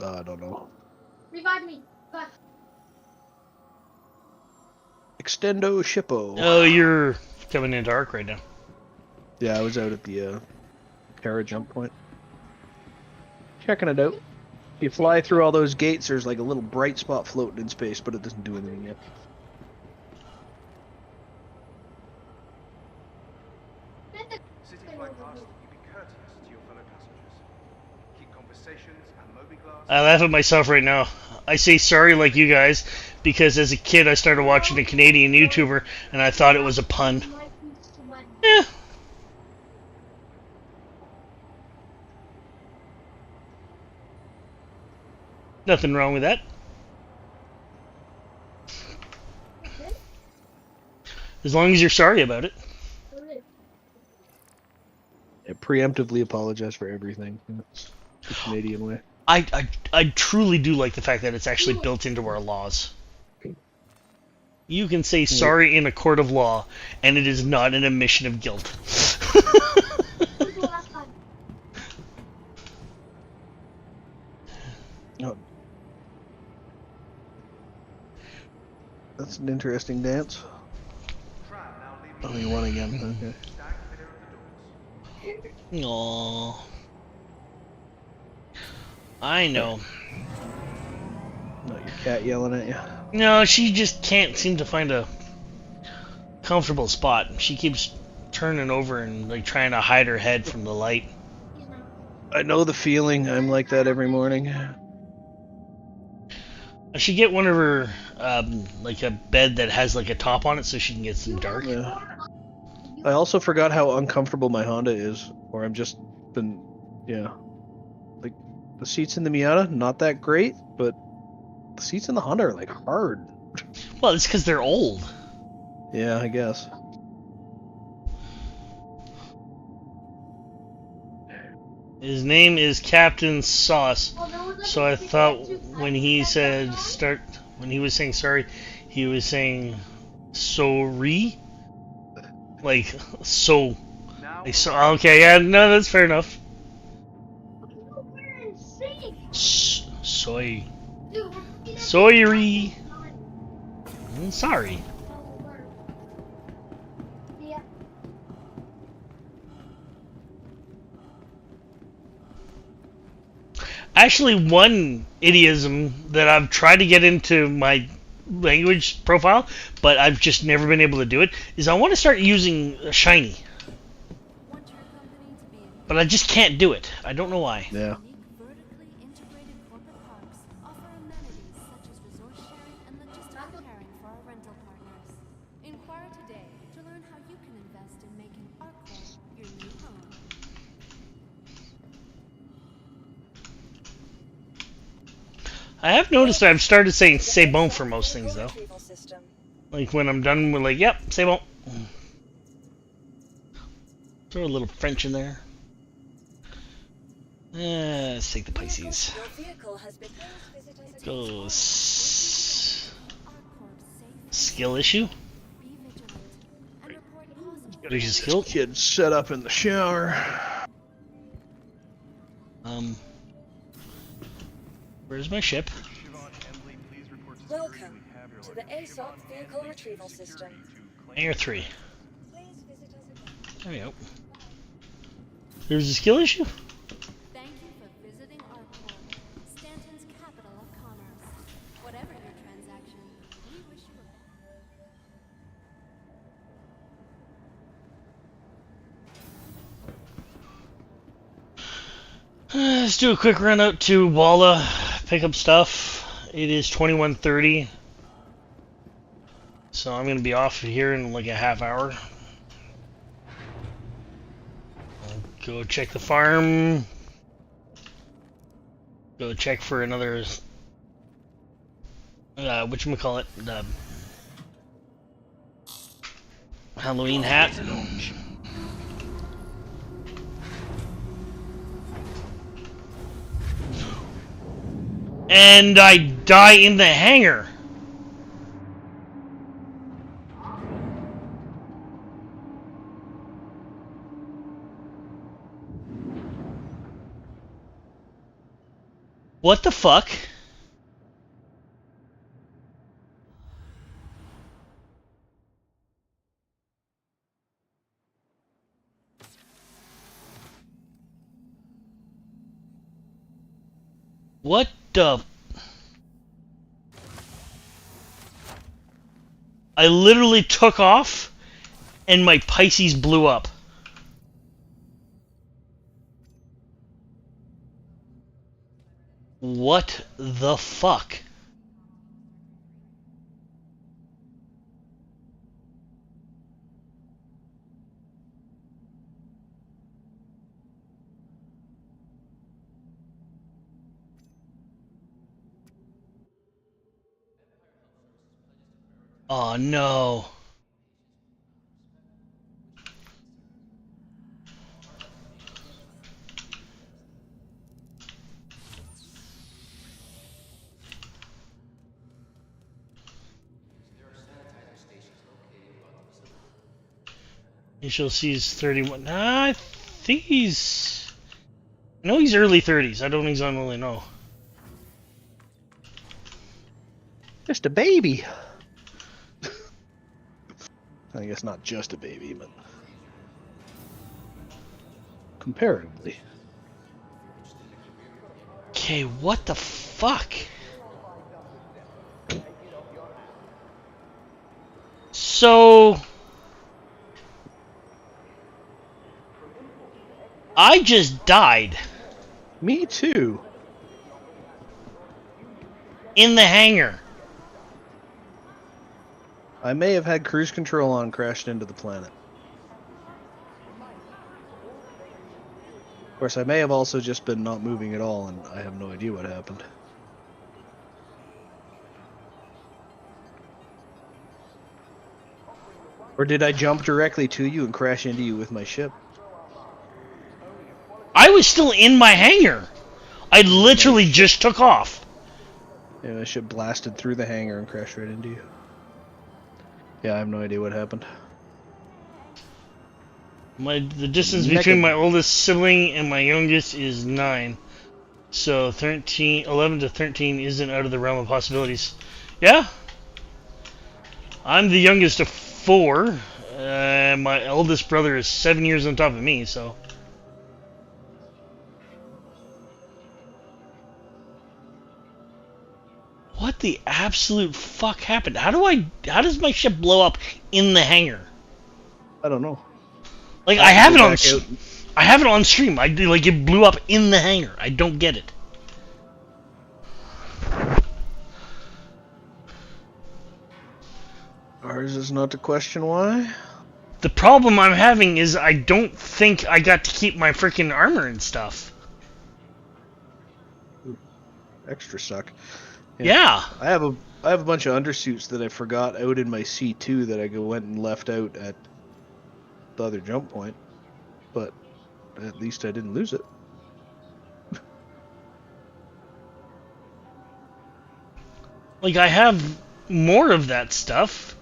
I don't know. Revive me. But Extendo Shippo. Oh, you're coming into Arc right now. Yeah, I was out at the para jump point. Checking it out. If you fly through all those gates, there's like a little bright spot floating in space, but it doesn't do anything yet. City flight past, you be courteous to your fellow passengers. Keep conversations and mobiglass. I laugh at myself right now. I say sorry like you guys because as a kid I started watching a Canadian YouTuber and I thought it was a pun. Eh. Nothing wrong with that. As long as you're sorry about it. I preemptively apologize for everything. It's the Canadian way. I truly do like the fact that it's actually built into our laws. You can say sorry in a court of law, and it is not an admission of guilt. Oh. That's an interesting dance. Oh, you won again. Okay. Aww. I know. Not your cat yelling at you. No, she just can't seem to find a comfortable spot. She keeps turning over and like trying to hide her head from the light. I know the feeling. I'm like that every morning. I should get one of her, like a bed that has like a top on it so she can get some dark. Yeah. I also forgot how uncomfortable my Honda is, or I'm just been, yeah. Like, the seats in the Miata, not that great, but the seats in the Honda are like hard. Well, it's because they're old. Yeah, I guess. His name is Captain Sauce. So I thought when he said when he was saying sorry, he was saying sorry. Like so. Like, so okay, yeah, no, that's fair enough. Sorry. I'm sorry. Actually, one idiom that I've tried to get into my language profile, but I've just never been able to do it, is I want to start using shiny. But I just can't do it. I don't know why. Yeah. Vertically integrated corporate parks offer amenities such as resource sharing and logistical caring for our rental partners. Inquire today to learn how you can invest in making ArcCorp your new home. I have noticed I've started saying c'est bon for most things, though. Like when I'm done with, like, yep, c'est bon. Throw a little French in there. Let's take the Pisces. Go. Skill issue? There's your skill. Kid set up in the shower. Where's my ship? to the ASOP vehicle retrieval system. Hangar 3. Please visit us again. There we go. There's a skill issue? Thank you for visiting Arkport, Stanton's capital of commerce. Whatever your transaction, we wish you a Let's do a quick run out to Walla, pick up stuff. It is 21:30. So I'm going to be off here in like a half hour. I'll go check the farm. Go check for another whatchamacallit, Halloween hat. And I die in the hangar. What the fuck? What the... I literally took off and my Pisces blew up. What the fuck? Oh no. You shall see he's 31. Nah, I think he's... I know he's early 30s. I don't exactly know. Just a baby. I guess not just a baby, but comparatively. Okay, what the fuck? So... I just died. Me too. In the hangar. I may have had cruise control on, crashed into the planet. Of course, I may have also just been not moving at all, and I have no idea what happened. Or did I jump directly to you and crash into you with my ship? I was still in my hangar. I literally just took off. Yeah, my ship blasted through the hangar and crashed right into you. Yeah, I have no idea what happened. The distance between my oldest sibling and my youngest is 9. So 11 to 13 isn't out of the realm of possibilities. Yeah. I'm the youngest of 4. My eldest brother is 7 years on top of me, so... What the absolute fuck happened? How does my ship blow up in the hangar? I don't know. Like I have it on stream. Like it blew up in the hangar. I don't get it. Ours is not to question why. The problem I'm having is I don't think I got to keep my freaking armor and stuff. Extra suck. Yeah. I have a bunch of undersuits that I forgot out in my C2 that I went and left out at the other jump point, but at least I didn't lose it. Like I have more of that stuff.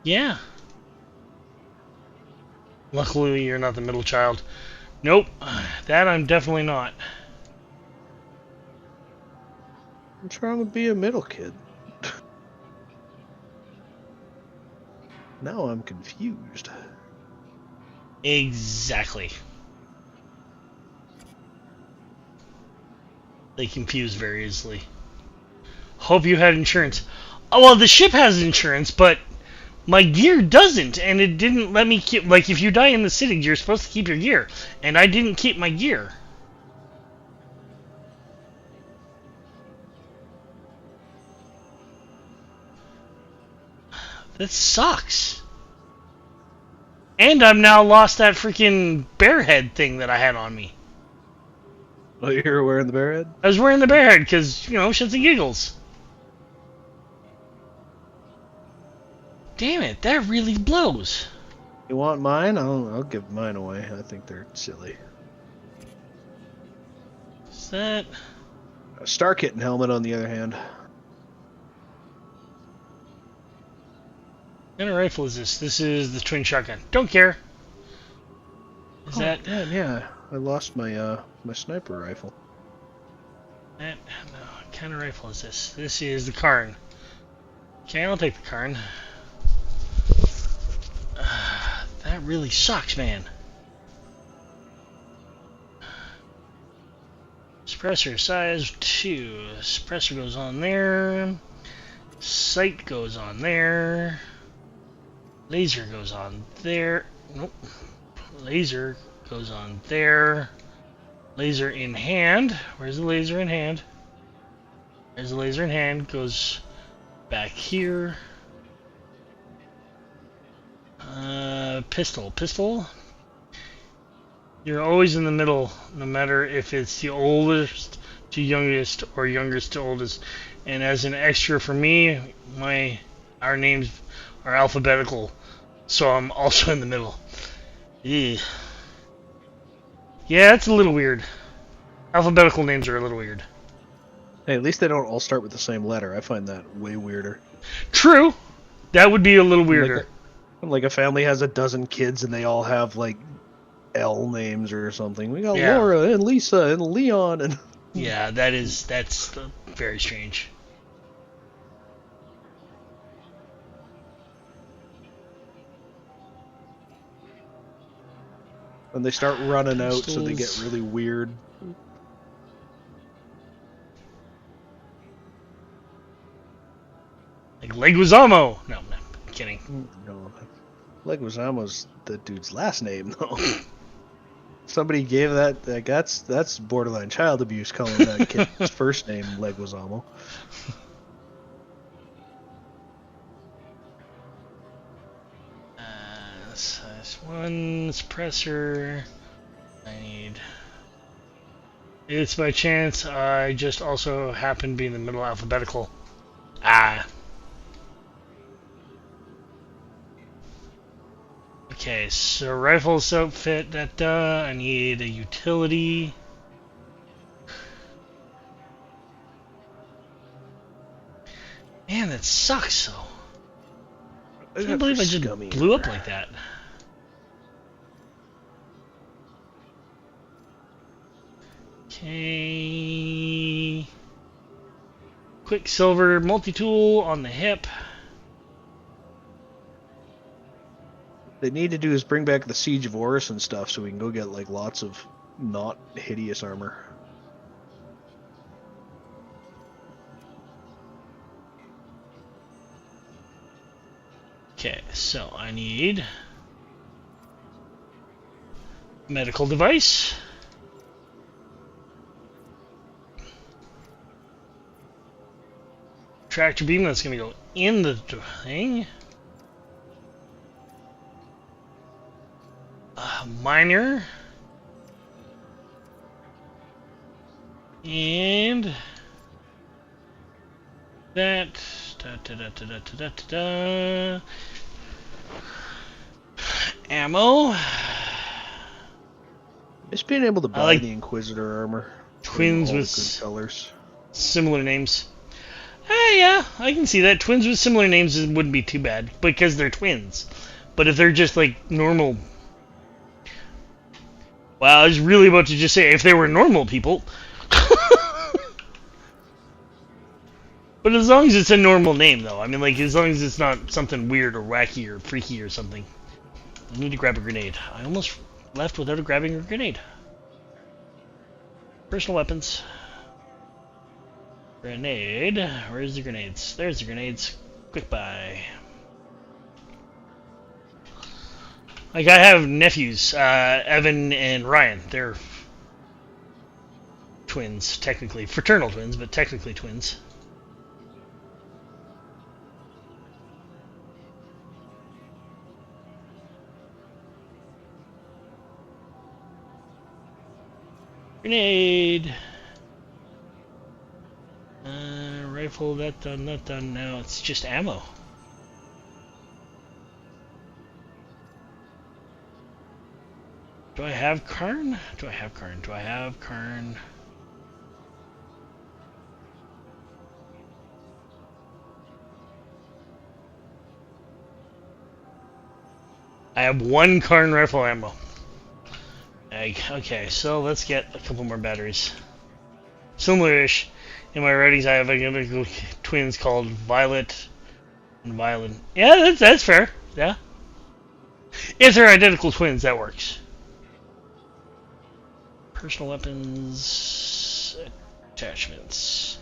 Yeah. Luckily, you're not the middle child. Nope, that I'm definitely not. What's wrong with being a middle kid? Now I'm confused. Exactly. They confuse very easily. Hope you had insurance. Oh, well, the ship has insurance, but my gear doesn't, and it didn't let me keep... Like, if you die in the city, you're supposed to keep your gear, and I didn't keep my gear. That sucks. And I'm now lost that freaking bear head thing that I had on me. Oh, you're wearing the bear head? I was wearing the bear head because, you know, shits and giggles. Damn it, that really blows. You want mine? I'll give mine away. I think they're silly. Is that... A Star Kitten helmet, on the other hand. What kind of rifle is this? This is the twin shotgun. Don't care. Is that... Damn, yeah. I lost my my sniper rifle. That... No, what kind of rifle is this? This is the Karn. Okay, I'll take the Karn. That really sucks, man. Suppressor size 2. Suppressor goes on there. Sight goes on there. Laser goes on there. Nope. Laser goes on there. Laser in hand. Where's the laser in hand? There's the laser in hand. Goes back here. Pistol. Pistol. You're always in the middle, no matter if it's the oldest to youngest or youngest to oldest. And as an extra for me, our names are alphabetical, so I'm also in the middle. Ugh. Yeah, it's a little weird. Alphabetical names are a little weird. Hey, at least they don't all start with the same letter. I find that way weirder. True. That would be a little weirder. Like a family has a dozen kids and they all have like L names or something. We got Yeah. Laura and Lisa and Leon and... Yeah, that's very strange. When they start running out, so they get Pistols. really weird. Like Leguizamo. No, I'm kidding. No, Leguizamo's the dude's last name, though. Somebody gave that's borderline child abuse, calling that kid's first name Leguizamo. Size 1 suppressor. I need. It's by chance I just also happen to be in the middle alphabetical. Ah. Okay, so rifles outfit, I need a utility. Man, that sucks though. I can't believe I just blew up like that. Okay. Quicksilver multi-tool on the hip. They need to do is bring back the Siege of Horus and stuff, so we can go get like lots of not hideous armor. Okay, so I need medical device. Tractor beam, that's gonna go in the thing. Miner. And that. Ammo. Just being able to buy like the Inquisitor armor. twins all the with good colors. similar names. Yeah, I can see that. Twins with similar names wouldn't be too bad because they're twins. But if they're just like normal Wow, I was really about to just say if they were normal people. But as long as it's a normal name, though. I mean, like, as long as it's not something weird or wacky or freaky or something. I need to grab a grenade. I almost left without grabbing a grenade. Personal weapons. Grenade. Where's the grenades? There's the grenades. Quick buy. Like, I have nephews, Evan and Ryan. They're twins, technically. Fraternal twins, but technically twins. Grenade! Rifle, that done, not done. Now it's just ammo. Do I have Karn? Do I have Karn? Do I have Karn? I have one Karn rifle ammo. Okay, so let's get a couple more batteries. Similar-ish. In my writings, I have identical twins called Violet and Violet. Yeah, that's fair. Yeah. If they're identical twins, that works. Personal weapons, attachments.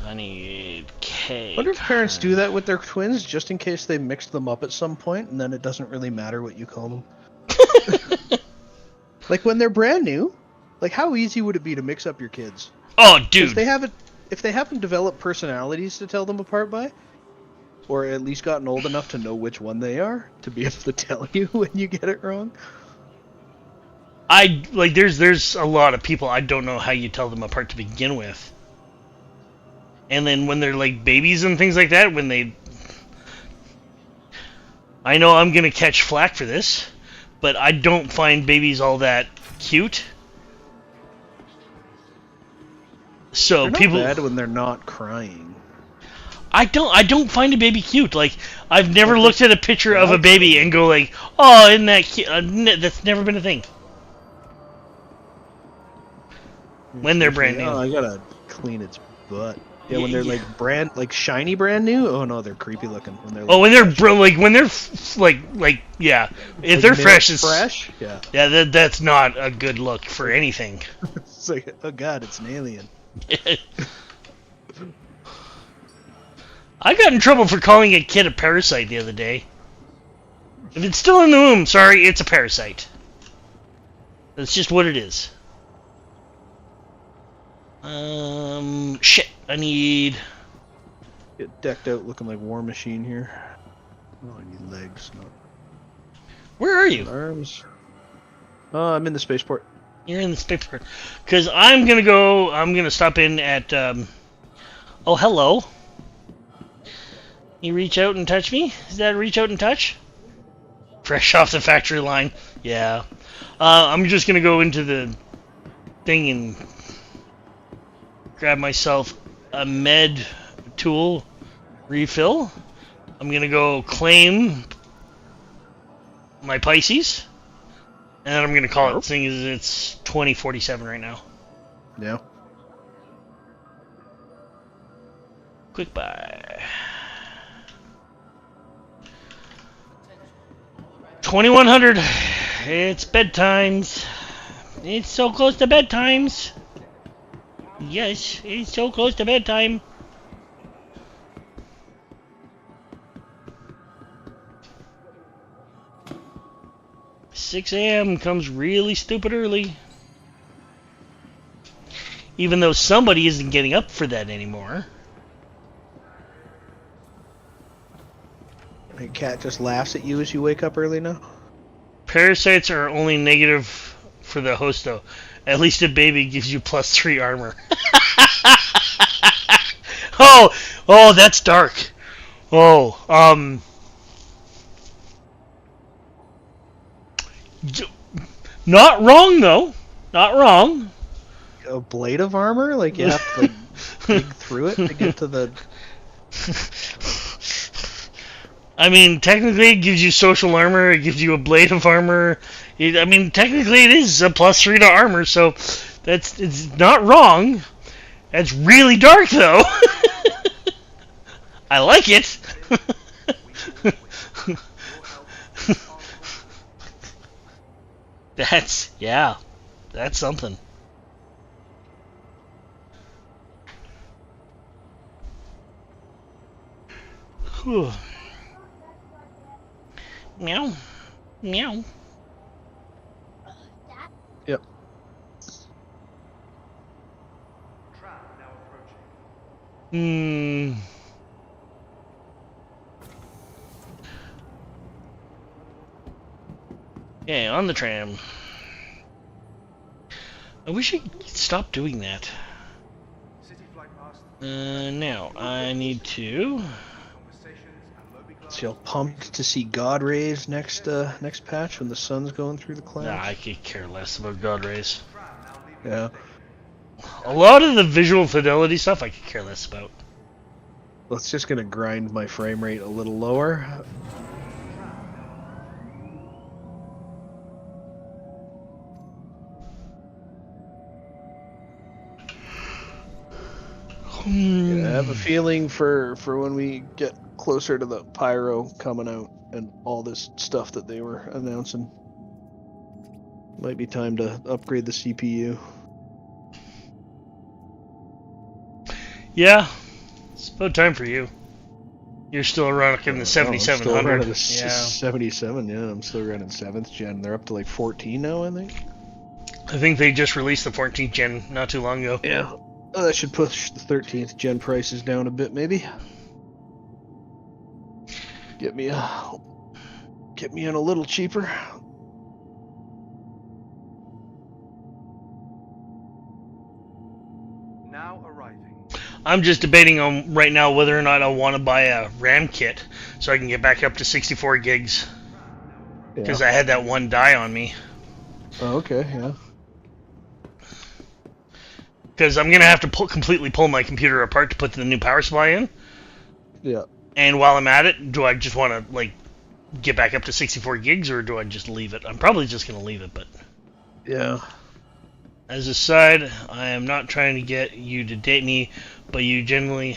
I need K. I wonder if parents do that with their twins, just in case they mix them up at some point, and then it doesn't really matter what you call them. Like when they're brand new, like how easy would it be to mix up your kids? Oh, dude! If they haven't developed personalities to tell them apart by, or at least gotten old enough to know which one they are, to be able to tell you when you get it wrong. There's a lot of people I don't know how you tell them apart to begin with. And then when they're like babies and things like that, I know I'm gonna catch flack for this, but I don't find babies all that cute. So they're not people bad when they're not crying. I don't find a baby cute. Like, I've never looked at a picture of a baby and go like, oh, isn't that cute? That's never been a thing. When they're brand new. Oh, I gotta clean its butt. Yeah, when they're like shiny brand new. Oh no, they're creepy looking. When they're yeah. If they're fresh, it's fresh. Yeah. Yeah, that's not a good look for anything. It's like, oh god, it's an alien. I got in trouble for calling a kid a parasite the other day. If it's still in the womb, sorry, it's a parasite. That's just what it is. Shit, I need... Get decked out looking like War Machine here. Oh, I need legs, not... Where are you? Arms. Oh, I'm in the spaceport. You're in the spaceport. Because I'm gonna stop in at, oh, hello. You reach out and touch me? Is that a reach out and touch? Fresh off the factory line. Yeah. I'm just gonna go into the thing and grab myself a med tool refill. I'm gonna go claim my Pisces. And then I'm gonna call it, seeing as it's 2047 right now. Yeah. Quick buy. 2100. It's bedtimes. It's so close to bedtimes. Yes, it's so close to bedtime. $6 a.m. comes really stupid early. Even though somebody isn't getting up for that anymore. My cat just laughs at you as you wake up early now? Parasites are only negative for the host, though. At least a baby gives you +3 armor. Oh, that's dark. Oh, not wrong, though. Not wrong. A blade of armor? Like, you have to, like, dig through it to get to the... I mean, technically, it gives you social armor. It gives you a blade of armor. I mean, technically, it is a +3 to armor, so it's not wrong. It's really dark, though. I like it. That's something. Whew. Meow. Meow. Yep. Trap now approaching. Yeah, on the tram. I wish I could stop doing that. City flight past. Now, I need to... Conversations and Moby Glass. So y'all pumped to see God rays next patch when the sun's going through the clouds? Nah, I could care less about God Rays. Trap now leaving Yeah. the station. A lot of the visual fidelity stuff I could care less about. Well, it's just gonna grind my frame rate a little lower. I have a feeling for when we get closer to the Pyro coming out and all this stuff that they were announcing. Might be time to upgrade the CPU. Yeah, it's about time for you. You're still rocking the I'm still 7700. running the Yeah. 77, yeah, I'm still running 7th gen. They're up to like 14 now, I think. I think they just released the 14th gen not too long ago. Yeah. Oh, that should push the 13th gen prices down a bit, maybe. Get me in a little cheaper. Now arriving. I'm just debating on right now whether or not I want to buy a RAM kit so I can get back up to 64 gigs. Because I had that one die on me. Oh, okay, yeah. Because I'm going to have to completely pull my computer apart to put the new power supply in. Yeah. And while I'm at it, do I just want to, like, get back up to 64 gigs, or do I just leave it? I'm probably just going to leave it, but... Yeah. As a side, I am not trying to get you to date me, but a genuine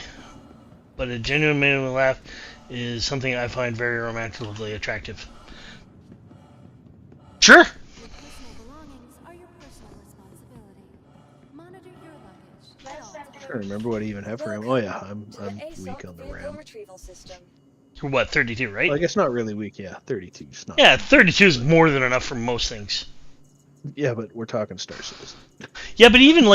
minimum laugh is something I find very romantically attractive. Sure! Your personal belongings are your personal responsibility. Monitor your luggage at all times. I don't remember what I even have for RAM. Oh yeah, I'm To the ASOP weak on the vehicle RAM. retrieval system. You're what, 32, right? Well, I guess not really weak, yeah. 32 is not. Yeah, 32 is more than enough for most things. Yeah, but we're talking Star Citizen. Yeah, but even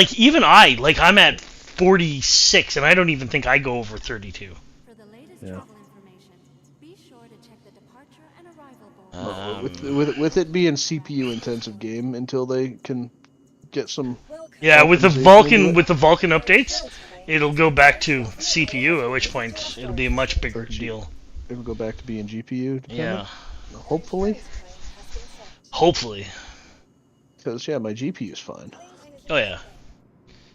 I'm at 46, and I don't even think I go over 32. For the latest Yeah. travel information, be sure to check the departure and arrival board. With it being CPU intensive game until they can get some. Yeah, with the Optimization Vulcan into it. updates, it'll go back to CPU, at which point it'll be a much bigger deal. It'll go back to being GPU dependent. Yeah, Hopefully, hopefully. because yeah, my GPU is fine. Oh yeah.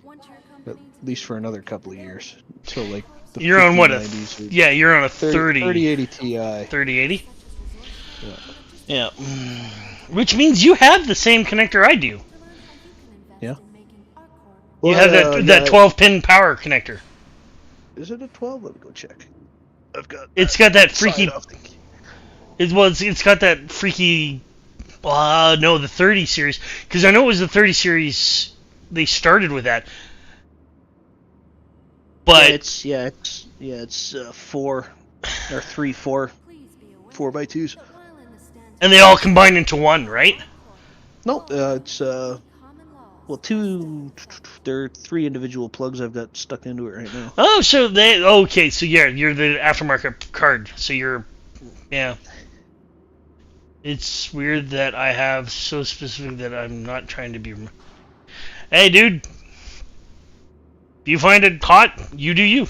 Once your At company least for another couple of years until like the You're on what, 5090s or Yeah, you're on a 3080 Ti. 3080? Yeah. Yeah. Which means you have the same connector I do. Yeah. You have that 12-pin power connector. Is it a 12? Let me go check. I've got. It's got that freaky. side off the- It's got that freaky. No, the 30 series. Because I know it was the 30 series. They started with that. But it's 4 or 3 4 4x2s. and they all combine into one, right? No, it's well, there are 3 individual plugs I've got stuck into it right now. Oh, so so yeah, you're the aftermarket card. So yeah. It's weird that I have so specific that I'm not trying to be. Hey, dude. If you find it hot, you do you.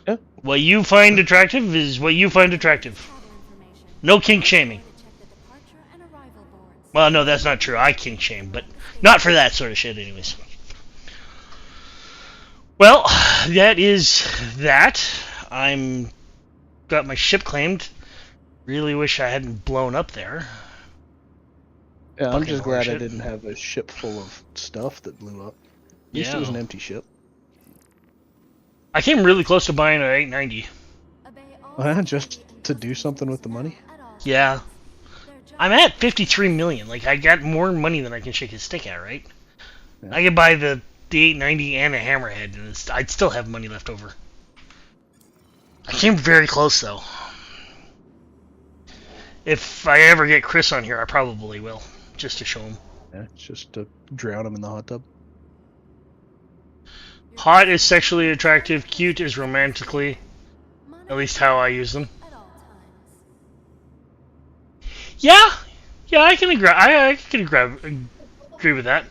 Yeah. What you find attractive is what you find attractive. No kink shaming. Well, no, that's not true. I kink shame, but not for that sort of shit, anyways. Well, that is that. I'm got my ship claimed. Really wish I hadn't blown up there. Yeah, I'm Fucking just glad I horseshit. didn't have a ship full of stuff that blew up. At least it was an empty ship. I came really close to buying an 890. Obey all Well, just to do something with the money? at all. Yeah. Their job I'm at 53 million. Like, I got more money than I can shake a stick at, right? Yeah. I could buy the 890 and a hammerhead, and I'd still have money left over. I came very close, though. If I ever get Chris on here, I probably will, just to show him. Yeah, it's just to drown him in the hot tub. Hot is sexually attractive, cute is romantically, monitor at least how I use them. at all times. Yeah, I can agree. I can agree with that.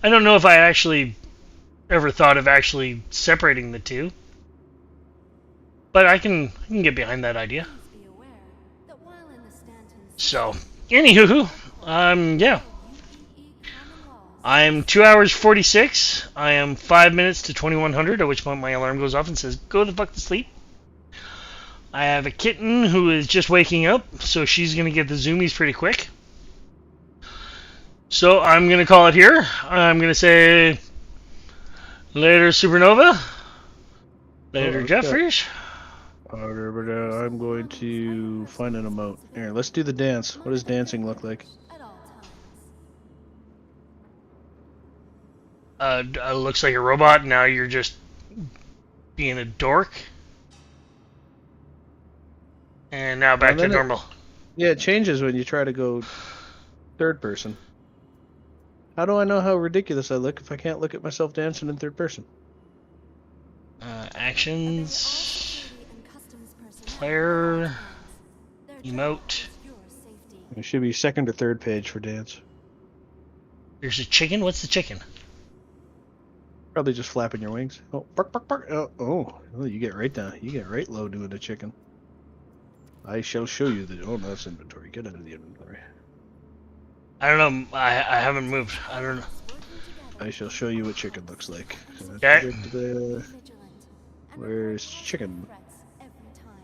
I don't know if I actually ever thought of actually separating the two, but I can get behind that idea. Please be aware that while in the Stanton's So, anywho, yeah. UEE common laws, I'm 2 hours 46. I am 5 minutes to 2100, at which point my alarm goes off and says, go the fuck to sleep. I have a kitten who is just waking up, so she's going to get the zoomies pretty quick. So I'm going to call it here. I'm going to say, later Supernova. Later okay. Jeffries. I'm going to find an emote. Here, let's do the dance. What does dancing look like? at all times. Looks like a robot. Now you're just being a dork. And now back And to then it- normal. Yeah, it changes when you try to go third person. How do I know how ridiculous I look if I can't look at myself dancing in third person? Actions. Security and customs personnel Player. at all times. Their job Emote. is your safety. It should be second or third page for dance. There's a chicken? What's the chicken? Probably just flapping your wings. Oh, bark, bark, bark. Oh, you get right down. You get right low doing the chicken. I shall show you the. Oh, no, that's inventory. Get out of the inventory. I don't know. I haven't moved. I don't know. Working together, I shall show you what chicken looks like. Okay. vigilant, and Where's report chicken? threats every time.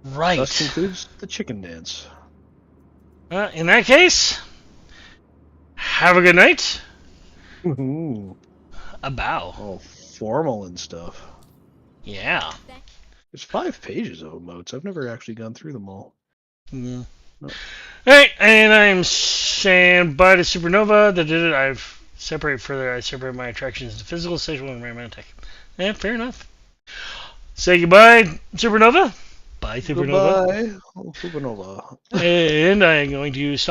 Right. Thus concludes the chicken dance. In that case, have a good night. Ooh, A bow. all formal and stuff. Yeah. There's 5 pages of emotes. I've never actually gone through them all. Mm. No. Alright, and I'm saying bye to Supernova. That did it. I've separated further. I separate my attractions into physical, sexual, and romantic. Yeah, fair enough. Say goodbye, Supernova. Bye, Supernova. Goodbye, Supernova. And I'm going to stop.